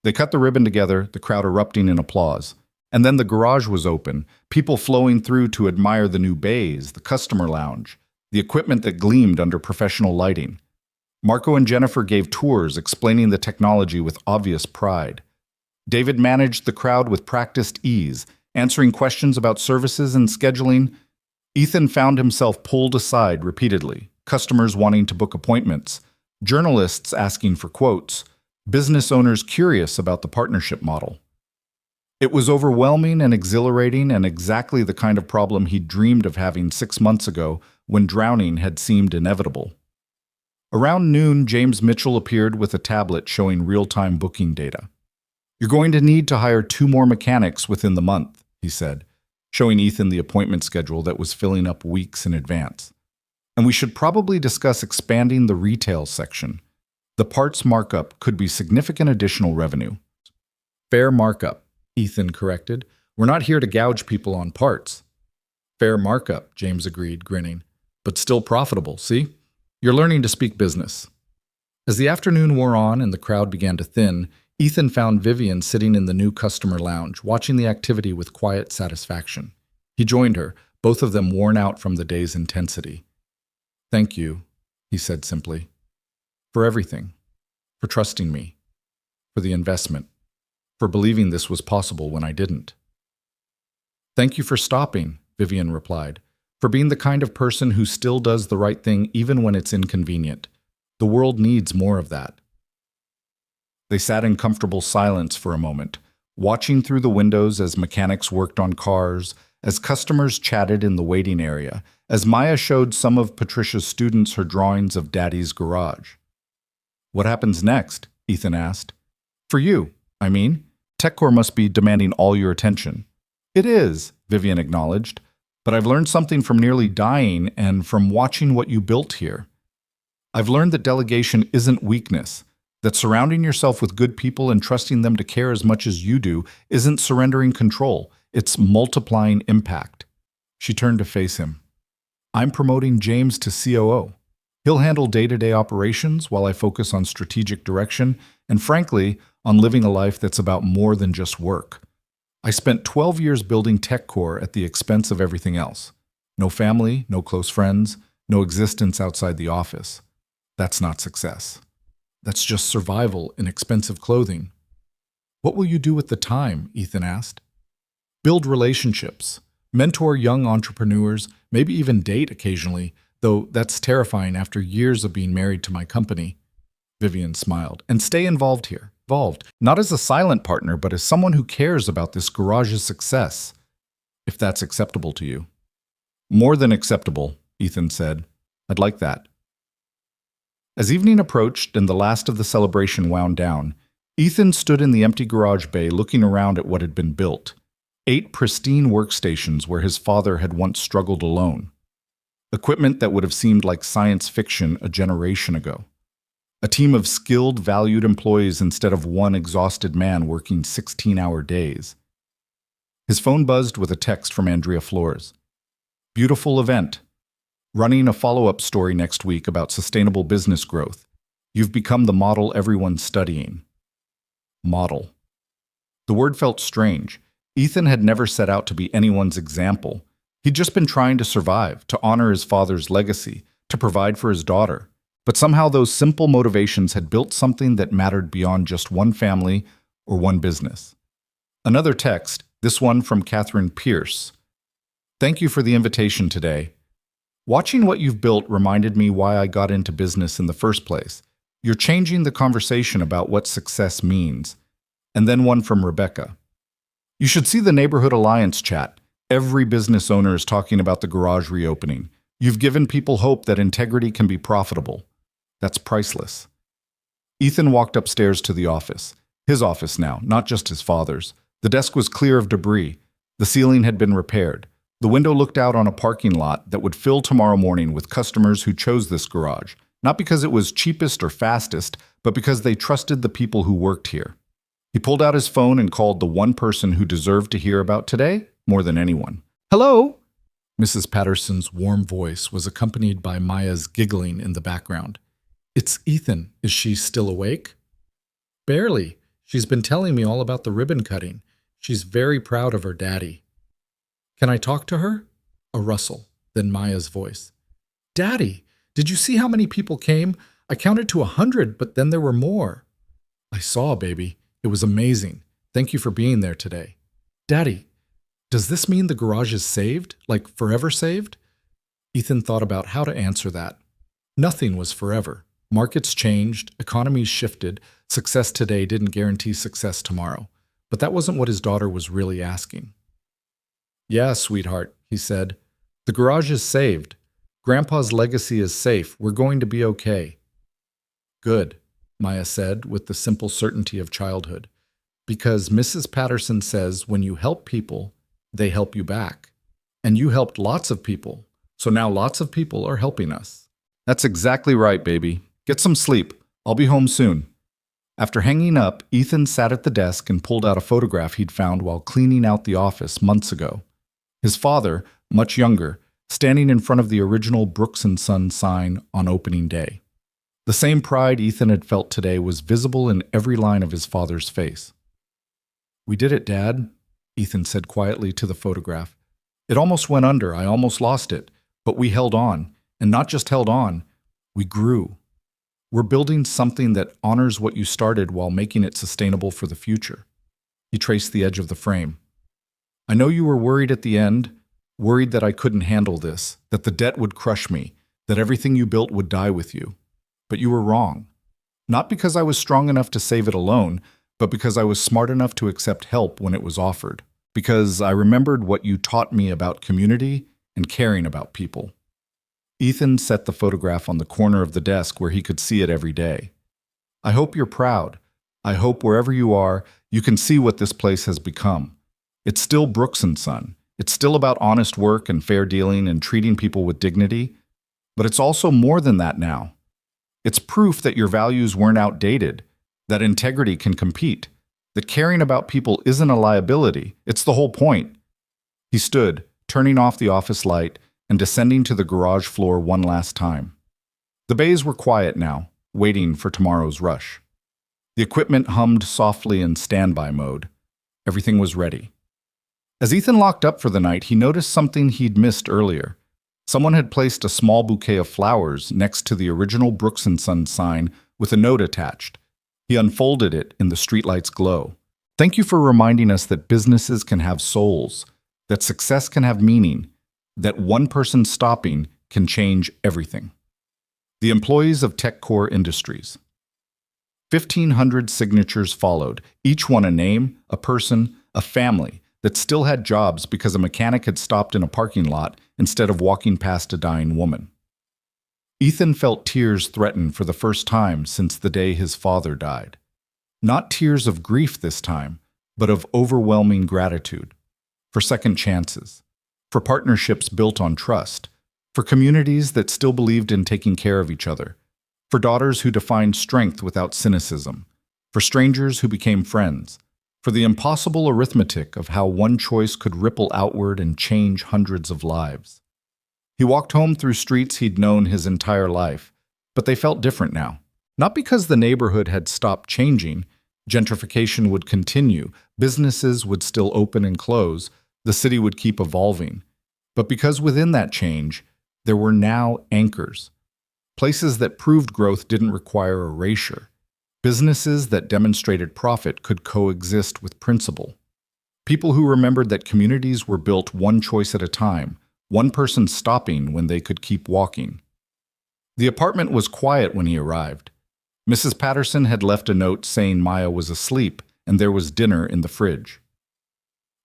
They cut the ribbon together, the crowd erupting in applause. And then the garage was open, people flowing through to admire the new bays, the customer lounge, the equipment that gleamed under professional lighting. Marco and Jennifer gave tours explaining the technology with obvious pride. David managed the crowd with practiced ease, answering questions about services and scheduling. Ethan found himself pulled aside repeatedly, customers wanting to book appointments, journalists asking for quotes, business owners curious about the partnership model. It was overwhelming and exhilarating and exactly the kind of problem he'd dreamed of having 6 months ago when drowning had seemed inevitable. Around noon, James Mitchell appeared with a tablet showing real-time booking data. "You're going to need to hire 2 more mechanics within the month," he said, showing Ethan the appointment schedule that was filling up weeks in advance. "And we should probably discuss expanding the retail section. The parts markup could be significant additional revenue." "Fair markup," Ethan corrected. "We're not here to gouge people on parts." "Fair markup," James agreed, grinning. "But still profitable, see? You're learning to speak business." As the afternoon wore on and the crowd began to thin, Ethan found Vivian sitting in the new customer lounge, watching the activity with quiet satisfaction. He joined her, both of them worn out from the day's intensity. "Thank you," he said simply, "for everything, for trusting me, for the investment, for believing this was possible when I didn't." "Thank you for stopping," Vivian replied, "for being the kind of person who still does the right thing even when it's inconvenient. The world needs more of that." They sat in comfortable silence for a moment, watching through the windows as mechanics worked on cars, as customers chatted in the waiting area, as Maya showed some of Patricia's students her drawings of Daddy's garage. "What happens next?" Ethan asked. "For you, I mean. TechCore must be demanding all your attention." "It is," Vivian acknowledged, "but I've learned something from nearly dying and from watching what you built here. I've learned that delegation isn't weakness, that surrounding yourself with good people and trusting them to care as much as you do isn't surrendering control, it's multiplying impact." She turned to face him. "I'm promoting James to COO. He'll handle day-to-day operations while I focus on strategic direction and, frankly, on living a life that's about more than just work. I spent 12 years building TechCore at the expense of everything else. No family, no close friends, no existence outside the office. That's not success. That's just survival in expensive clothing." "What will you do with the time?" Ethan asked. "Build relationships. Mentor young entrepreneurs, maybe even date occasionally, though that's terrifying after years of being married to my company. Vivian smiled. And stay involved here. Involved, not as a silent partner, but as someone who cares about this garage's success, if that's acceptable to you. More than acceptable, Ethan said. I'd like that. As evening approached and the last of the celebration wound down, Ethan stood in the empty garage bay looking around at what had been built. 8 pristine workstations where his father had once struggled alone. Equipment that would have seemed like science fiction a generation ago. A team of skilled, valued employees instead of one exhausted man working 16-hour days. His phone buzzed with a text from Andrea Flores. Beautiful event. Running a follow-up story next week about sustainable business growth. You've become the model everyone's studying. Model. The word felt strange. Ethan had never set out to be anyone's example. He'd just been trying to survive, to honor his father's legacy, to provide for his daughter. But somehow those simple motivations had built something that mattered beyond just one family or one business. Another text, this one from Catherine Pierce. Thank you for the invitation today. Watching what you've built reminded me why I got into business in the first place. You're changing the conversation about what success means. And then one from Rebecca. You should see the Neighborhood Alliance chat. Every business owner is talking about the garage reopening. You've given people hope that integrity can be profitable. That's priceless. Ethan walked upstairs to the office. His office now, not just his father's. The desk was clear of debris. The ceiling had been repaired. The window looked out on a parking lot that would fill tomorrow morning with customers who chose this garage, not because it was cheapest or fastest, but because they trusted the people who worked here. He pulled out his phone and called the one person who deserved to hear about today more than anyone. Hello? Mrs. Patterson's warm voice was accompanied by Maya's giggling in the background. It's Ethan. Is she still awake? Barely. She's been telling me all about the ribbon cutting. She's very proud of her daddy. Can I talk to her? A rustle, then Maya's voice. Daddy, did you see how many people came? I counted to 100, but then there were more. I saw, baby. It was amazing. Thank you for being there today. Daddy, does this mean the garage is saved? Like forever saved? Ethan thought about how to answer that. Nothing was forever. Markets changed, economies shifted, success today didn't guarantee success tomorrow. But that wasn't what his daughter was really asking. Yeah, sweetheart, he said. The garage is saved. Grandpa's legacy is safe. We're going to be okay. Good, Maya said with the simple certainty of childhood. Because Mrs. Patterson says when you help people, they help you back. And you helped lots of people. So now lots of people are helping us. That's exactly right, baby. Get some sleep. I'll be home soon. After hanging up, Ethan sat at the desk and pulled out a photograph he'd found while cleaning out the office months ago. His father, much younger, standing in front of the original Brooks & Son sign on opening day. The same pride Ethan had felt today was visible in every line of his father's face. We did it, Dad, Ethan said quietly to the photograph. It almost went under. I almost lost it. But we held on. And not just held on, we grew. We're building something that honors what you started while making it sustainable for the future. He traced the edge of the frame. I know you were worried at the end, worried that I couldn't handle this, that the debt would crush me, that everything you built would die with you. But you were wrong. Not because I was strong enough to save it alone, but because I was smart enough to accept help when it was offered. Because I remembered what you taught me about community and caring about people. Ethan set the photograph on the corner of the desk where he could see it every day. I hope you're proud. I hope wherever you are, you can see what this place has become. It's still Brooks & Son. It's still about honest work and fair dealing and treating people with dignity. But it's also more than that now. It's proof that your values weren't outdated, that integrity can compete, that caring about people isn't a liability. It's the whole point. He stood, turning off the office light and descending to the garage floor one last time. The bays were quiet now, waiting for tomorrow's rush. The equipment hummed softly in standby mode. Everything was ready. As Ethan locked up for the night, he noticed something he'd missed earlier. Someone had placed a small bouquet of flowers next to the original Brooks & Son sign with a note attached. He unfolded it in the streetlight's glow. Thank you for reminding us that businesses can have souls, that success can have meaning, that one person stopping can change everything. The employees of TechCore Industries. 1,500 signatures followed, each one a name, a person, a family that still had jobs because a mechanic had stopped in a parking lot instead of walking past a dying woman. Ethan felt tears threaten for the first time since the day his father died. Not tears of grief this time, but of overwhelming gratitude. For second chances. For partnerships built on trust. For communities that still believed in taking care of each other. For daughters who defined strength without cynicism. For strangers who became friends. For the impossible arithmetic of how one choice could ripple outward and change hundreds of lives. He walked home through streets he'd known his entire life, but they felt different now. Not because the neighborhood had stopped changing, gentrification would continue, businesses would still open and close, the city would keep evolving, but because within that change, there were now anchors. Places that proved growth didn't require erasure. Businesses that demonstrated profit could coexist with principle. People who remembered that communities were built one choice at a time, one person stopping when they could keep walking. The apartment was quiet when he arrived. Mrs. Patterson had left a note saying Maya was asleep and there was dinner in the fridge.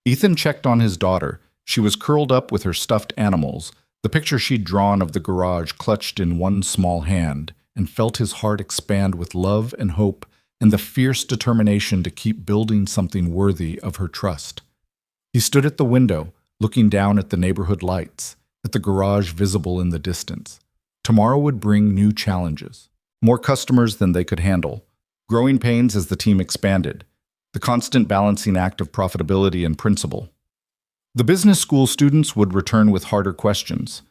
Ethan checked on his daughter. She was curled up with her stuffed animals, the picture she'd drawn of the garage clutched in one small hand, and felt his heart expand with love and hope and the fierce determination to keep building something worthy of her trust. He stood at the window, looking down at the neighborhood lights, at the garage visible in the distance. Tomorrow would bring new challenges, more customers than they could handle, growing pains as the team expanded, the constant balancing act of profitability and principle. The business school students would return with harder questions.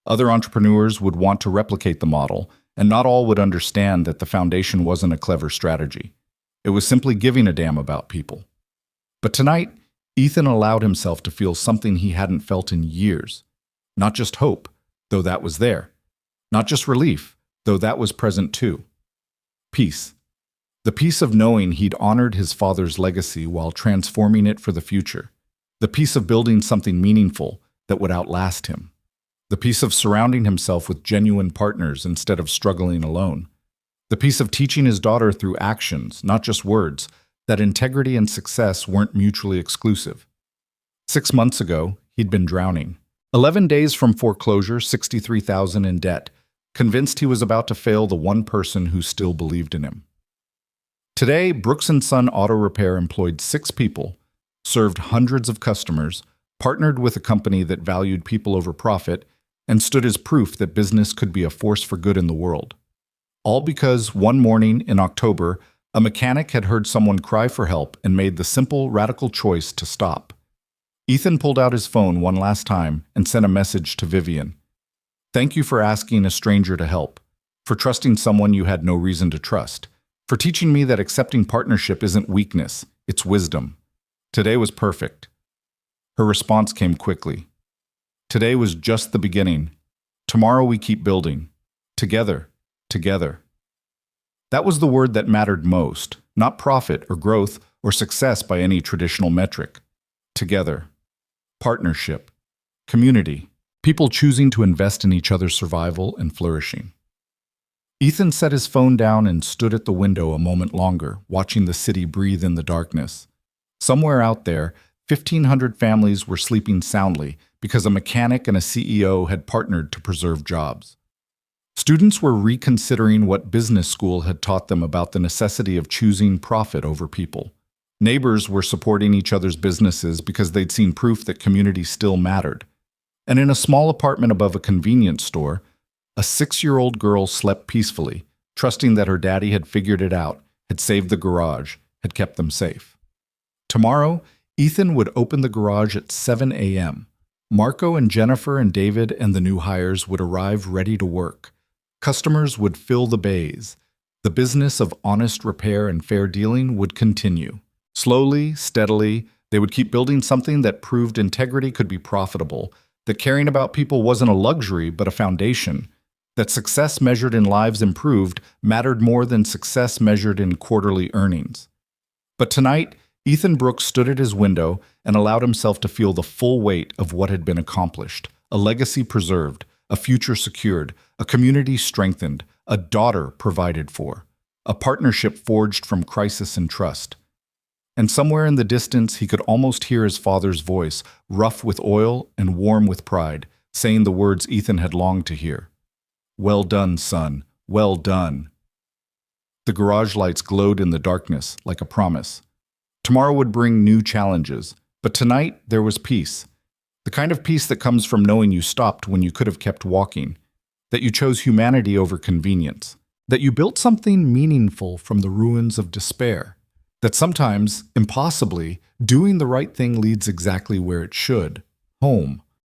Other entrepreneurs would want to replicate the model, and not all would understand that the foundation wasn't a clever strategy. It was simply giving a damn about people. But tonight, Ethan allowed himself to feel something he hadn't felt in years. Not just hope, though that was there. Not just relief, though that was present too. Peace. The peace of knowing he'd honored his father's legacy while transforming it for the future. The peace of building something meaningful that would outlast him. The peace of surrounding himself with genuine partners instead of struggling alone. The peace of teaching his daughter through actions, not just words, that integrity and success weren't mutually exclusive. 6 months ago, he'd been drowning. 11 days from foreclosure, $63,000 in debt, convinced he was about to fail the one person who still believed in him. Today, Brooks & Son Auto Repair employed 6 people, served hundreds of customers, partnered with a company that valued people over profit, and stood as proof that business could be a force for good in the world. All because one morning in October, a mechanic had heard someone cry for help and made the simple, radical choice to stop. Ethan pulled out his phone one last time and sent a message to Vivian. Thank you for asking a stranger to help, for trusting someone you had no reason to trust, for teaching me that accepting partnership isn't weakness, it's wisdom. Today was perfect. Her response came quickly. Today was just the beginning. Tomorrow we keep building. Together. Together. That was the word that mattered most, not profit or growth or success by any traditional metric. Together. Partnership. Community. People choosing to invest in each other's survival and flourishing. Ethan set his phone down and stood at the window a moment longer, watching the city breathe in the darkness. Somewhere out there, 1,500 families were sleeping soundly because a mechanic and a CEO had partnered to preserve jobs. Students were reconsidering what business school had taught them about the necessity of choosing profit over people. Neighbors were supporting each other's businesses because they'd seen proof that community still mattered. And in a small apartment above a convenience store, a 6-year-old girl slept peacefully, trusting that her daddy had figured it out, had saved the garage, had kept them safe. Tomorrow, Ethan would open the garage at 7 a.m. Marco and Jennifer and David and the new hires would arrive ready to work. Customers would fill the bays. The business of honest repair and fair dealing would continue. Slowly, steadily, they would keep building something that proved integrity could be profitable, that caring about people wasn't a luxury but a foundation, that success measured in lives improved mattered more than success measured in quarterly earnings. But tonight, Ethan Brooks stood at his window and allowed himself to feel the full weight of what had been accomplished. A legacy preserved, a future secured, a community strengthened, a daughter provided for, a partnership forged from crisis and trust. And somewhere in the distance, he could almost hear his father's voice, rough with oil and warm with pride, saying the words Ethan had longed to hear. "Well done, son. Well done." The garage lights glowed in the darkness like a promise. Tomorrow would bring new challenges, but tonight there was peace. The kind of peace that comes from knowing you stopped when you could have kept walking, that you chose humanity over convenience, that you built something meaningful from the ruins of despair, that sometimes, impossibly, doing the right thing leads exactly where it should, home.